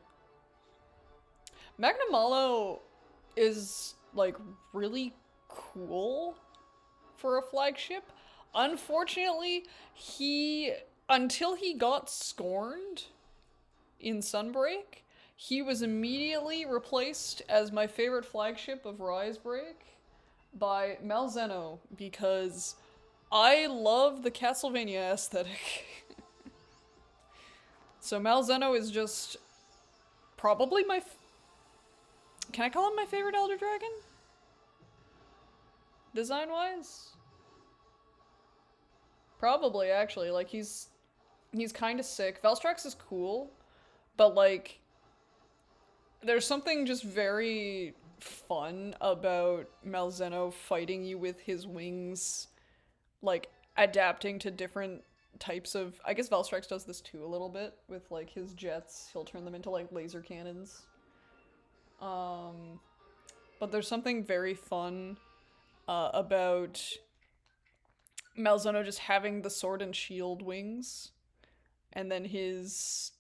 A: Magnamalo is, like, really cool for a flagship. Unfortunately, until he got scorned in Sunbreak, he was immediately replaced as my favorite flagship of Rise Break by Malzeno because I love the Castlevania aesthetic. So Malzeno is just probably my... Can I call him my favorite Elder Dragon? Design-wise? Probably, actually. Like, he's kind of sick. Velstrax is cool, but, like, there's something just very fun about Malzeno fighting you with his wings, like, adapting to different types of... I guess Velstrax does this too a little bit, with, like, his jets. He'll turn them into, like, laser cannons. But there's something very fun about Malzeno just having the sword and shield wings, and then his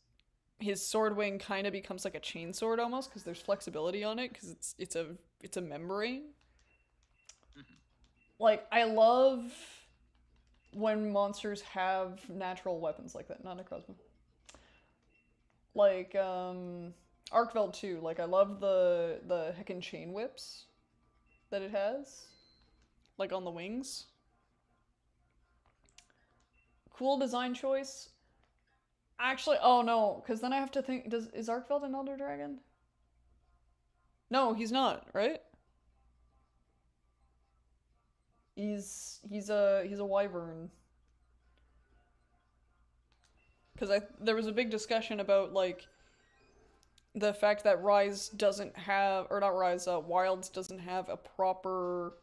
A: sword wing kind of becomes like a chainsword almost because there's flexibility on it because it's a membrane. Like, I love when monsters have natural weapons like that. Not Necrozma. Like Arkveld too. Like, I love the heckin' chain whips that it has, like on the wings. Cool design choice. Actually, oh no, because then I have to think, is Arkveld an Elder Dragon? No, he's not, right? He's a wyvern. Because there was a big discussion about, like, the fact that Rise doesn't have, or not Rise, Wilds doesn't have a proper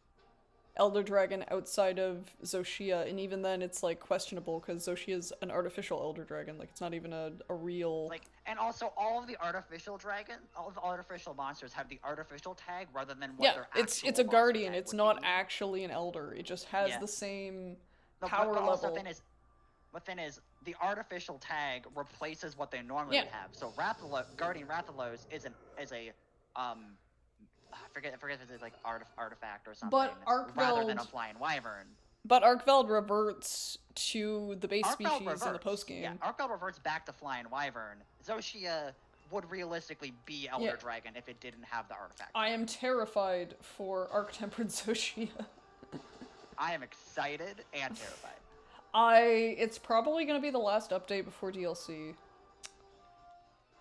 A: Elder Dragon outside of Zoshia, and even then it's, like, questionable, because Zoshia's an artificial Elder Dragon, like, it's not even a real...
B: Like, and also all of the artificial monsters have the artificial tag rather than what their actual
A: it's a guardian,
B: tag
A: it's
B: would
A: not
B: be.
A: actually an Elder, it just has the same power
B: but also
A: level.
B: Thing is, the artificial tag replaces what they normally would have. So Guardian Rathalos is a I forget if it's like artifact or something.
A: But
B: rather than a flying wyvern.
A: But Arkveld reverts to the base species in the postgame.
B: Yeah, Arkveld reverts back to flying wyvern. Zoshia would realistically be Elder Dragon if it didn't have the artifact.
A: I am terrified for Arc-Tempered Zoshia.
B: I am excited and terrified.
A: It's probably gonna be the last update before DLC.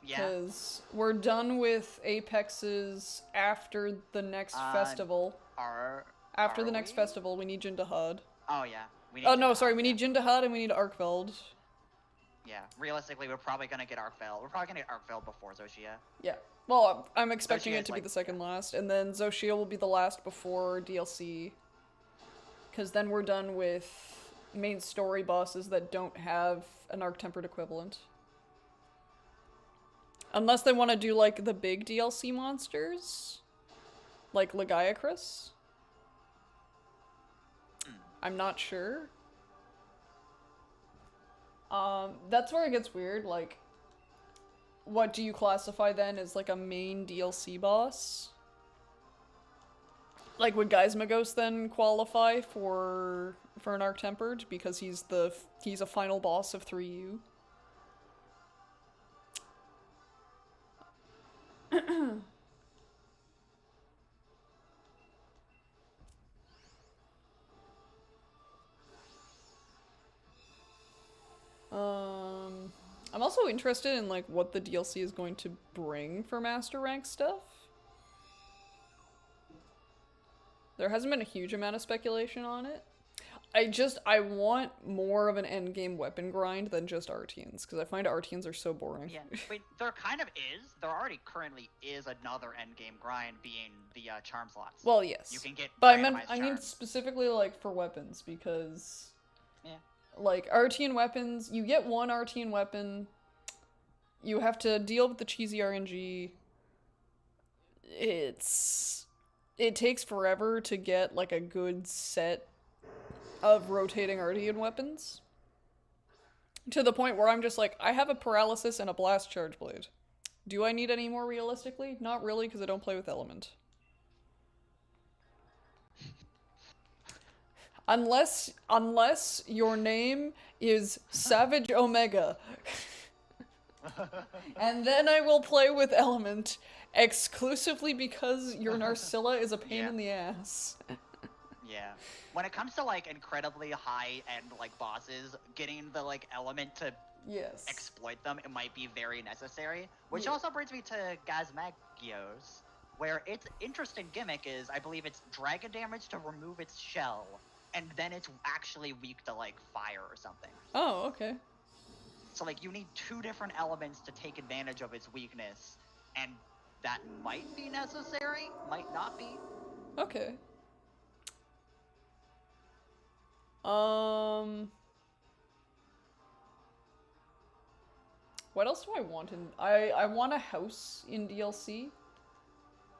B: Yeah.
A: Because we're done with Apexes after the next festival. After the next festival, we need Jindahad.
B: Oh, yeah.
A: We need Jindahad and we need Arkveld.
B: Yeah, realistically, we're probably gonna get Arkveld. We're probably gonna get Arkveld before Zoshia.
A: Yeah. Well, I'm expecting it to be the second last, and then Zoshia will be the last before DLC. Because then we're done with main story bosses that don't have an Arc-Tempered equivalent. Unless they want to do, like, the big DLC monsters. Like Lagiacrus. I'm not sure. That's where it gets weird, like, what do you classify then as, like, a main DLC boss? Like, would Geismagos then qualify for an Arc-Tempered because he's a final boss of 3U? I'm also interested in, like, what the DLC is going to bring for Master Rank stuff. There hasn't been a huge amount of speculation on it. I want more of an endgame weapon grind than just Artians, because I find Artians are so boring.
B: Yeah, wait, there kind of is. There already currently is another endgame grind being the charm slots.
A: Well, yes.
B: You can get
A: but I mean specifically, like, for weapons, because...
B: Yeah.
A: Like, Artian weapons, you get one Artian weapon, you have to deal with the cheesy RNG. It takes forever to get, like, a good set of rotating Artian weapons. To the point where I'm just like, I have a paralysis and a blast charge blade. Do I need any more realistically? Not really, because I don't play with element. Unless your name is Savage Omega. And then I will play with Element exclusively because your Narcilla is a pain
B: Yeah.
A: in the ass.
B: Yeah. When it comes to like incredibly high end like bosses, getting the like element to
A: Yes.
B: exploit them, it might be very necessary. Which
A: Yeah.
B: also brings me to Gazmagios, where its interesting gimmick is I believe it's dragon damage to remove its shell, and then it's actually weak to like fire or something.
A: Oh, okay.
B: So like you need two different elements to take advantage of its weakness, and that might be necessary, might not be.
A: Okay. Um, what else do I want in I want a house in DLC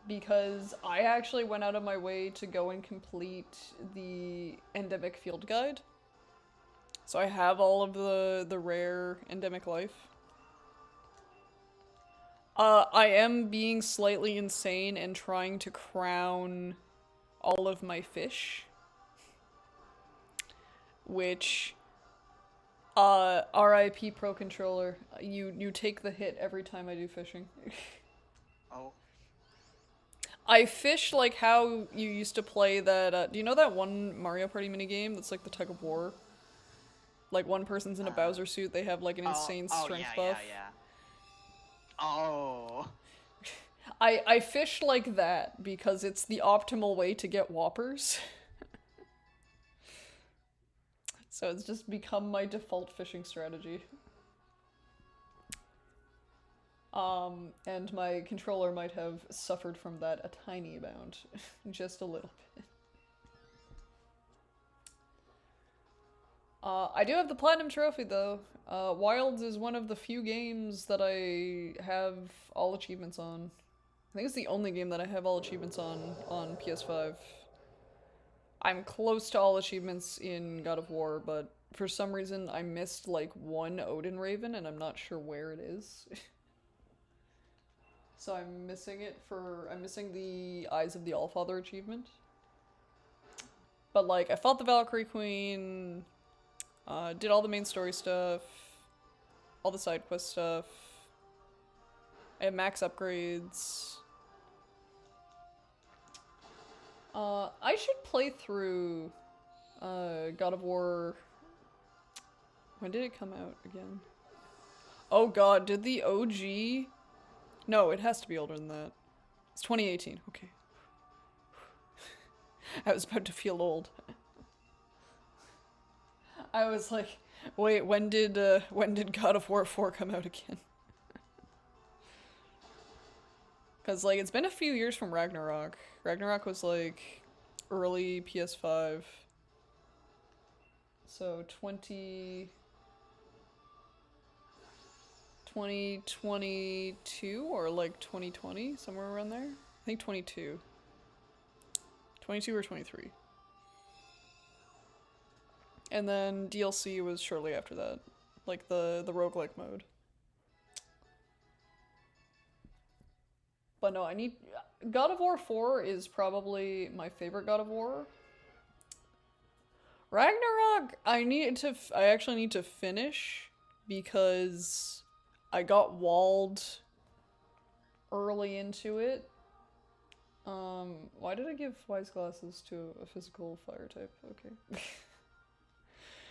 A: because I actually went out of my way to go and complete the endemic field guide. So I have all of the rare endemic life. I am being slightly insane and trying to crown all of my fish, which RIP Pro Controller. You take the hit every time I do fishing.
B: Oh.
A: I fish like how you used to play that, do you know that one Mario Party minigame that's like the tug of war? Like one person's in a Bowser suit, they have like an insane strength buff.
B: Yeah. Oh.
A: I fish like that because it's the optimal way to get whoppers. So it's just become my default fishing strategy. And my controller might have suffered from that a tiny amount. Just a little bit. I do have the Platinum Trophy, though. Wilds is one of the few games that I have all achievements on. I think it's the only game that I have all achievements on PS5. I'm close to all achievements in God of War, but for some reason I missed, like, one Odin Raven, and I'm not sure where it is. So I'm missing it for... I'm missing the Eyes of the Allfather achievement. But, like, I fought the Valkyrie Queen... did all the main story stuff, all the side quest stuff. I have max upgrades. I should play through God of War. When did it come out again? Oh god, did the OG? No, it has to be older than that. It's 2018. Okay. I was about to feel old. I was like, wait, when did God of War 4 come out again? Cause like it's been a few years from Ragnarok. Ragnarok was like early PS5. So 2022 or like 2020, somewhere around there? I think 22. 22 or 23. And then DLC was shortly after that. Like the roguelike mode. But no, I need... God of War 4 is probably my favorite God of War. Ragnarok, I actually need to finish because I got walled early into it. Why did I give wise glasses to a physical fire type? Okay.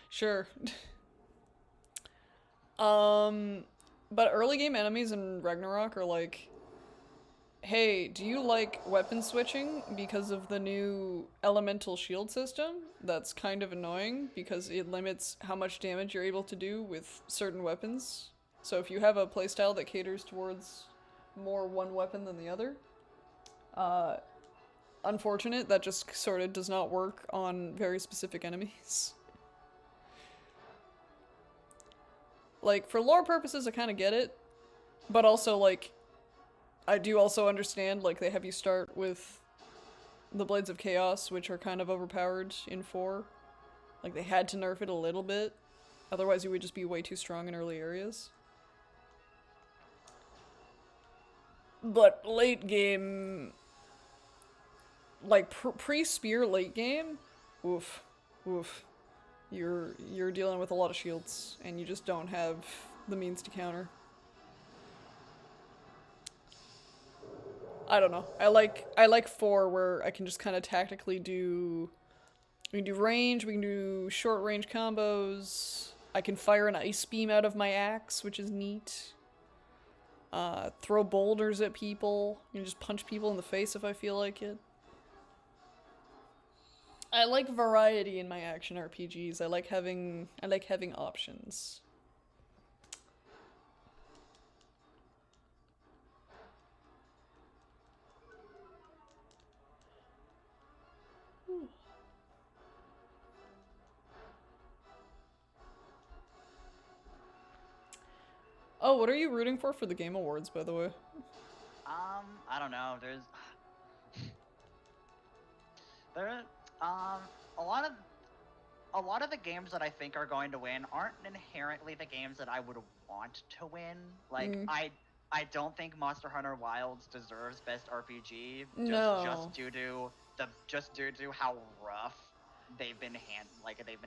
A: Sure. But early game enemies in Ragnarok are like, hey, do you like weapon switching because of the new elemental shield system? That's kind of annoying because it limits how much damage you're able to do with certain weapons. So if you have a playstyle that caters towards more one weapon than the other, unfortunate, that just sort of does not work on very specific enemies. Like, for lore purposes, I kind of get it, but also, like, I do also understand, like, they have you start with the Blades of Chaos, which are kind of overpowered in 4. Like, they had to nerf it a little bit, otherwise you would just be way too strong in early areas. But late game, like, pre-spear late game, oof, oof. You're dealing with a lot of shields, and you just don't have the means to counter. I don't know. I like 4 where I can just kind of tactically do. We can do range. We can do short range combos. I can fire an ice beam out of my axe, which is neat. Throw boulders at people. You can just punch people in the face if I feel like it. I like variety in my action RPGs. I like having options. Oh, what are you rooting for the Game Awards, by the way?
B: I don't know. There, um, a lot of the games that I think are going to win aren't inherently the games that I would want to win. Like
A: Mm.
B: I don't think Monster Hunter Wilds deserves Best RPG
A: No.
B: just due to how rough they've been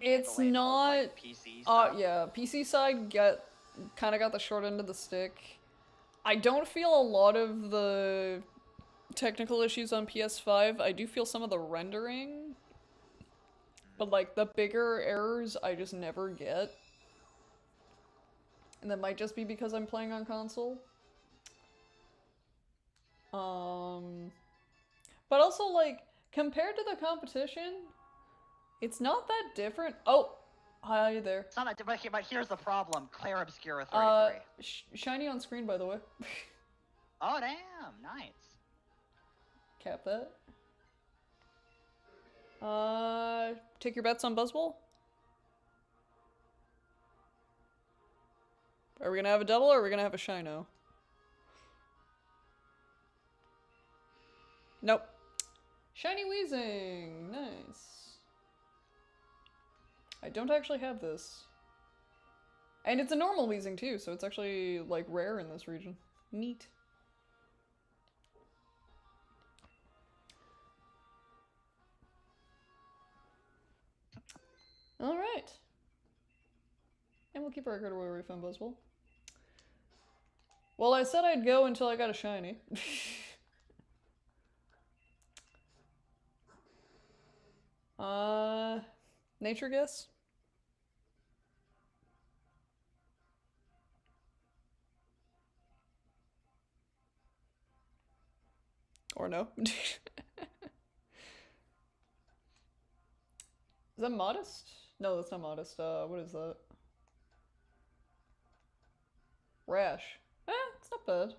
A: It's
B: handling all
A: not.
B: like PC stuff.
A: Yeah, PC side kind of got the short end of the stick. I don't feel a lot of the technical issues on PS5. I do feel some of the rendering, but like the bigger errors I just never get. And that might just be because I'm playing on console. But also like compared to the competition, it's not that different. Oh, hi there.
B: It's not but here's the problem. Claire Obscura 33.
A: Shiny on screen, by the way.
B: Oh damn, nice.
A: Cap that. Take your bets on Buzzwole? Are we gonna have a double or are we gonna have a Shino? Nope. Shiny Weezing! Nice. I don't actually have this. And it's a normal Weezing too, so it's actually, like, rare in this region. Neat. Alright. And we'll keep a record of where we found Buzzwole. Well, I said I'd go until I got a shiny. Nature guess? Or no? Is that modest? No, that's not modest. What is that? Rash. It's not bad.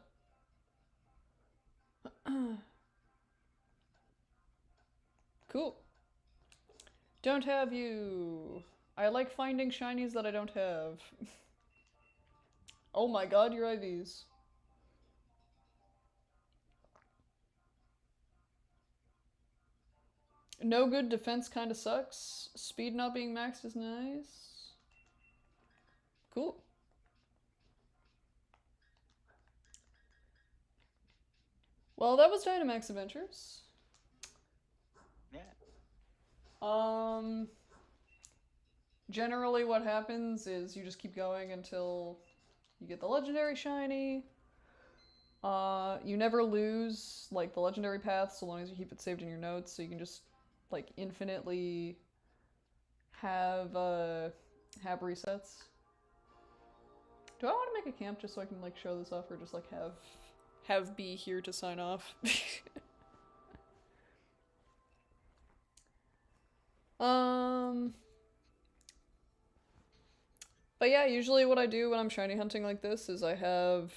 A: Cool. Don't have you. I like finding shinies that I don't have. Oh my god, your IVs. No good defense kinda sucks. Speed not being maxed is nice. Cool. Well, that was Dynamax Adventures.
B: Yeah.
A: Generally what happens is you just keep going until you get the legendary shiny. You never lose, like, the legendary path so long as you keep it saved in your notes, so you can just, like, infinitely have resets. Do I want to make a camp just so I can, like, show this off, or just, like, have B here to sign off? But yeah, usually what I do when I'm shiny hunting like this is I have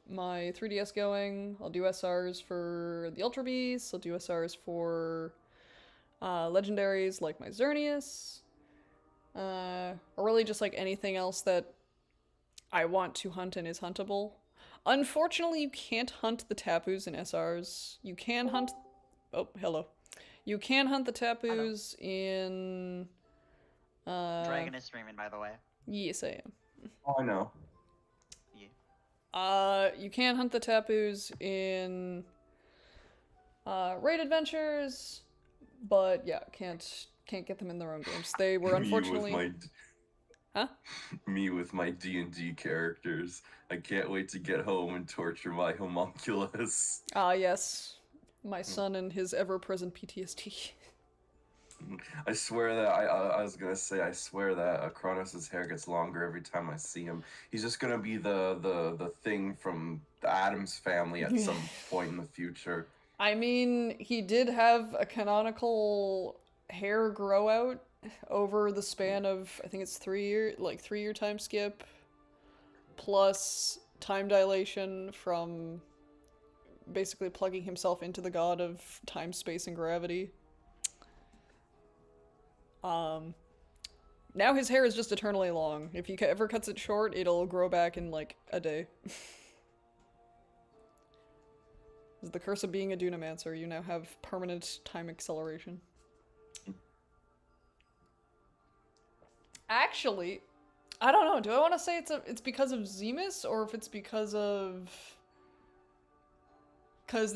A: my 3DS going, I'll do SRs for the Ultra Beasts, I'll do SRs for legendaries like my Xerneas, or really just like anything else that I want to hunt and is huntable. Unfortunately, you can't hunt the Tapus in SRs. You can hunt... Oh, hello. You can hunt the Tapus in...
B: Dragon is streaming, by the way.
A: Yes, I am.
C: Oh, I know.
B: Yeah.
A: You can hunt the Tapus in Raid Adventures, but yeah, can't get them in their own games. They were unfortunately... Huh?
C: Me with my D&D characters. I can't wait to get home and torture my homunculus.
A: Ah, yes. My son and his ever-present PTSD.
C: I swear that I was gonna say I swear that Kronos' hair gets longer every time I see him. He's just gonna be the thing from the Addams family at some point in the future.
A: I mean, he did have a canonical hair grow out over the span of, I think it's 3 year, like 3 year time skip, plus time dilation from basically plugging himself into the god of time, space, and gravity. Now his hair is just eternally long. If he ever cuts it short, it'll grow back in like a day. It's the curse of being a Dunamancer. You now have permanent time acceleration. Actually, I don't know. Do I want to say it's because of Zemus, or if it's because the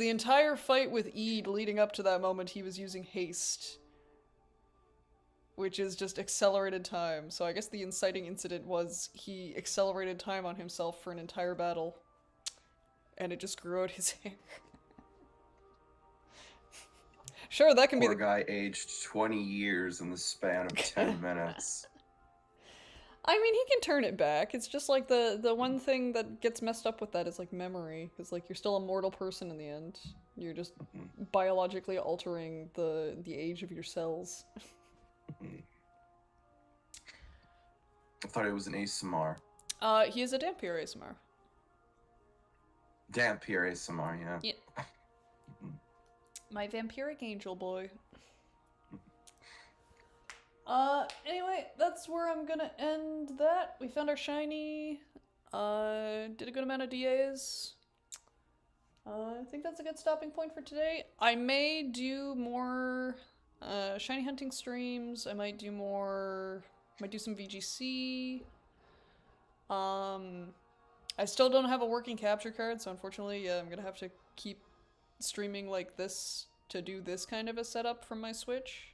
A: entire fight with Eid leading up to that moment he was using haste, which is just accelerated time. So I guess the inciting incident was he accelerated time on himself for an entire battle, and it just grew out his hair. Sure, that can
C: Poor
A: be the
C: guy aged 20 years in the span of 10 minutes.
A: I mean, he can turn it back. It's just like the one thing that gets messed up with that is like memory, because like you're still a mortal person in the end. You're just biologically altering the age of your cells.
C: I thought it was an ASMR.
A: He is a Dampier ASMR.
C: Dampier ASMR, yeah.
A: Yeah. My vampiric angel boy. Anyway, that's where I'm gonna end that. We found our shiny. Did a good amount of DAs. I think that's a good stopping point for today. I may do more shiny hunting streams. I might do some VGC. I still don't have a working capture card, so unfortunately, I'm gonna have to keep streaming like this to do this kind of a setup from my Switch.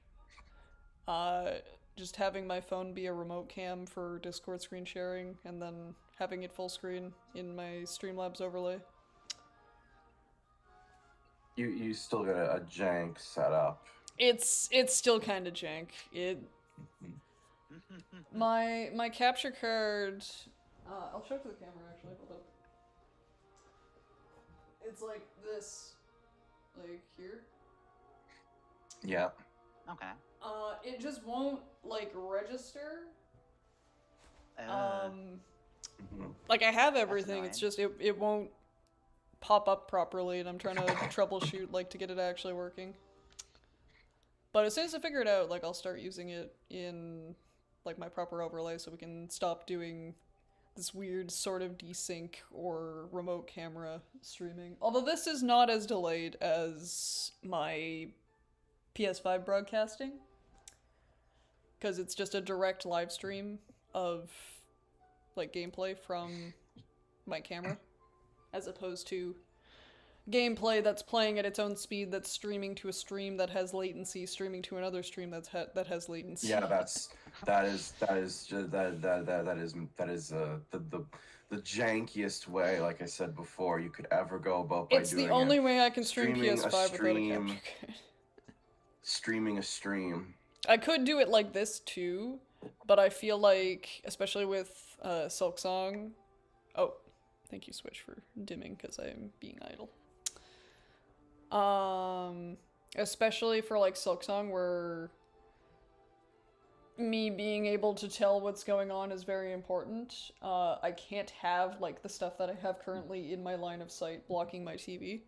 A: Just having my phone be a remote cam for Discord screen sharing, and then having it full screen in my Streamlabs overlay.
C: You still got a jank setup.
A: It's still kind of jank. My capture card. I'll show it to the camera actually. Hold up. It's like this, like here.
C: Yeah.
B: Okay.
A: It just won't like register. Like I have everything. It's just it won't pop up properly, and I'm trying to troubleshoot like to get it actually working. But as soon as I figure it out, like I'll start using it in like my proper overlay, so we can stop doing this weird sort of desync or remote camera streaming. Although this is not as delayed as my PS5 broadcasting, because it's just a direct live stream of like gameplay from my camera, as opposed to gameplay that's playing at its own speed, that's streaming to a stream that has latency, streaming to another stream that has latency.
C: Yeah, that is the jankiest way, like I said before, you could ever go about by
A: It's
C: doing
A: the only
C: it.
A: way I can stream
C: Streaming a
A: PS5 without a
C: stream.
A: capture card.
C: Streaming a stream.
A: I could do it like this too, but I feel like, especially with Silksong. Oh, thank you, Switch, for dimming because I'm being idle. Especially for like Silksong, where me being able to tell what's going on is very important. I can't have like the stuff that I have currently in my line of sight blocking my TV.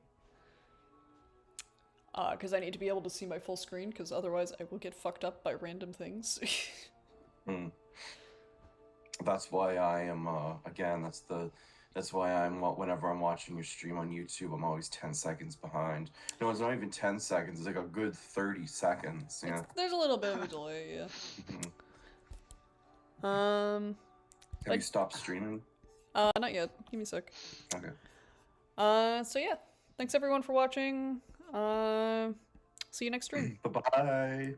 A: Because I need to be able to see my full screen, because otherwise I will get fucked up by random things.
C: That's why I am, again, that's why I'm, whenever I'm watching your stream on YouTube, I'm always 10 seconds behind. No, it's not even 10 seconds, it's like a good 30 seconds, yeah.
A: There's a little bit of a delay, yeah.
C: Have you stopped streaming?
A: Not yet. Give me a sec.
C: Okay.
A: So yeah. Thanks everyone for watching. See you next stream.
C: Bye-bye.